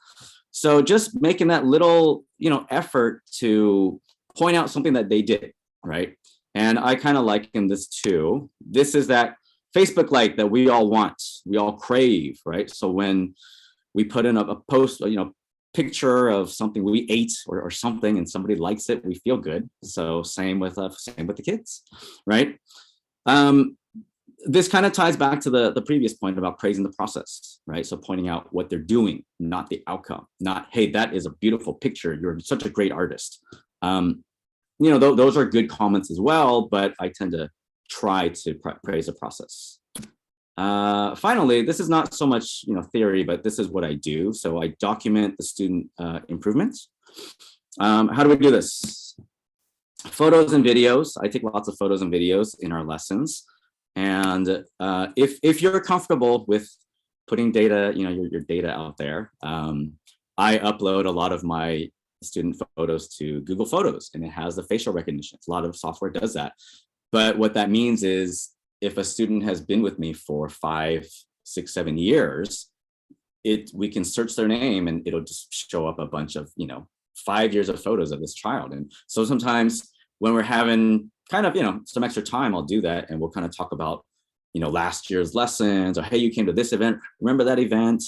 So just making that little, effort to point out something that they did, right? And I kind of liken this to, this is that Facebook like that we all want, we all crave, right? So when we put in a post, picture of something we ate or something, and somebody likes it, we feel good. So same with the kids, right? This kind of ties back to the previous point about praising the process, right? So pointing out what they're doing, not the outcome, not, hey, that is a beautiful picture, you're such a great artist. Those are good comments as well, but I tend to try to praise the process. Finally, this is not so much theory, but this is what I do. So I document the student improvements. How do we do this? Photos and videos. I take lots of photos and videos in our lessons. And if you're comfortable with putting data, your data out there, I upload a lot of my student photos to Google Photos, and it has the facial recognition. A lot of software does that. But what that means is if a student has been with me for 5, 6, 7 years, we can search their name and it'll just show up a bunch of, 5 years of photos of this child. And so sometimes when we're having kind of, some extra time, I'll do that. And we'll kind of talk about, last year's lessons, or, hey, you came to this event. Remember that event?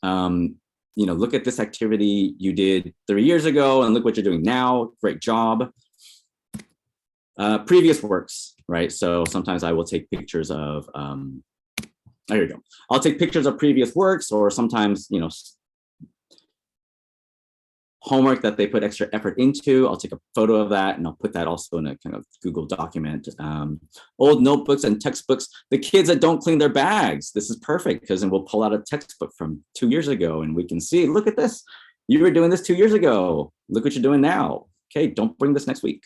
Look at this activity you did 3 years ago and look what you're doing now. Great job. Previous works, right? So sometimes I will take pictures of, there you go. I'll take pictures of previous works, or sometimes, homework that they put extra effort into. I'll take a photo of that and I'll put that also in a kind of Google document. Old notebooks and textbooks. The kids that don't clean their bags, this is perfect, because then we'll pull out a textbook from 2 years ago and we can see, look at this. You were doing this 2 years ago. Look what you're doing now. Okay, don't bring this next week.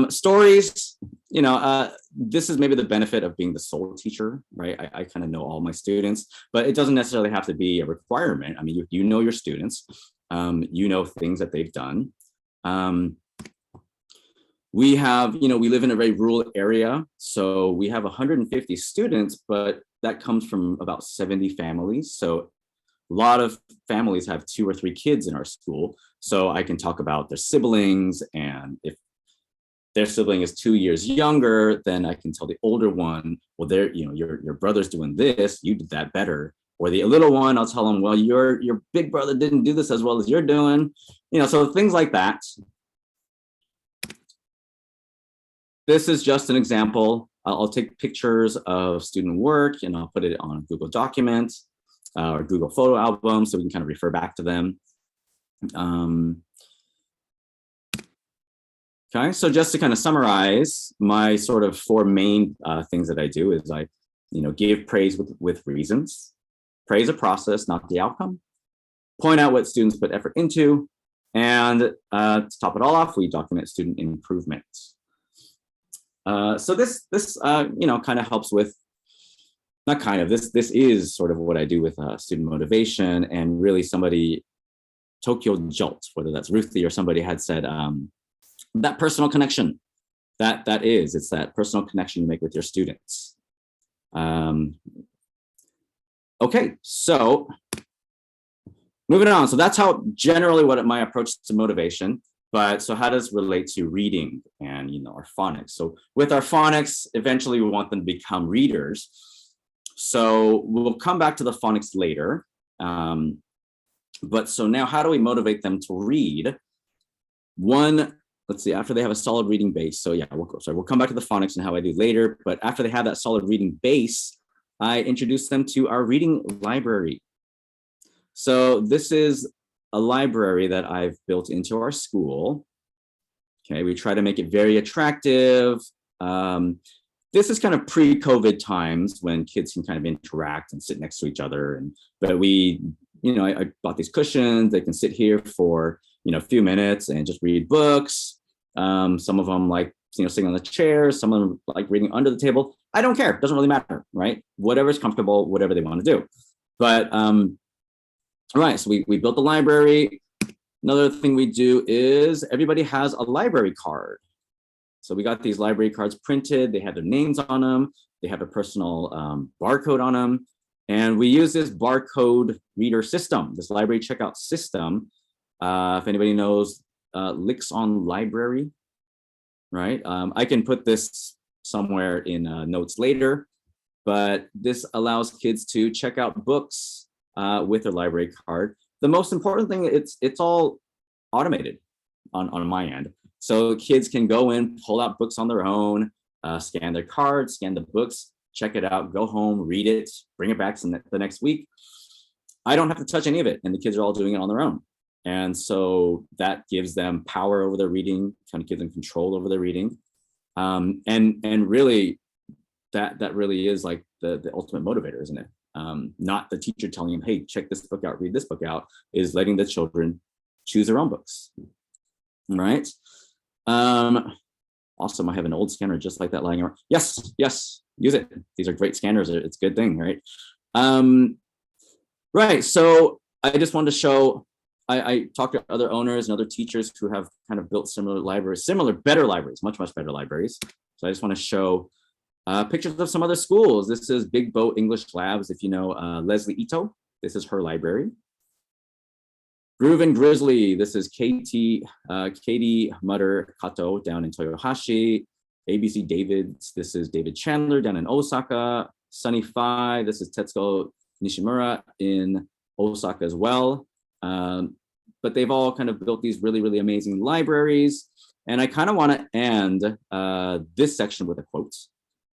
Stories, this is maybe the benefit of being the sole teacher, right? I kind of know all my students, but it doesn't necessarily have to be a requirement. I mean, you know your students, things that they've done. We have, we live in a very rural area, so we have 150 students, but that comes from about 70 families. So a lot of families have 2 or 3 kids in our school. So I can talk about their siblings, and if their sibling is 2 years younger, then I can tell the older one, well, your brother's doing this, you did that better. Or the little one, I'll tell them, well, your big brother didn't do this as well as you're doing. So things like that. This is just an example. I'll take pictures of student work and I'll put it on Google Documents or Google Photo Album, so we can kind of refer back to them. Okay, so just to kind of summarize, my sort of 4 main things that I do is I, give praise with reasons, praise a process, not the outcome, point out what students put effort into, and to top it all off, we document student improvement. So this kind of helps with, not kind of, this is sort of what I do with student motivation, and really somebody, Tokyo JALT, whether that's Ruthie or somebody had said, that personal connection, it's that personal connection you make with your students. Okay, so moving on. So that's how generally what my approach to motivation, but so how does it relate to reading and, our phonics? So with our phonics, eventually we want them to become readers. So we'll come back to the phonics later. But so now how do we motivate them to read? One, let's see, after they have a solid reading base. So yeah, we'll come back to the phonics and how I do later, but after they have that solid reading base, I introduce them to our reading library. So this is a library that I've built into our school. Okay, we try to make it very attractive. This is kind of pre-COVID times when kids can kind of interact and sit next to each other. But we, I bought these cushions. They can sit here for, a few minutes and just read books. Some of them like, sitting on the chairs, some of them like reading under the table. I don't care, it doesn't really matter, right? Whatever's comfortable, whatever they want to do. But, all right, so we built the library. Another thing we do is everybody has a library card. So we got these library cards printed, they have their names on them, they have a personal barcode on them. And we use this barcode reader system, this library checkout system. If anybody knows Licks on Library, right? I can put this somewhere in notes later, but this allows kids to check out books with their library card. The most important thing, it's all automated on my end. So kids can go in, pull out books on their own, scan their cards, scan the books, check it out, go home, read it, bring it back the next week. I don't have to touch any of it, and the kids are all doing it on their own. And so that gives them power over their reading, kind of gives them control over their reading. And really, that really is like the ultimate motivator, isn't it? Not the teacher telling them, hey, check this book out, read this book out, is letting the children choose their own books, right? Awesome, I have an old scanner just like that lying around. Yes, use it. These are great scanners, it's a good thing, right? Right, so I just wanted to show, I talked to other owners and other teachers who have kind of built similar libraries, better libraries, much better libraries. So I just want to show pictures of some other schools. This is Big Boat English Labs. If you know Leslie Ito, this is her library. Groove and Grizzly, this is Katie Mutter Kato down in Toyohashi. ABC Davids, this is David Chandler down in Osaka. Sunny Phi, this is Tetsuko Nishimura in Osaka as well. But they've all kind of built these really amazing libraries. And I kind of want to end this section with a quote,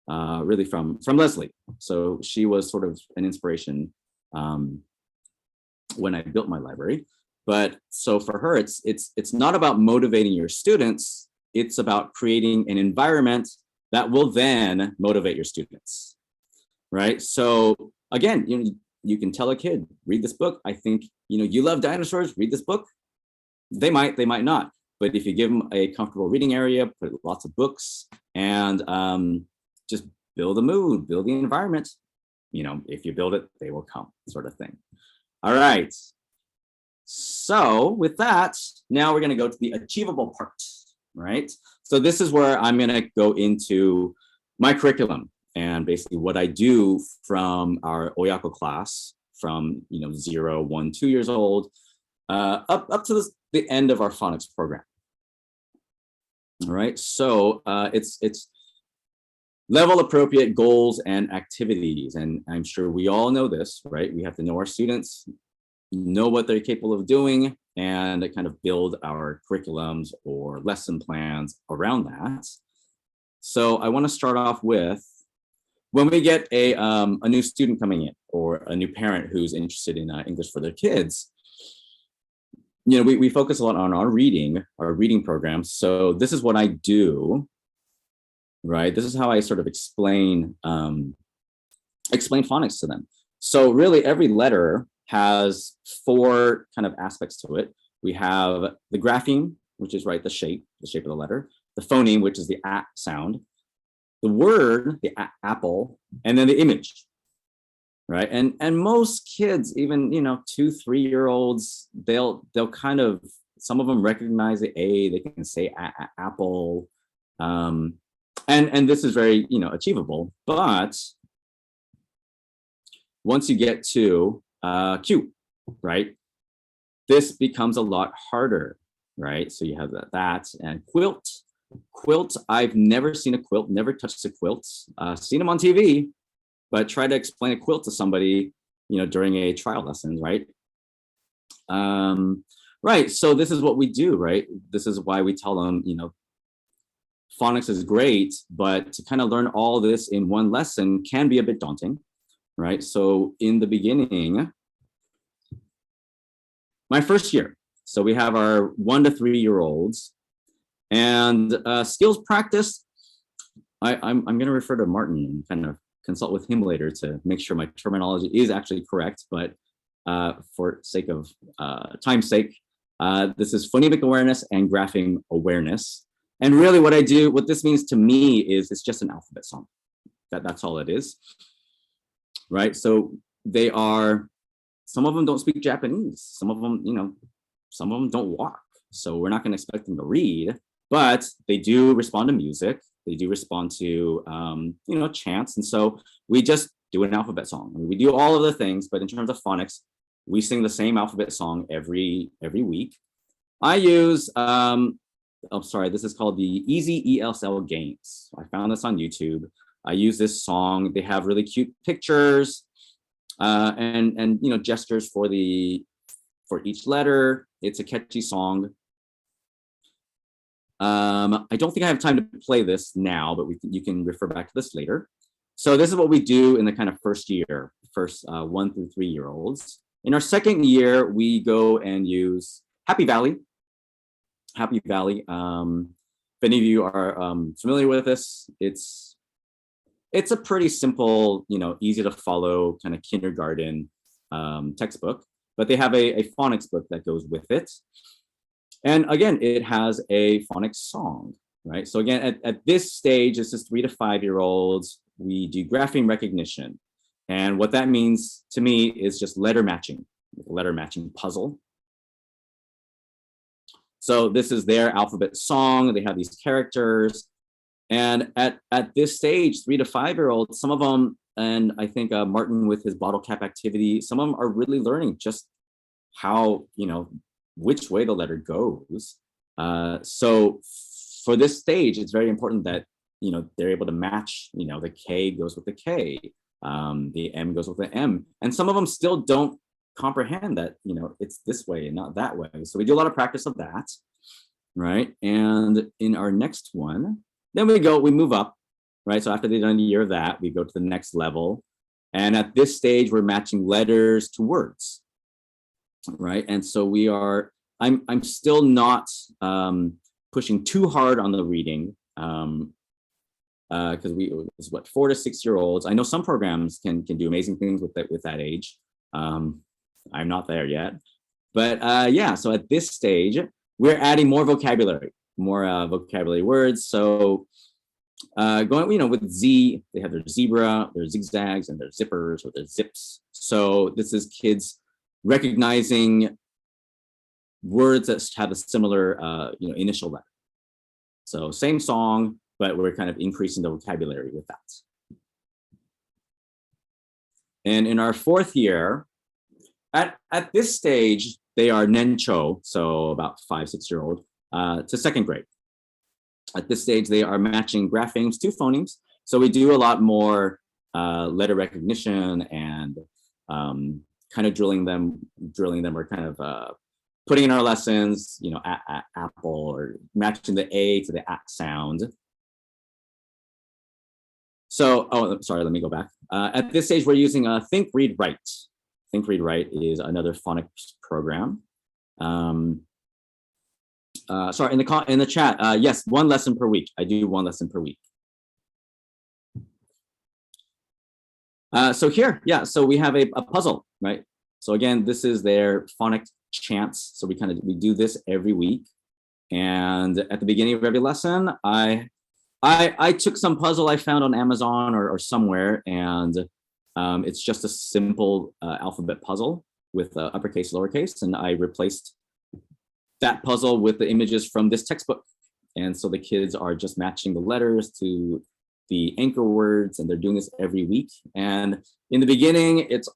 really from Leslie. So she was sort of an inspiration when I built my library. But so for her, it's not about motivating your students. It's about creating an environment that will then motivate your students, right? So again, you can tell a kid, read this book. I think, you love dinosaurs, read this book. They might not. But if you give them a comfortable reading area, put lots of books, and just build the mood, build the environment, if you build it, they will come, sort of thing. All right. So with that, now we're going to go to the achievable part, right? So this is where I'm going to go into my curriculum and basically what I do from our Oyako class from 0, 1, 2 years old up to the end of our phonics program. All right, so it's level appropriate goals and activities, and I'm sure we all know this, right? We have to know our students, know what they're capable of doing, and kind of build our curriculums or lesson plans around that. So I want to start off with, when we get a new student coming in or a new parent who's interested in English for their kids, we focus a lot on our reading programs. So this is what I do, right? This is how I sort of explain phonics to them. So really every letter has 4 kind of aspects to it. We have the grapheme, which is the shape of the letter, the phoneme, which is the A sound, the word, the apple, and then the image, right? And most kids, even 2, 3-year-olds, they'll kind of, some of them recognize the A, they can say apple, and this is very achievable. But once you get to Q, right, this becomes a lot harder, right? So you have that and quilt. Quilt, I've never seen a quilt, never touched a quilt, seen them on TV, but try to explain a quilt to somebody, during a trial lesson, right? Right, so this is what we do, right? This is why we tell them, phonics is great, but to kind of learn all this in one lesson can be a bit daunting, right? So in the beginning, my first year, so we have our 1 to 3-year-olds, and skills practice, I'm going to refer to Martin and kind of consult with him later to make sure my terminology is actually correct, but for sake of time's sake, this is phonemic awareness and grapheme awareness. And really what this means to me is it's just an alphabet song. That's all it is, right? So they are, some of them don't speak Japanese. Some of them don't walk. So we're not going to expect them to read, but they do respond to music. They do respond to, chants. And so we just do an alphabet song. I mean, we do all of the things, but in terms of phonics, we sing the same alphabet song every week. I use, this is called the Easy ESL Games. I found this on YouTube. I use this song. They have really cute pictures and gestures for each letter. It's a catchy song. I don't think I have time to play this now, but you can refer back to this later. So this is what we do in the kind of first 1 through 3 year olds. In our second year, we go and use Happy Valley. Happy Valley. If any of you are familiar with this, it's a pretty simple, easy to follow kind of kindergarten textbook, but they have a phonics book that goes with it. And again, it has a phonics song, right? So again, at this stage, this is 3 to 5 year olds. We do grapheme recognition. And what that means to me is just letter matching puzzle. So this is their alphabet song. They have these characters. And at this stage, 3 to 5 year olds, some of them, and I think Martin with his bottle cap activity, some of them are really learning just how, which way the letter goes. So for this stage, it's very important that, they're able to match, the K goes with the K, the M goes with the M. And some of them still don't comprehend that, it's this way and not that way. So we do a lot of practice of that, right? And in our next one, then we move up, right? So after they've done a year of that, we go to the next level. And at this stage, we're matching letters to words, right? And so I'm still not pushing too hard on the reading because it's 4 to 6 year olds. I know some programs can do amazing things with that age. I'm not there yet, but so at this stage, we're adding more vocabulary words. So going, with Z, they have their zebra, their zigzags, and their zippers or their zips. So this is kids recognizing words that have a similar, initial letter. So same song, but we're kind of increasing the vocabulary with that. And in our fourth year, at this stage, they are nencho, so about 5, 6 year old, to second grade. At this stage, they are matching graphemes to phonemes. So we do a lot more letter recognition and kind of drilling them or kind of putting in our lessons, apple or matching the A to the A sound. So, let me go back. At this stage, we're using Think, Read, Write. Think, Read, Write is another phonics program. In the chat, yes, 1 lesson per week. I do 1 lesson per week. So here, so we have a puzzle, right? So again, this is their phonic chants. So we do this every week. And at the beginning of every lesson, I took some puzzle I found on Amazon or somewhere, and it's just a simple alphabet puzzle with uppercase, lowercase, and I replaced that puzzle with the images from this textbook. And so the kids are just matching the letters to the anchor words, and they're doing this every week. And in the beginning, it's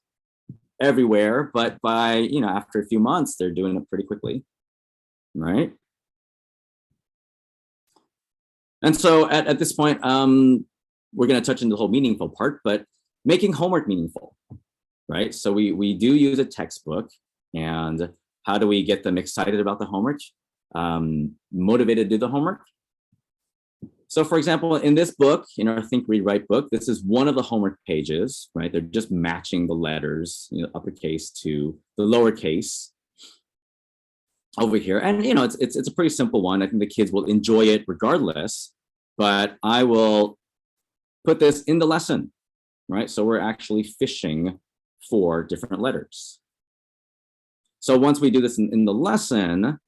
everywhere, but by, after a few months, they're doing it pretty quickly, right? And so at this point, we're going to touch into the whole meaningful part, but making homework meaningful, right? So we do use a textbook, and how do we get them excited about the homework, motivated to do the homework? So for example, in this book, in our Think, Read, Write book, this is one of the homework pages, right? They're just matching the letters, uppercase to the lowercase over here. And, it's a pretty simple one. I think the kids will enjoy it regardless, but I will put this in the lesson, right? So we're actually fishing for different letters. So once we do this in the lesson,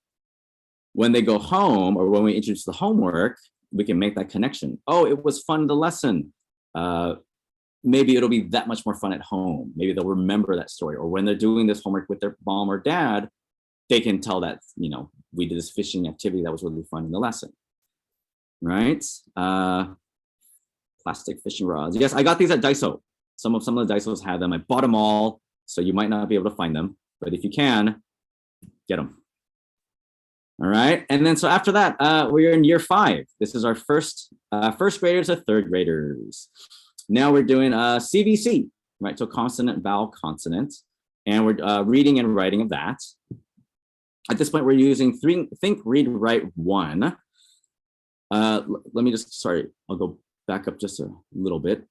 when they go home or when we introduce the homework, we can make that connection. Oh, it was fun in the lesson. Maybe it'll be that much more fun at home. Maybe they'll remember that story. Or when they're doing this homework with their mom or dad, they can tell that, we did this fishing activity that was really fun in the lesson, right? Plastic fishing rods. Yes, I got these at Daiso. Some of the Daisos have them. I bought them all, so you might not be able to find them, but if you can, get them. All right, and then so after that, we're in year 5. This is our first graders to third graders. Now we're doing CVC, right? So consonant, vowel, consonant, and we're reading and writing of that. At this point, we're using Think, Read, Write 1. Let me just, sorry, I'll go back up just a little bit.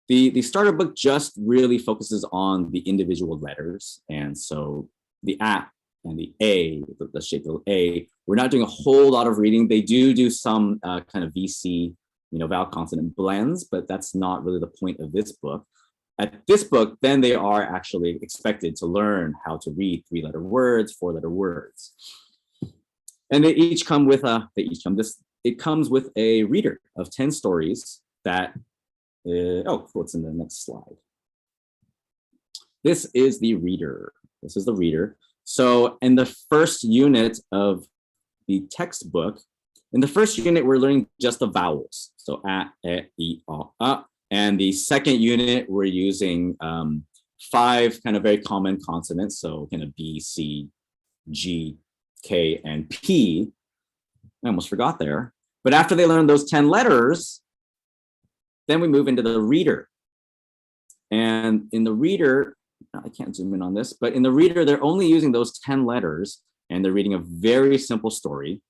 The starter book just really focuses on the individual letters, and so the A and the A, the shape of A, we're not doing a whole lot of reading. They do some kind of VC, vowel consonant blends, but that's not really the point of this book. At this book, then they are actually expected to learn how to read 3-letter words, 4-letter words. And they each come with it comes with a reader of 10 stories that, what's in the next slide? This is the reader. This is the reader. So in the first unit of the textbook, in the first unit, we're learning just the vowels. So a, e, a. And the second unit, we're using 5 kind of very common consonants. So kind of B, C, G, K, and P. I almost forgot there. But after they learn those 10 letters, then we move into the reader. And in the reader, I can't zoom in on this, but in the reader, they're only using those 10 letters, and they're reading a very simple story,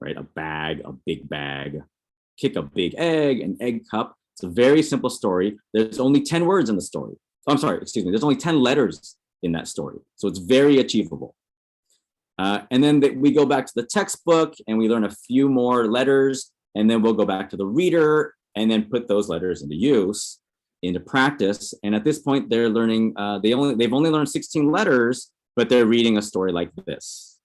right? A bag, a big bag, kick a big egg, an egg cup. It's a very simple story. There's only 10 words in the story. I'm sorry, excuse me. There's only 10 letters in that story. So it's very achievable. And then we go back to the textbook and we learn a few more letters, and then we'll go back to the reader and then put those letters into use, into practice. And at this point, they're learning, they've only learned 16 letters, but they're reading a story like this.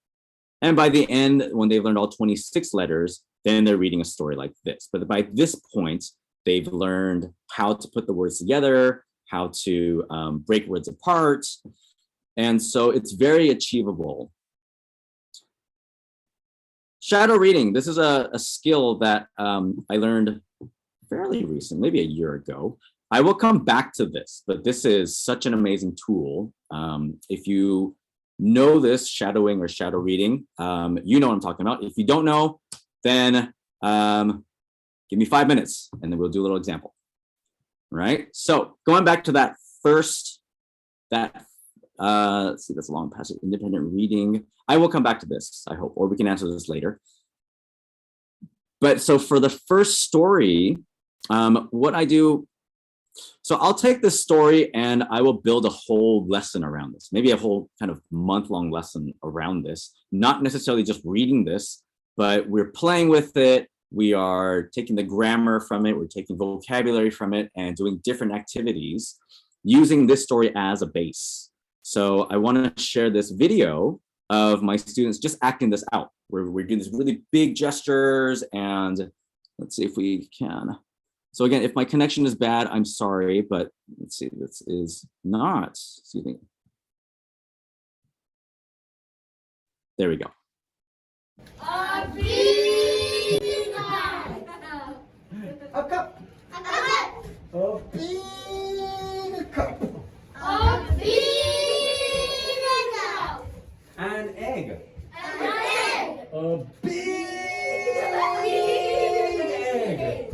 And by the end, when they've learned all 26 letters, then they're reading a story like this. But by this point, they've learned how to put the words together, how to break words apart. And so it's very achievable. Shadow reading. This is a skill that I learned fairly recent, maybe a year ago. I will come back to this, but this is such an amazing tool. If you know this, shadowing or shadow reading, you know what I'm talking about. If you don't know, then give me 5 minutes and then we'll do a little example. Right? So going back to that first, let's see, that's a long passage, independent reading. I will come back to this, I hope, or we can answer this later. But so for the first story, what I do, so I'll take this story and I will build a whole lesson around this, maybe a whole kind of month-long lesson around this, not necessarily just reading this, but we're playing with it. We are taking the grammar from it, we're taking vocabulary from it and doing different activities using this story as a base. So I want to share this video of my students just acting this out. We're doing these really big gestures, and let's see if we can. So again, if my connection is bad, I'm sorry, but let's see, this is not, excuse me. There we go. A big bag. A cup. A cup. A big cup. A big cup. An egg. An egg. A big egg. A big egg.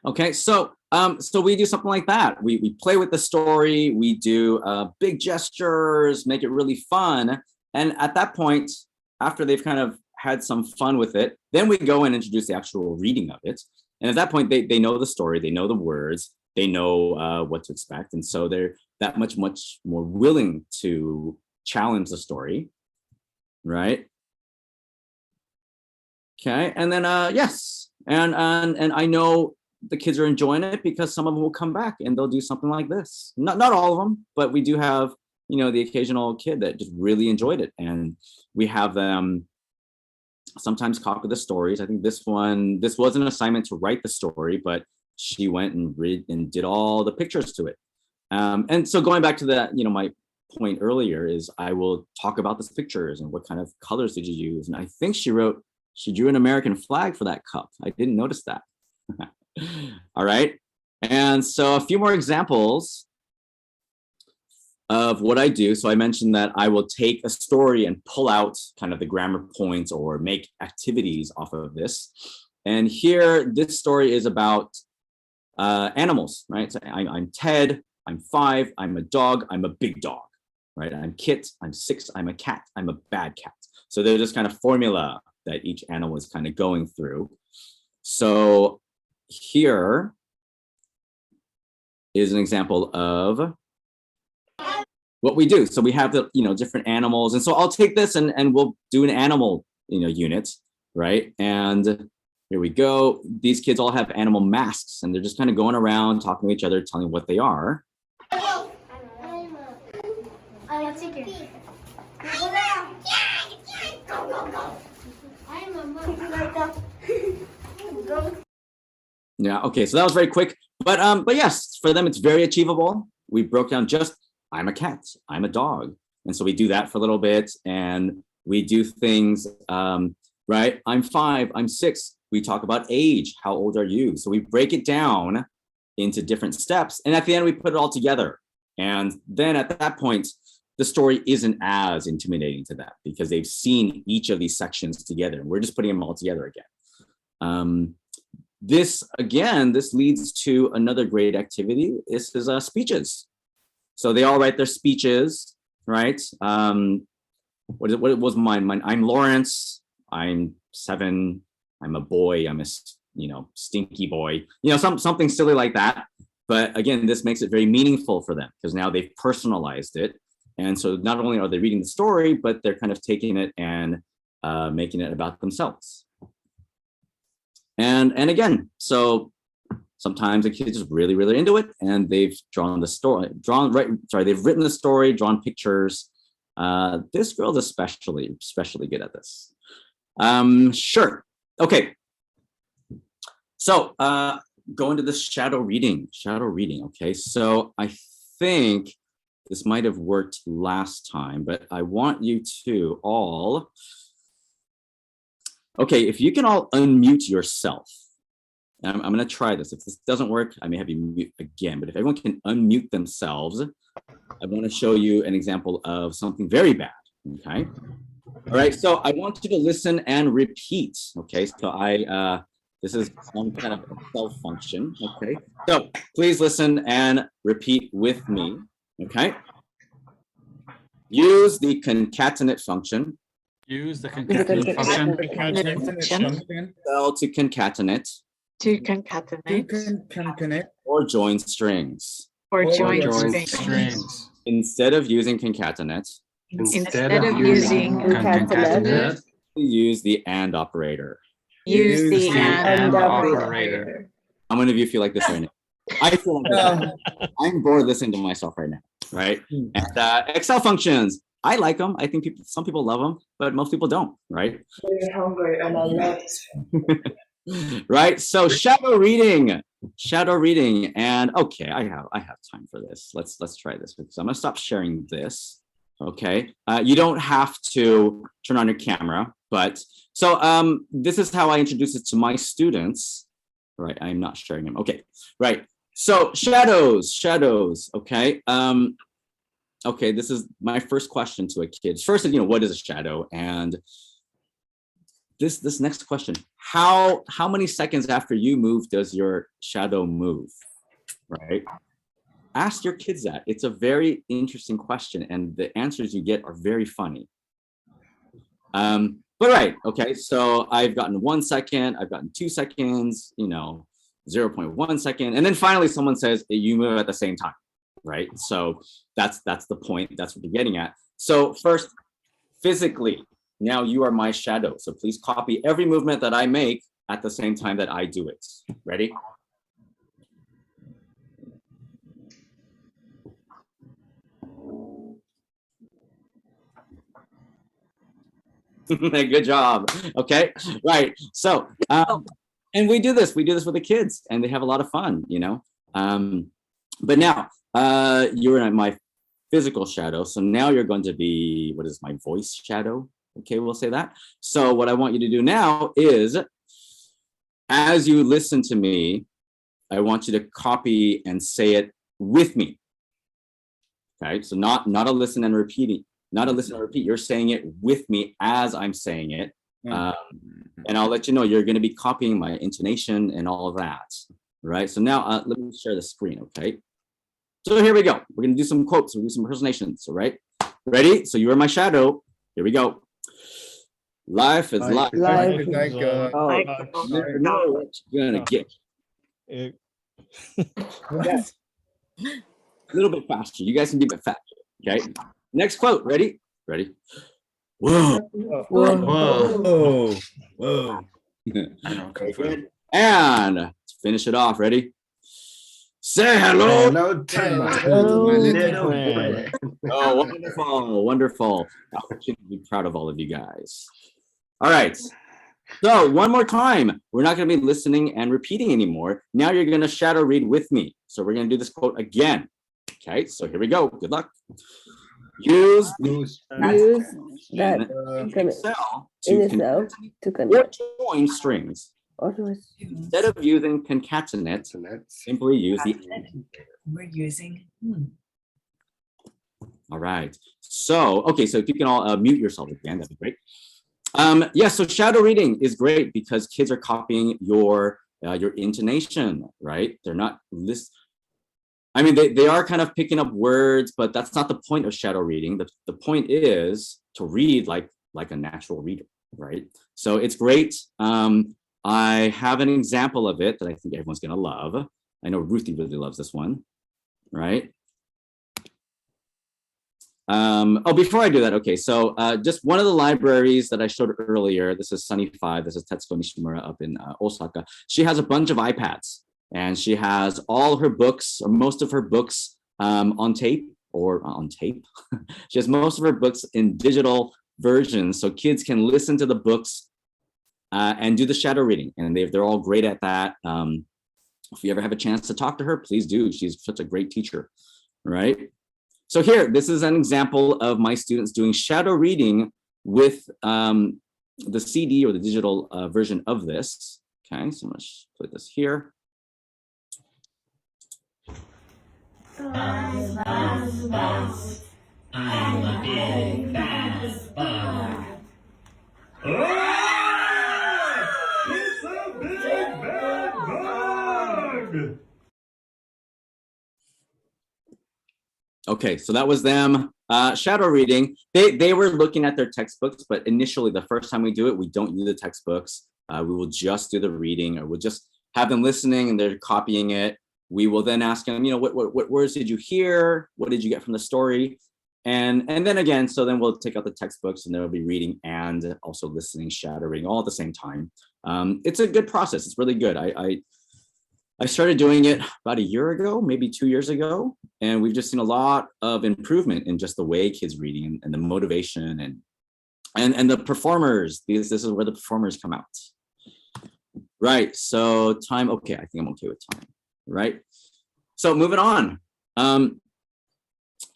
Okay, so we do something like that. We play with the story, we do big gestures, make it really fun. And at that point, after they've kind of had some fun with it, then we go and introduce the actual reading of it. And at that point, they know the story, they know the words, they know what to expect. And so they're that much more willing to challenge the story, right? Okay, and then yes, and I know the kids are enjoying it because some of them will come back and they'll do something like this. Not all of them, but we do have, the occasional kid that just really enjoyed it. And we have them sometimes copy the stories. I think this was an assignment to write the story, but she went and read and did all the pictures to it. And so going back to that, my point earlier is I will talk about the pictures and what kind of colors did you use. And I think she wrote She drew an American flag for that cup. I didn't notice that. All right. And so a few more examples of what I do. So I mentioned that I will take a story and pull out kind of the grammar points or make activities off of this. And here, this story is about animals, right? So I'm Ted, I'm 5, I'm a dog, I'm a big dog, right? I'm Kit, I'm 6, I'm a cat, I'm a bad cat. So they're just kind of formula that each animal is kind of going through. So here is an example of what we do. So we have the, different animals. And so I'll take this and we'll do an animal, unit, right? And here we go. These kids all have animal masks and they're just kind of going around talking to each other, telling what they are. I'm a chicken. I'm a monkey. Yeah, okay, so that was very quick. But yes, for them, it's very achievable. We broke down just, I'm a cat, I'm a dog. And so we do that for a little bit and we do things, right? I'm 5, I'm 6. We talk about age. How old are you? So we break it down into different steps. And at the end, we put it all together. And then at that point, the story isn't as intimidating to them because they've seen each of these sections together. We're just putting them all together again. This leads to another great activity. This is speeches. So they all write their speeches, right? What was mine? I'm Lawrence. I'm 7. I'm a boy. I'm a stinky boy. Something silly like that. But again, this makes it very meaningful for them because now they've personalized it. And so not only are they reading the story, but they're kind of taking it and making it about themselves. And again, so sometimes the kids are really, really into it and they've drawn the story, they've written the story, drawn pictures. This girl's especially good at this. Sure. Okay. So go into the shadow reading. Okay. So I think this might have worked last time, but I want you to all, okay, if you can all unmute yourself. I'm going to try this. If this doesn't work, I may have you mute again, but if everyone can unmute themselves, I want to show you an example of something very bad, okay? All right, so I want you to listen and repeat, okay? So this is some kind of self function, okay? So please listen and repeat with me, okay? Use the concatenate function. Use the concatenate function. Spell to concatenate. To concatenate. Or join strings. Or join strings. Instead of using concatenate. Instead of using concatenate. Use the and operator. Use the and operator. How many of you feel like this right now? I feel like this. I'm bored listening to myself right now, right? And Excel functions, I like them. I think some people love them, but most people don't, right? Very hungry and I love it. Right, so shadow reading, and okay, I have time for this. Let's try this because I'm gonna stop sharing this. Okay, you don't have to turn on your camera, but so this is how I introduce it to my students. Right, I'm not sharing them. Okay, right. So shadows. Okay, okay. This is my first question to a kid. First, what is a shadow? And this next question: how many seconds after you move does your shadow move? Right. Ask your kids that. It's a very interesting question, and the answers you get are very funny. But right, okay, so I've gotten 1 second, I've gotten 2 seconds, 0.1 second, and then finally someone says you move at the same time, right? So that's the point, that's what you're getting at. So first, physically, now you are my shadow, so please copy every movement that I make at the same time that I do it. Ready? Good job. Okay, right. So, and we do this with the kids, and they have a lot of fun, But now, you're my physical shadow, so now you're going to be, what is my voice shadow? Okay, we'll say that. So what I want you to do now is, as you listen to me, I want you to copy and say it with me. Okay, so not a listen and repeating, not a listen and repeat. You're saying it with me as I'm saying it. And I'll let you know you're going to be copying my intonation and all of that. Right. So now let me share the screen. Okay. So here we go. We're going to do some quotes. We'll do some impersonations. All right. Ready? So you are my shadow. Here we go. Life is life. Life is like a Never know what you're going to get. Yes. A little bit faster. You guys can be a bit faster. Okay. Next quote. Ready? Ready? Whoa. Whoa. Whoa. I know Kung Fu. And to finish it off. Ready? Say hello. Hello to my little friend. Oh, wonderful. Wonderful. I should be proud of all of you guys. All right. So one more time, we're not going to be listening and repeating anymore. Now you're going to shadow read with me. So we're going to do this quote again. Okay, so here we go. Good luck. Use that Excel to connect or join strings. Instead of using concatenate, simply use the We're using. All right. So, okay, so if you can all mute yourself again, that'd be great. Yeah, so shadow reading is great because kids are copying your intonation, right? They're not I mean, they are kind of picking up words, but that's not the point of shadow reading. The point is to read like a natural reader, right? So it's great. I have an example of it that I think everyone's gonna love. I know Ruthie really loves this one, right? Oh, before I do that, okay, so just one of the libraries that I showed earlier, this is Sunny 5, this is Tetsuko Nishimura up in Osaka. She has a bunch of iPads and she has all her books or most of her books on tape or on tape. She has most of her books in digital versions so kids can listen to the books and do the shadow reading, and they're all great at that. If you ever have a chance to talk to her, please do. She's such a great teacher, right? So here, this is an example of my students doing shadow reading with the CD or the digital version of this. Okay, so I'm going to put this here. Buzz, buzz, buzz. I'm a big fast bug. Ah! It's a big bad bug! Okay, so that was them shadow reading. They were looking at their textbooks, but initially the first time we do it, we don't use the textbooks. We will just do the reading, or we'll just have them listening and they're copying it. We will then ask them, you know, what words did you hear? What did you get from the story? And then again, so then we'll take out the textbooks and they'll be reading and also listening, shadow reading all at the same time. It's a good process. It's really good. I started doing it about a year ago, maybe 2 years ago, and we've just seen a lot of improvement in just the way kids reading and the motivation and the performers. This is where the performers come out. Right, so time, okay, I think I'm okay with time, right? So moving on.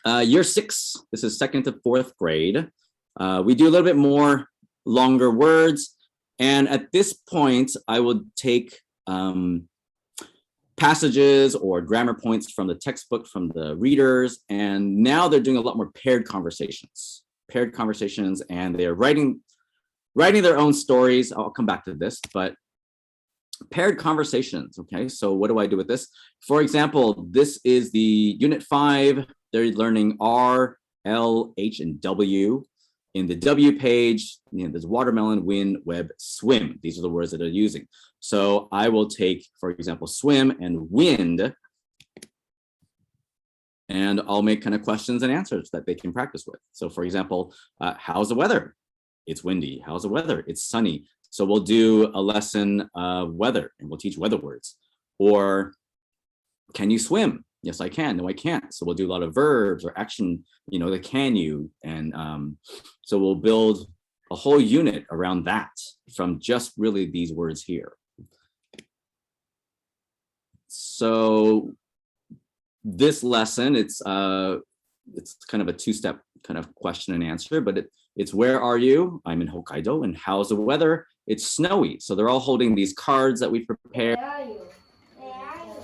Year 6, this is 2nd to 4th grade. We do a little bit more longer words, and at this point, I would take passages or grammar points from the textbook from the readers, and now they're doing a lot more paired conversations, and they're writing their own stories. I'll come back to this, but paired conversations. Okay, so what do I do with this? For example, this is the unit 5. They're learning R, L, H, and W. In the W page, you know, there's watermelon, win, web, swim. These are the words that they're using. So I will take, for example, swim and wind, and I'll make kind of questions and answers that they can practice with. So for example, how's the weather? It's windy. How's the weather? It's sunny. So we'll do a lesson of weather and we'll teach weather words. Or can you swim? Yes, I can. No, I can't. So we'll do a lot of verbs or action, you know, the can you. And so we'll build a whole unit around that from just really these words here. So this lesson, it's kind of a 2-step kind of question and answer, but It's where are you? I'm in Hokkaido. And how's the weather? It's snowy. So they're all holding these cards that we prepared. Where are you? Where are you?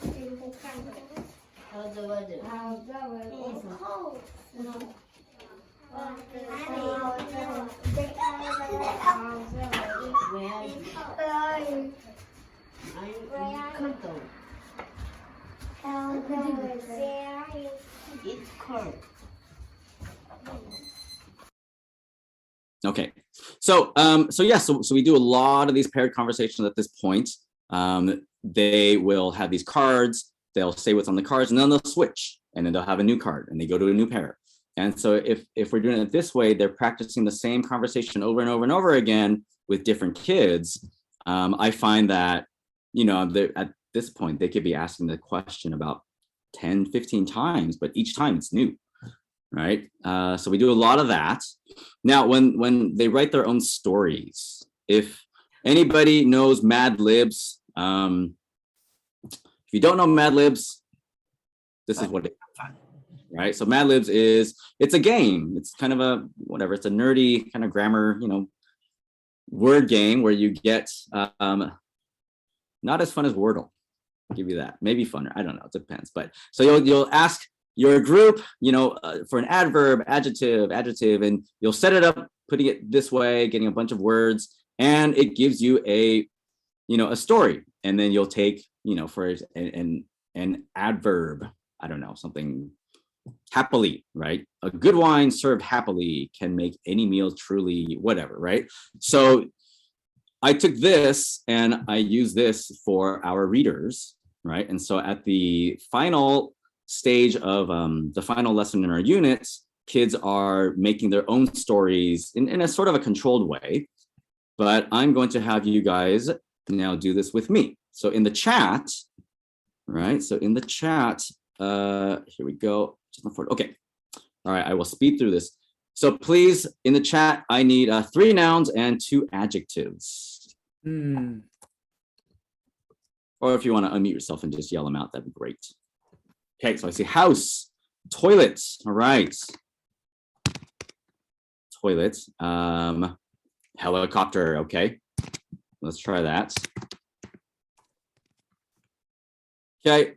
In Hokkaido. How's the weather? How's the weather? It's cold. No. Where are you? Where are you? I'm in Kanto. How's the weather? Where are you? It's cold. Okay, so we do a lot of these paired conversations at this point. They will have these cards, they'll say what's on the cards, and then they'll switch, and then they'll have a new card, and they go to a new pair. And so if we're doing it this way, they're practicing the same conversation over and over and over again with different kids. I find that, at this point, they could be asking the question about 10, 15 times, but each time it's new. Right. So we do a lot of that. Now, when they write their own stories, if anybody knows Mad Libs, if you don't know Mad Libs, this is what it is. Right. So Mad Libs it's a game. It's kind of it's a nerdy kind of grammar, word game where you get not as fun as Wordle. I'll give you that. Maybe funner. I don't know. It depends. But so you'll ask your group, for an adverb, adjective, and you'll set it up, putting it this way, getting a bunch of words, and it gives you a story. And then you'll take, for an adverb, I don't know, something happily, right? A good wine served happily can make any meal truly whatever, right? So I took this and I use this for our readers, right? And so at the final stage of the final lesson in our units, kids are making their own stories in a sort of a controlled way, but I'm going to have you guys now do this with me. So in the chat, right? So in the chat, here we go. Okay. All right, I will speed through this. So please, in the chat, I need 3 nouns and 2 adjectives. Or if you want to unmute yourself and just yell them out, that'd be great. Okay, so I see house, toilet. All right. Toilet. Helicopter. Okay. Let's try that. Okay.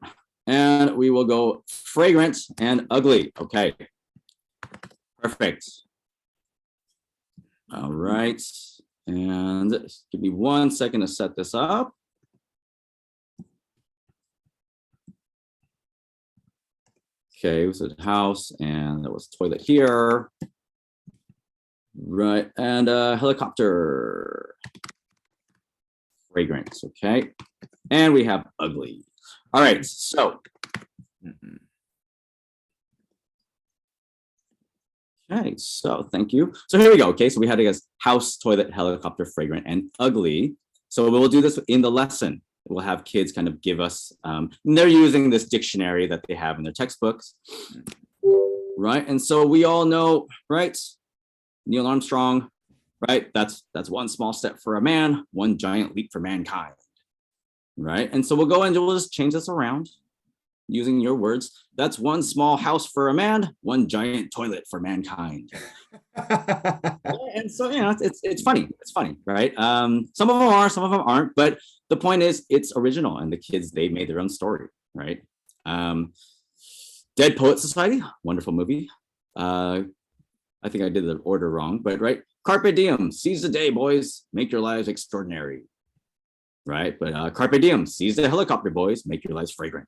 And we will go fragrant and ugly. Okay. Perfect. All right. And give me 1 second to set this up. Okay, so house, and that was toilet here. Right, and helicopter. Fragrance, okay. And we have ugly. All right, so. Okay, so thank you. So here we go, okay, so we had, I guess, house, toilet, helicopter, fragrant, and ugly. So we'll do this in the lesson. We'll have kids kind of give us, and they're using this dictionary that they have in their textbooks, right? And so we all know, right? Neil Armstrong, right? That's 1 small step for a man, 1 giant leap for mankind, right? And so we'll go and we'll just change this around using your words. That's 1 small house for a man, 1 giant toilet for mankind. And so, it's funny. It's funny, right? Some of them are, some of them aren't, but the point is it's original and the kids, they made their own story, right? Dead Poet Society, wonderful movie. I think I did the order wrong, but right. Carpe diem, seize the day, boys, make your lives extraordinary, right? But carpe diem, seize the helicopter, boys, make your lives fragrant,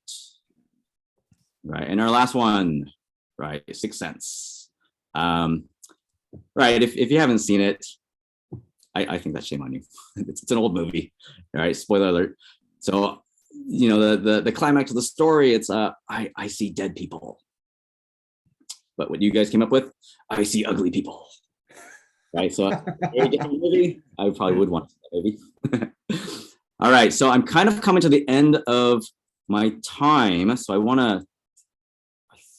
right? And our last one, right, Sixth Sense. Right, if you haven't seen it, I think that's shame on you. It's an old movie, all right? Spoiler alert. So, the climax of the story, it's I see dead people. But what you guys came up with, I see ugly people. Right, so a very different movie. I probably would want to see that movie. All right, so I'm kind of coming to the end of my time. So I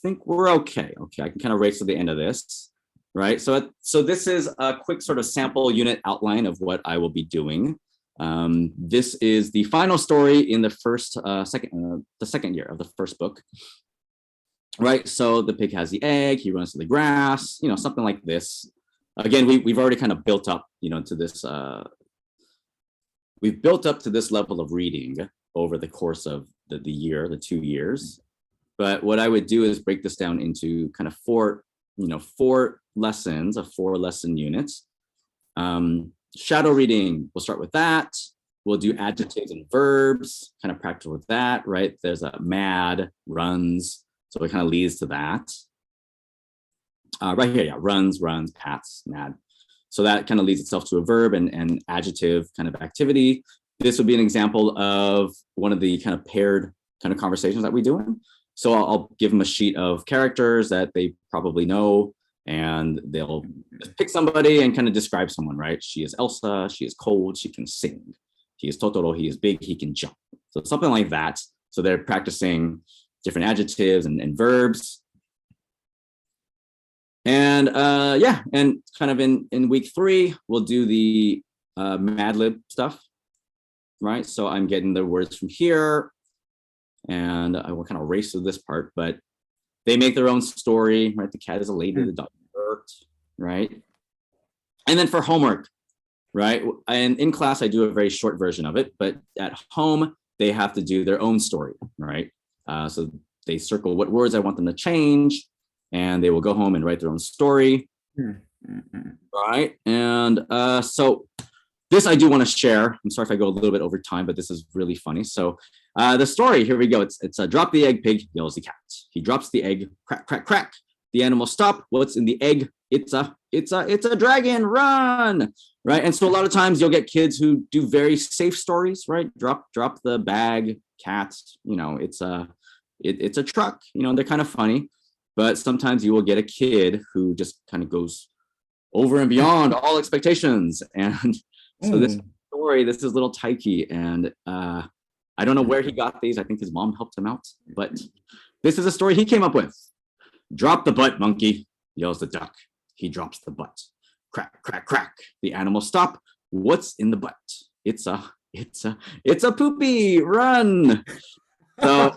think we're okay. Okay, I can kind of race to the end of this. Right, so this is a quick sort of sample unit outline of what I will be doing. This is the final story in the second year of the first book. Right, so the pig has the egg, he runs to the grass, something like this. again, we've already kind of built up, to this, we've built up to this level of reading over the course of the 2 years. But what I would do is break this down into kind of 4 lessons of 4 lesson units. Shadow reading, we'll start with that. We'll do adjectives and verbs, kind of practice with that, right? There's a mad, runs, so it kind of leads to that. Right here, yeah, runs, pats, mad. So that kind of leads itself to a verb and adjective kind of activity. This would be an example of one of the kind of paired kind of conversations that we do. So I'll give them a sheet of characters that they probably know, and they'll just pick somebody and kind of describe someone, right? She is Elsa, she is cold, she can sing. He is Totoro, he is big, he can jump. So something like that. So they're practicing different adjectives and verbs. And yeah, and kind of in week 3, we'll do the Mad Lib stuff, right? So I'm getting the words from here, and I will kind of race through this part, but they make their own story, right? The cat is a lady, the dog is hurt, right? And then for homework, right? And in class, I do a very short version of it, but at home, they have to do their own story, right? So they circle what words I want them to change, and they will go home and write their own story, right? And so this I do want to share. I'm sorry if I go a little bit over time, but this is really funny. So the story, here we go. It's a drop the egg, pig, yells the cat. He drops the egg, crack, crack, crack. The animal stop. What's in the egg? It's a dragon, run, right? And so a lot of times you'll get kids who do very safe stories, right? Drop the bag, cat, it's a truck, they're kind of funny. But sometimes you will get a kid who just kind of goes over and beyond all expectations. And so this story, this is little Taiki, and I don't know where he got these. I think his mom helped him out, but this is a story he came up with. Drop the butt, monkey, yells the duck. He drops the butt. Crack, crack, crack. The animal stop. What's in the butt? It's a poopy, run. So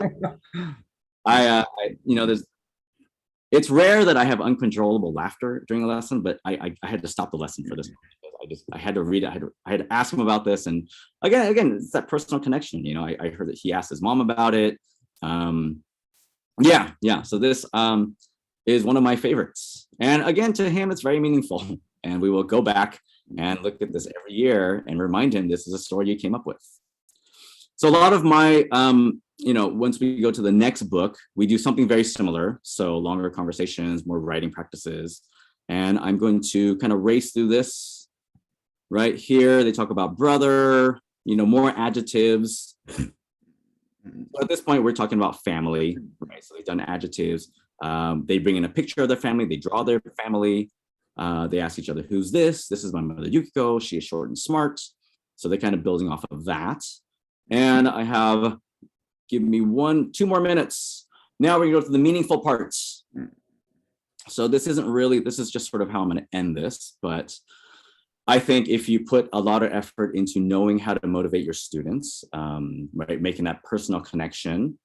it's rare that I have uncontrollable laughter during a lesson, but I had to stop the lesson for this. I had to read it. I had to ask him about this. And again, it's that personal connection. I heard that he asked his mom about it. Yeah. So this is one of my favorites. And again, to him, it's very meaningful. And we will go back and look at this every year and remind him this is a story you came up with. So a lot of my, once we go to the next book, we do something very similar. So longer conversations, more writing practices. And I'm going to kind of race through this. Right here, they talk about brother, more adjectives. So at this point, we're talking about family, right? So they've done adjectives. They bring in a picture of their family. They draw their family. They ask each other, who's this? This is my mother, Yukiko. She is short and smart. So they're kind of building off of that. And I have, give me 2 more minutes. Now we're gonna go to the meaningful parts. So this is just sort of how I'm gonna end this, but I think if you put a lot of effort into knowing how to motivate your students, right, making that personal connection,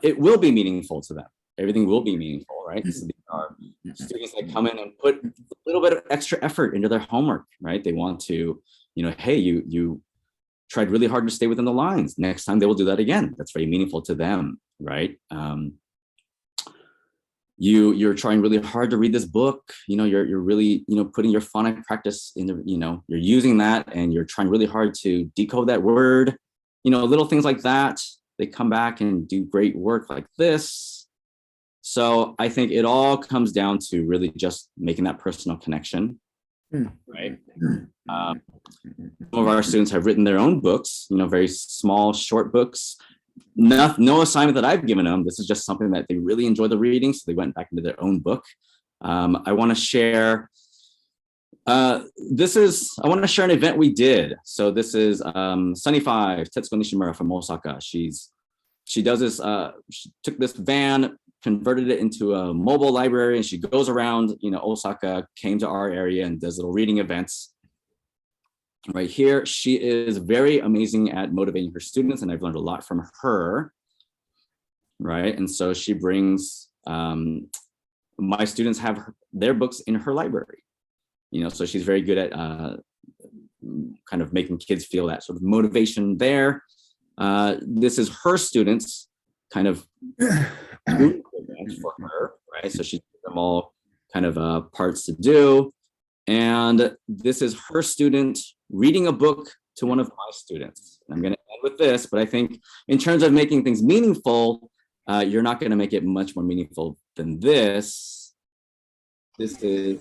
it will be meaningful to them. Everything will be meaningful, right? So these are students that come in and put a little bit of extra effort into their homework, right? They want to, hey, you tried really hard to stay within the lines. Next time they will do that again. That's very meaningful to them, right? You're trying really hard to read this book. You're really, putting your phonic practice in the, you're using that and you're trying really hard to decode that word, little things like that. They come back and do great work like this. So I think it all comes down to really just making that personal connection, right? Some of our students have written their own books, very small, short books. No assignment that I've given them. This is just something that they really enjoy the reading, so they went back into their own book. I want to share. I want to share an event we did. So this is Sunny 5, Tetsuko Nishimura from Osaka. She does this. She took this van, converted it into a mobile library, and she goes around, Osaka, came to our area and does little reading events. Right here, she is very amazing at motivating her students, and I've learned a lot from her. Right, and so she brings my students have their books in her library. So she's very good at kind of making kids feel that sort of motivation there. This is her students kind of doing programs for her, right? So she's given them all kind of parts to do. And this is her student reading a book to one of my students. I'm going to end with this, but I think in terms of making things meaningful, you're not going to make it much more meaningful than this. This is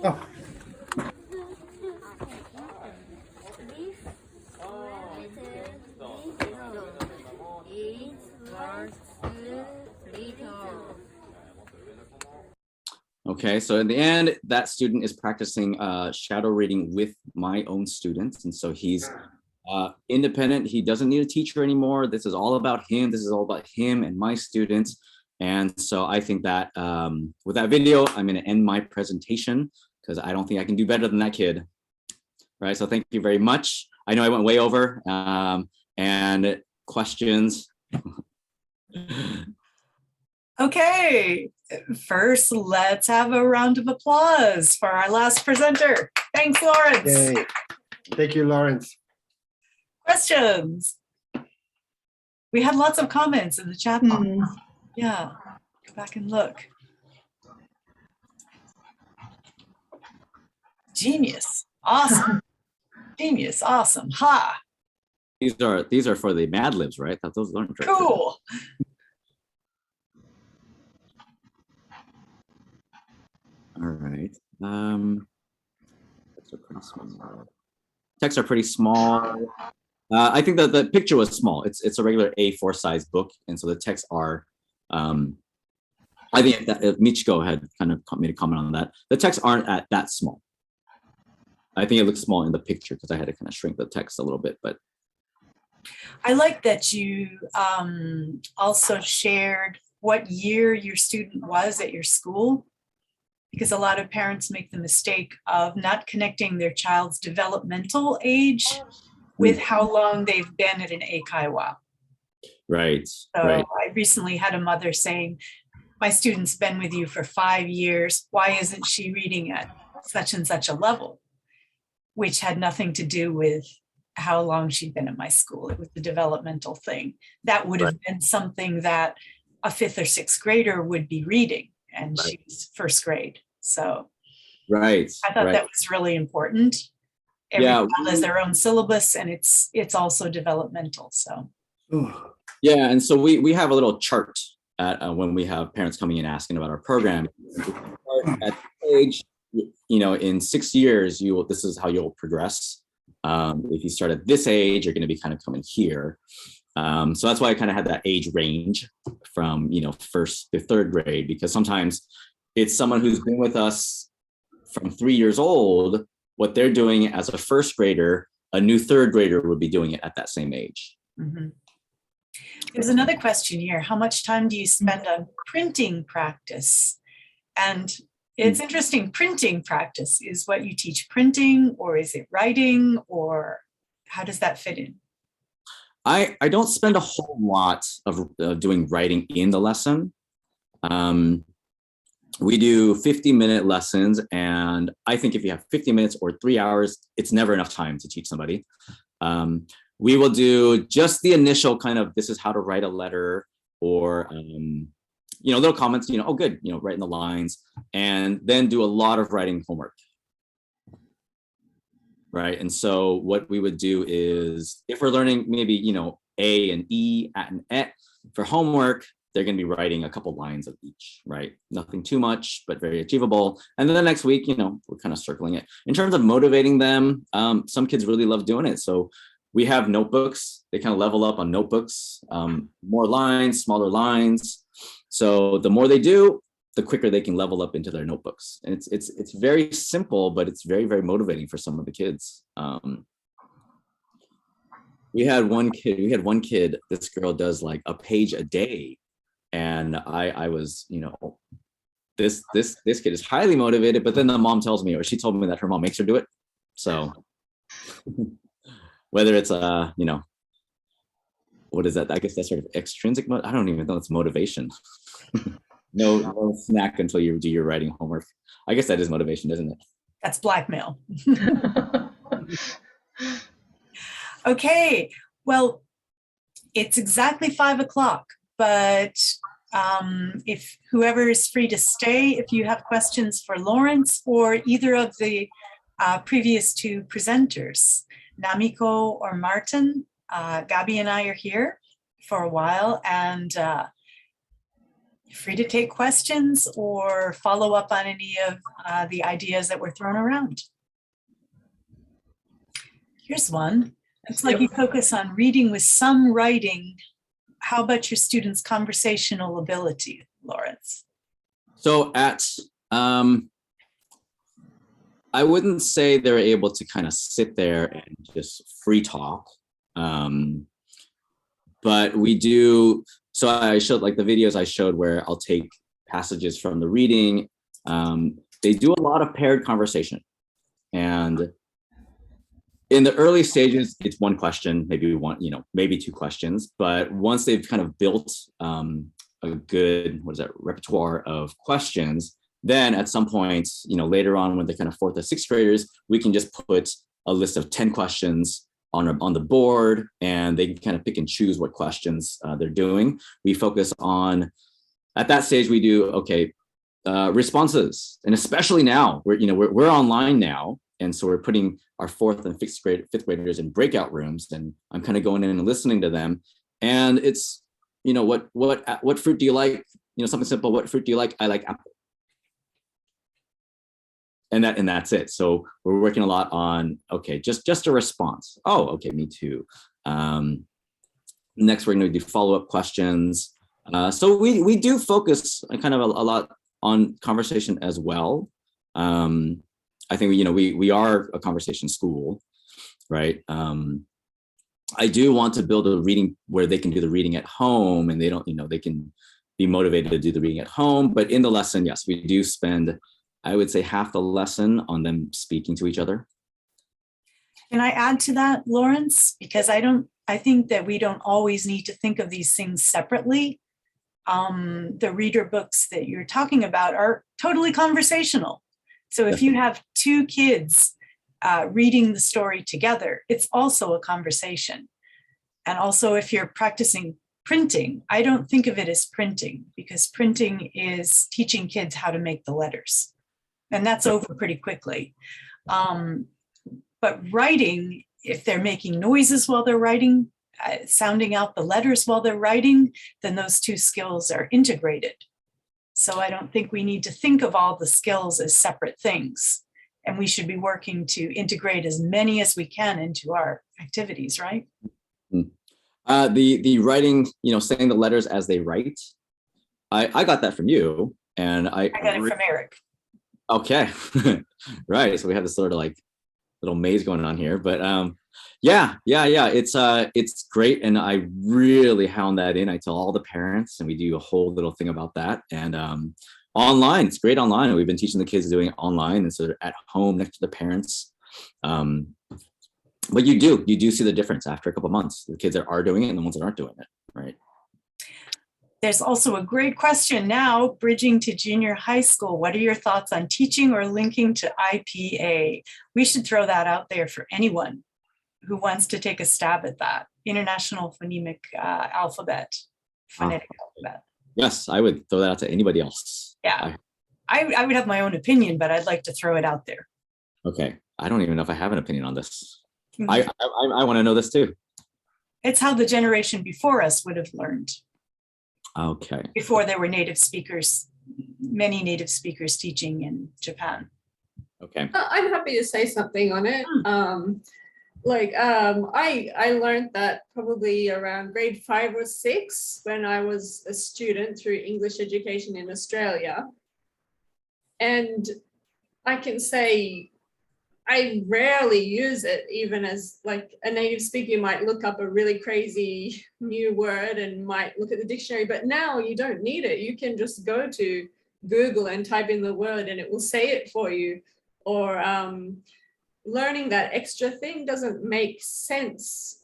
Oh. Okay, so in the end, that student is practicing shadow reading with my own students. And so he's independent. He doesn't need a teacher anymore. This is all about him. This is all about him and my students. And so I think that with that video, I'm going to end my presentation because I don't think I can do better than that kid. Right, so thank you very much. I know I went way over and questions. Okay, first, let's have a round of applause for our last presenter. Thanks, Lawrence. Yay. Thank you, Lawrence. Questions? We had lots of comments in the chat box. Yeah, go back and look. Genius, awesome. Genius, awesome, ha. These are for the Mad Libs, right? Those aren't right. Cool. All right. Texts are pretty small. Texts are pretty small. I think that the picture was small. It's a regular A4 size book, and so the texts are. I think that Michiko had kind of made a comment on that. The texts aren't that small. I think it looks small in the picture because I had to kind of shrink the text a little bit, but. I like that you also shared what year your student was at your school, because a lot of parents make the mistake of not connecting their child's developmental age with how long they've been at an eikaiwa. Right. So right. I recently had a mother saying, my student's been with you for 5 years. Why isn't she reading at such and such a level? Which had nothing to do with how long she'd been at my school. It was the developmental thing. That would have been something that a 5th or 6th grader would be reading, and she was 1st grade. So right. I thought that was really important. Every child has their own syllabus, and it's also developmental. So yeah, and so we have a little chart at, when we have parents coming in asking about our program. At age, in 6 years, this is how you'll progress. If you start at this age, you're going to be kind of coming here. So that's why I kind of had that age range from 1st to 3rd grade, because sometimes it's someone who's been with us from 3 years old. What they're doing as a 1st grader, a new 3rd grader would be doing it at that same age. Mm-hmm. There's another question here. How much time do you spend on printing practice? And it's interesting, printing practice is what you teach printing, or is it writing, or how does that fit in? I don't spend a whole lot of doing writing in the lesson. We do 50-minute lessons, and I think if you have 50 minutes or 3 hours, it's never enough time to teach somebody. We will do just the initial kind of, this is how to write a letter, or little comments, oh, good, writing the lines, and then do a lot of writing homework. Right. And so what we would do is, if we're learning maybe, A and E, at and et for homework, they're going to be writing a couple lines of each, right? Nothing too much, but very achievable. And then the next week, we're kind of circling it. In terms of motivating them, some kids really love doing it. So we have notebooks. They kind of level up on notebooks, more lines, smaller lines. So the more they do, the quicker they can level up into their notebooks. And it's very simple, but it's very, very motivating for some of the kids. We had one kid, this girl does like a page a day. And I was, this kid is highly motivated, but then the mom tells me, or she told me that her mom makes her do it. So whether it's you know, what is that? I guess that's sort of extrinsic. I don't even know it's motivation. No snack until you do your writing homework. I guess that is motivation, isn't it? That's blackmail. Okay, well, it's exactly 5 o'clock, but if whoever is free to stay, if you have questions for Lawrence or either of the previous two presenters, Namiko or Martin, Gabi and I are here for a while, and you're free to take questions or follow up on any of the ideas that were thrown around. Here's one. It's like you focus on reading with some writing. How about your students' conversational ability, Lawrence? So at, I wouldn't say they're able to kind of sit there and just free talk. But we do, so I showed like the videos I showed where I'll take passages from the reading. They do a lot of paired conversation. And in the early stages, it's one question, maybe one, you know, maybe two questions. But once they've kind of built a good, repertoire of questions, then at some point, you know, later on when they're kind of 4th or 6th graders, we can just put a list of 10 questions on the board, and they can kind of pick and choose what questions they're doing. We focus on, at that stage, we do, okay, responses. And especially now, we're online now. And so we're putting our 4th and 5th graders in breakout rooms, and I'm kind of going in and listening to them. And it's, you know, what fruit do you like? You know, something simple. What fruit do you like? I like apple. And that's it. So we're working a lot on, okay, just a response. Oh, okay, me too. Next, we're going to do follow-up questions. So we do focus kind of a lot on conversation as well. I think we are a conversation school, right? I do want to build a reading where they can do the reading at home, and they don't, they can be motivated to do the reading at home. But in the lesson, yes, we do spend, I would say, half the lesson on them speaking to each other. Can I add to that, Lawrence? Because I think that we don't always need to think of these things separately. The reader books that you're talking about are totally conversational. So if you have two kids reading the story together, it's also a conversation. And also if you're practicing printing, I don't think of it as printing, because printing is teaching kids how to make the letters. And that's over pretty quickly. But writing, if they're making noises while they're writing, sounding out the letters while they're writing, then those two skills are integrated. So I don't think we need to think of all the skills as separate things. And we should be working to integrate as many as we can into our activities, right? The writing, saying the letters as they write, I got that from you. And I got it from Eric. Okay, right. So we have this sort of like little maze going on here, but yeah. It's great, and I really hound that in. I tell all the parents, and we do a whole little thing about that. And online, it's great online. And we've been teaching the kids doing it online, and so they're at home next to the parents. But you do see the difference after a couple of months. The kids that are doing it and the ones that aren't doing it, right? There's also a great question now, bridging to junior high school. What are your thoughts on teaching or linking to IPA? We should throw that out there for anyone who wants to take a stab at that. International Phonemic Alphabet, Phonetic Alphabet. Yes, I would throw that out to anybody else. Yeah, I would have my own opinion, but I'd like to throw it out there. Okay, I don't even know if I have an opinion on this. I want to know this too. It's how the generation before us would have learned. Okay. Before there were native speakers, many native speakers teaching in Japan. Okay. I'm happy to say something on it. I learned that probably around grade 5 or 6 when I was a student through English education in Australia. And I can say I rarely use it, even as like a native speaker might look up a really crazy new word and might look at the dictionary, but now you don't need it. You can just go to Google and type in the word and it will say it for you. Or learning that extra thing doesn't make sense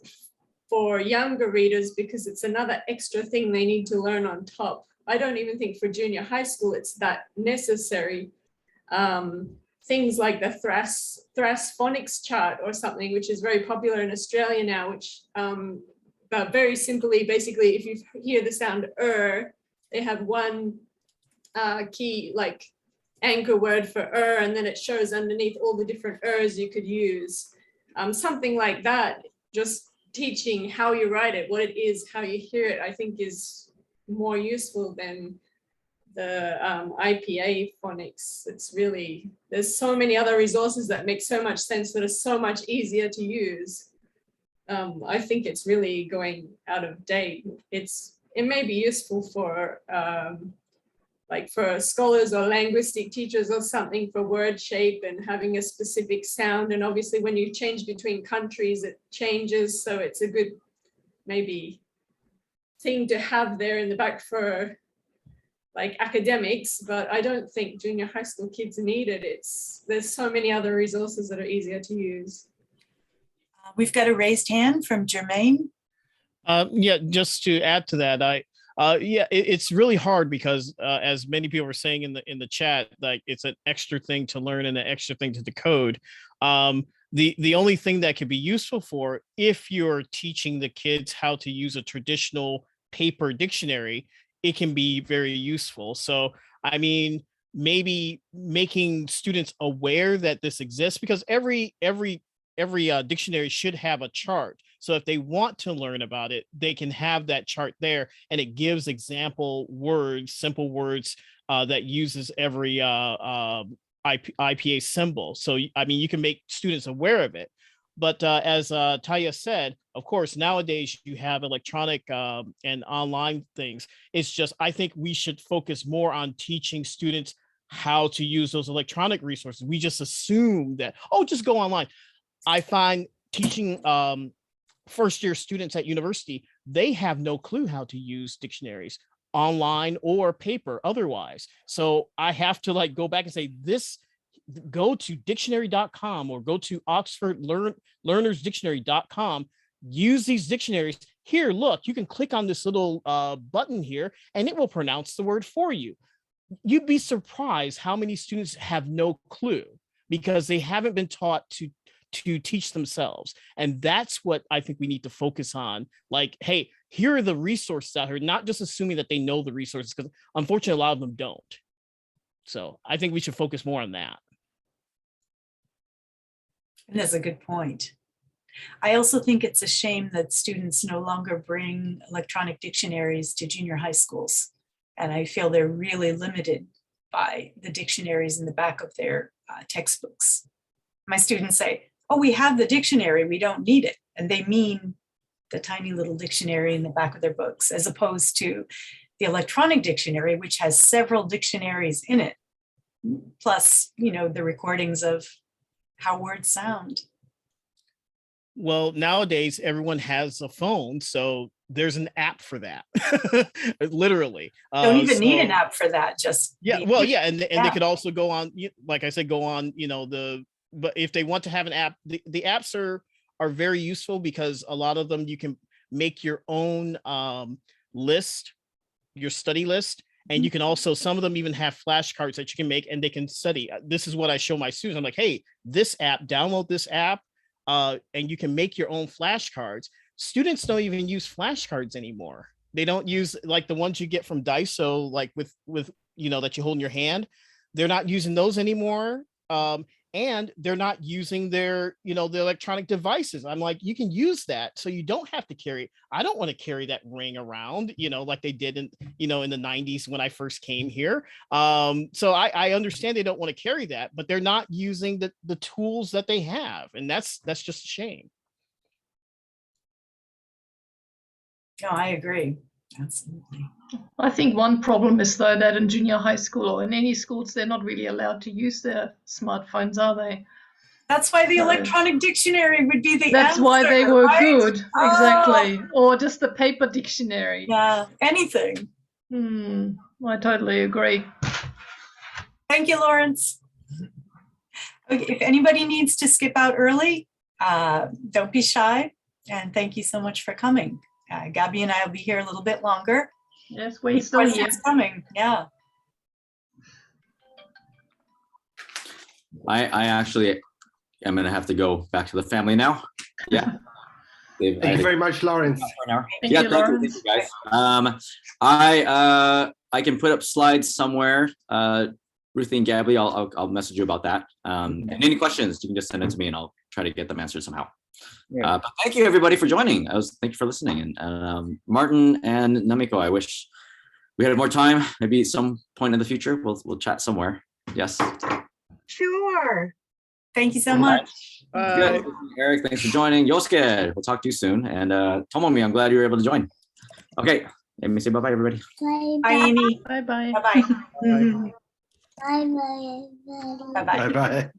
for younger readers because it's another extra thing they need to learn on top. I don't even think for junior high school it's that necessary. Things like the Thras phonics chart or something, which is very popular in Australia now, which but very simply, basically, if you hear the sound they have one key like anchor word for and then it shows underneath all the different you could use. Something like that, just teaching how you write it, what it is, how you hear it, I think is more useful than the IPA phonics. It's really, there's so many other resources that make so much sense that are so much easier to use. I think it's really going out of date. It may be useful for like for scholars or linguistic teachers or something for word shape and having a specific sound. And obviously when you change between countries, it changes. So it's a good maybe thing to have there in the back for like academics, but I don't think junior high school kids need it. There's so many other resources that are easier to use. We've got a raised hand from Jermaine. Yeah, just to add to that, it's really hard because as many people were saying in the chat, like it's an extra thing to learn and an extra thing to decode. The only thing that could be useful for if you're teaching the kids how to use a traditional paper dictionary, it can be very useful. So, I mean, maybe making students aware that this exists, because every dictionary should have a chart. So if they want to learn about it, they can have that chart there, and it gives example words, simple words that uses every IPA symbol. So, I mean, you can make students aware of it. But as Taya said, of course, nowadays you have electronic and online things. It's just, I think we should focus more on teaching students how to use those electronic resources. We just assume that, oh, just go online. I find teaching first-year students at university, they have no clue how to use dictionaries online or paper otherwise. So I have to like go back and say, go to dictionary.com or go to oxfordlearnersdictionary.com, use these dictionaries. Here, look, you can click on this little button here and it will pronounce the word for you. You'd be surprised how many students have no clue because they haven't been taught to teach themselves. And that's what I think we need to focus on. Like, hey, here are the resources out here, not just assuming that they know the resources, because unfortunately, a lot of them don't. So I think we should focus more on that. And that's a good point. I also think it's a shame that students no longer bring electronic dictionaries to junior high schools. And I feel they're really limited by the dictionaries in the back of their textbooks. My students say, oh, we have the dictionary, we don't need it. And they mean the tiny little dictionary in the back of their books, as opposed to the electronic dictionary, which has several dictionaries in it, plus, you know, the recordings of how words sound. Well, nowadays, everyone has a phone, so there's an app for that. Literally. Don't even need an app for that, just. Yeah, well, yeah, and they could also go on, like I said, go on, you know, but if they want to have an app, the apps are very useful because a lot of them, you can make your own list, your study list. And you can also, some of them even have flashcards that you can make and they can study. This is what I show my students. I'm like, hey, this app, download this app, and you can make your own flashcards. Students don't even use flashcards anymore. They don't use like the ones you get from Daiso, like with you know, that you hold in your hand. They're not using those anymore. And they're not using their, you know, the electronic devices. I'm like, you can use that so you don't have to carry. I don't want to carry that ring around, you know, like they did in, you know, in the 90s when I first came here. So I understand they don't want to carry that, but they're not using the tools that they have. And that's just a shame. No, I agree. Absolutely. I think one problem is though that in junior high school or in any schools, they're not really allowed to use their smartphones, are they? That's why the electronic dictionary would be the That's answer, why they were right? good. Exactly. Or just the paper dictionary. Yeah, anything. I totally agree. Thank you, Lawrence. Okay, if anybody needs to skip out early, don't be shy. And thank you so much for coming. Gabby and I will be here a little bit longer. Yes, we're still here. Questions coming, yeah. I actually am going to have to go back to the family now. Yeah. Thank you very much, Lawrence. Thank you, Lawrence. Thank you, guys. I can put up slides somewhere. Ruthie and Gabby, I'll message you about that. And any questions, you can just send it to me and I'll try to get them answered somehow. But thank you everybody for joining. Thank you for listening. And Martin and Namiko, I wish we had more time. Maybe at some point in the future, we'll chat somewhere. Yes. Sure. Thank you so much. Good. Eric, thanks for joining. Yosuke, we'll talk to you soon. And Tomomi, I'm glad you were able to join. Okay, let me say bye-bye, everybody. Bye, Amy. Bye-bye. Bye-bye. Bye-bye. Bye-bye. Bye-bye.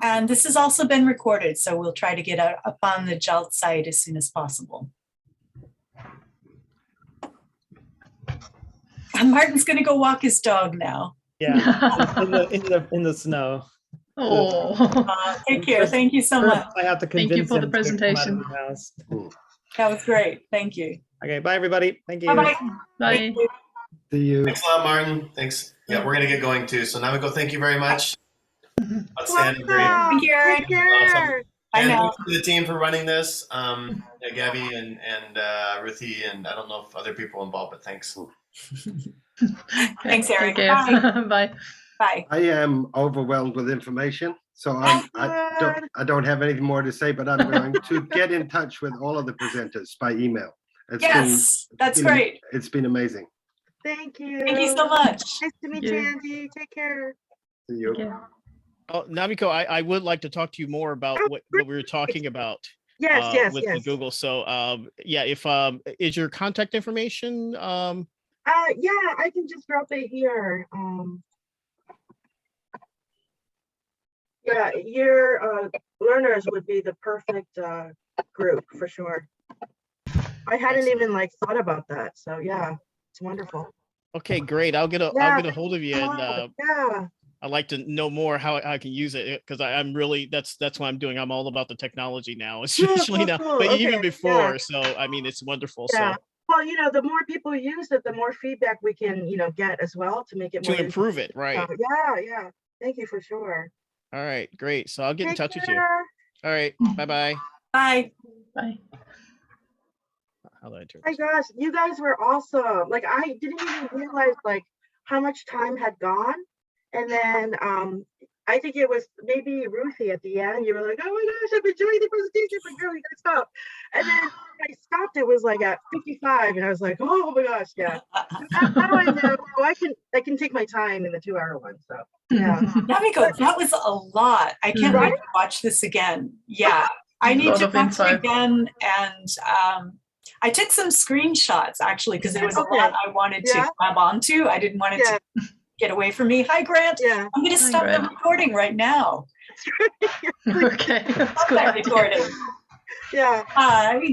And this has also been recorded, so we'll try to get up on the JALT site as soon as possible. And Martin's going to go walk his dog now. Yeah, in the snow. Oh, take care. Thank you so much. I have to convince thank you for the him to come out presentation. of the house. That was great. Thank you. Okay, bye everybody. Thank you. Bye-bye. Bye. See you. Thanks a lot, Martin. Thanks. Yeah, we're gonna get going too. So Namiko, thank you very much. Outstanding, great. Thank you, Eric. Awesome. I And know. thanks to the team for running this. Yeah, Gabby and Ruthie, and I don't know if other people are involved, but thanks. Thanks, Eric. Take care. Bye. Bye. Bye. I am overwhelmed with information, so I don't have anything more to say, but I'm going to get in touch with all of the presenters by email. That's great. It's been amazing. Thank you. Thank you so much. Nice to meet you, Andy. Take care. See you. Oh, Namiko, I would like to talk to you more about what we were talking about. Yes, with the Google. So yeah, if is your contact information? Yeah, I can just drop it here. Yeah, your learners would be the perfect group for sure. I hadn't even thought about that. So yeah, it's wonderful. Okay, great. I'll get a hold of you, and yeah. I'd like to know more how I can use it, because I'm really that's what I'm doing. I'm all about the technology now, especially now, but even before. Yeah. So I mean, it's wonderful. Yeah. So well, the more people use it, the more feedback we can get as well to make it more improve it, right? Yeah. Thank you for sure. All right, great. So I'll get in touch with you. All right, bye-bye. Bye. Bye. Oh my gosh, you guys were awesome. I didn't even realize how much time had gone. And then I think it was maybe Ruthie at the end. You were like, oh my gosh, I'm enjoying the presentation, but girl, you gotta stop. And then when I stopped, it was at 55, and I was like, oh my gosh, yeah. Now I know I can take my time in the 2-hour one. So yeah. Namiko, that was a lot. I can't wait to watch this again. Yeah. I need to watch it again, and I took some screenshots actually, because there was a lot I wanted to grab onto. I didn't want it to get away from me. Hi, Grant. Yeah. I'm going to stop the recording right now. Okay. Stop that recording. Yeah. Hi.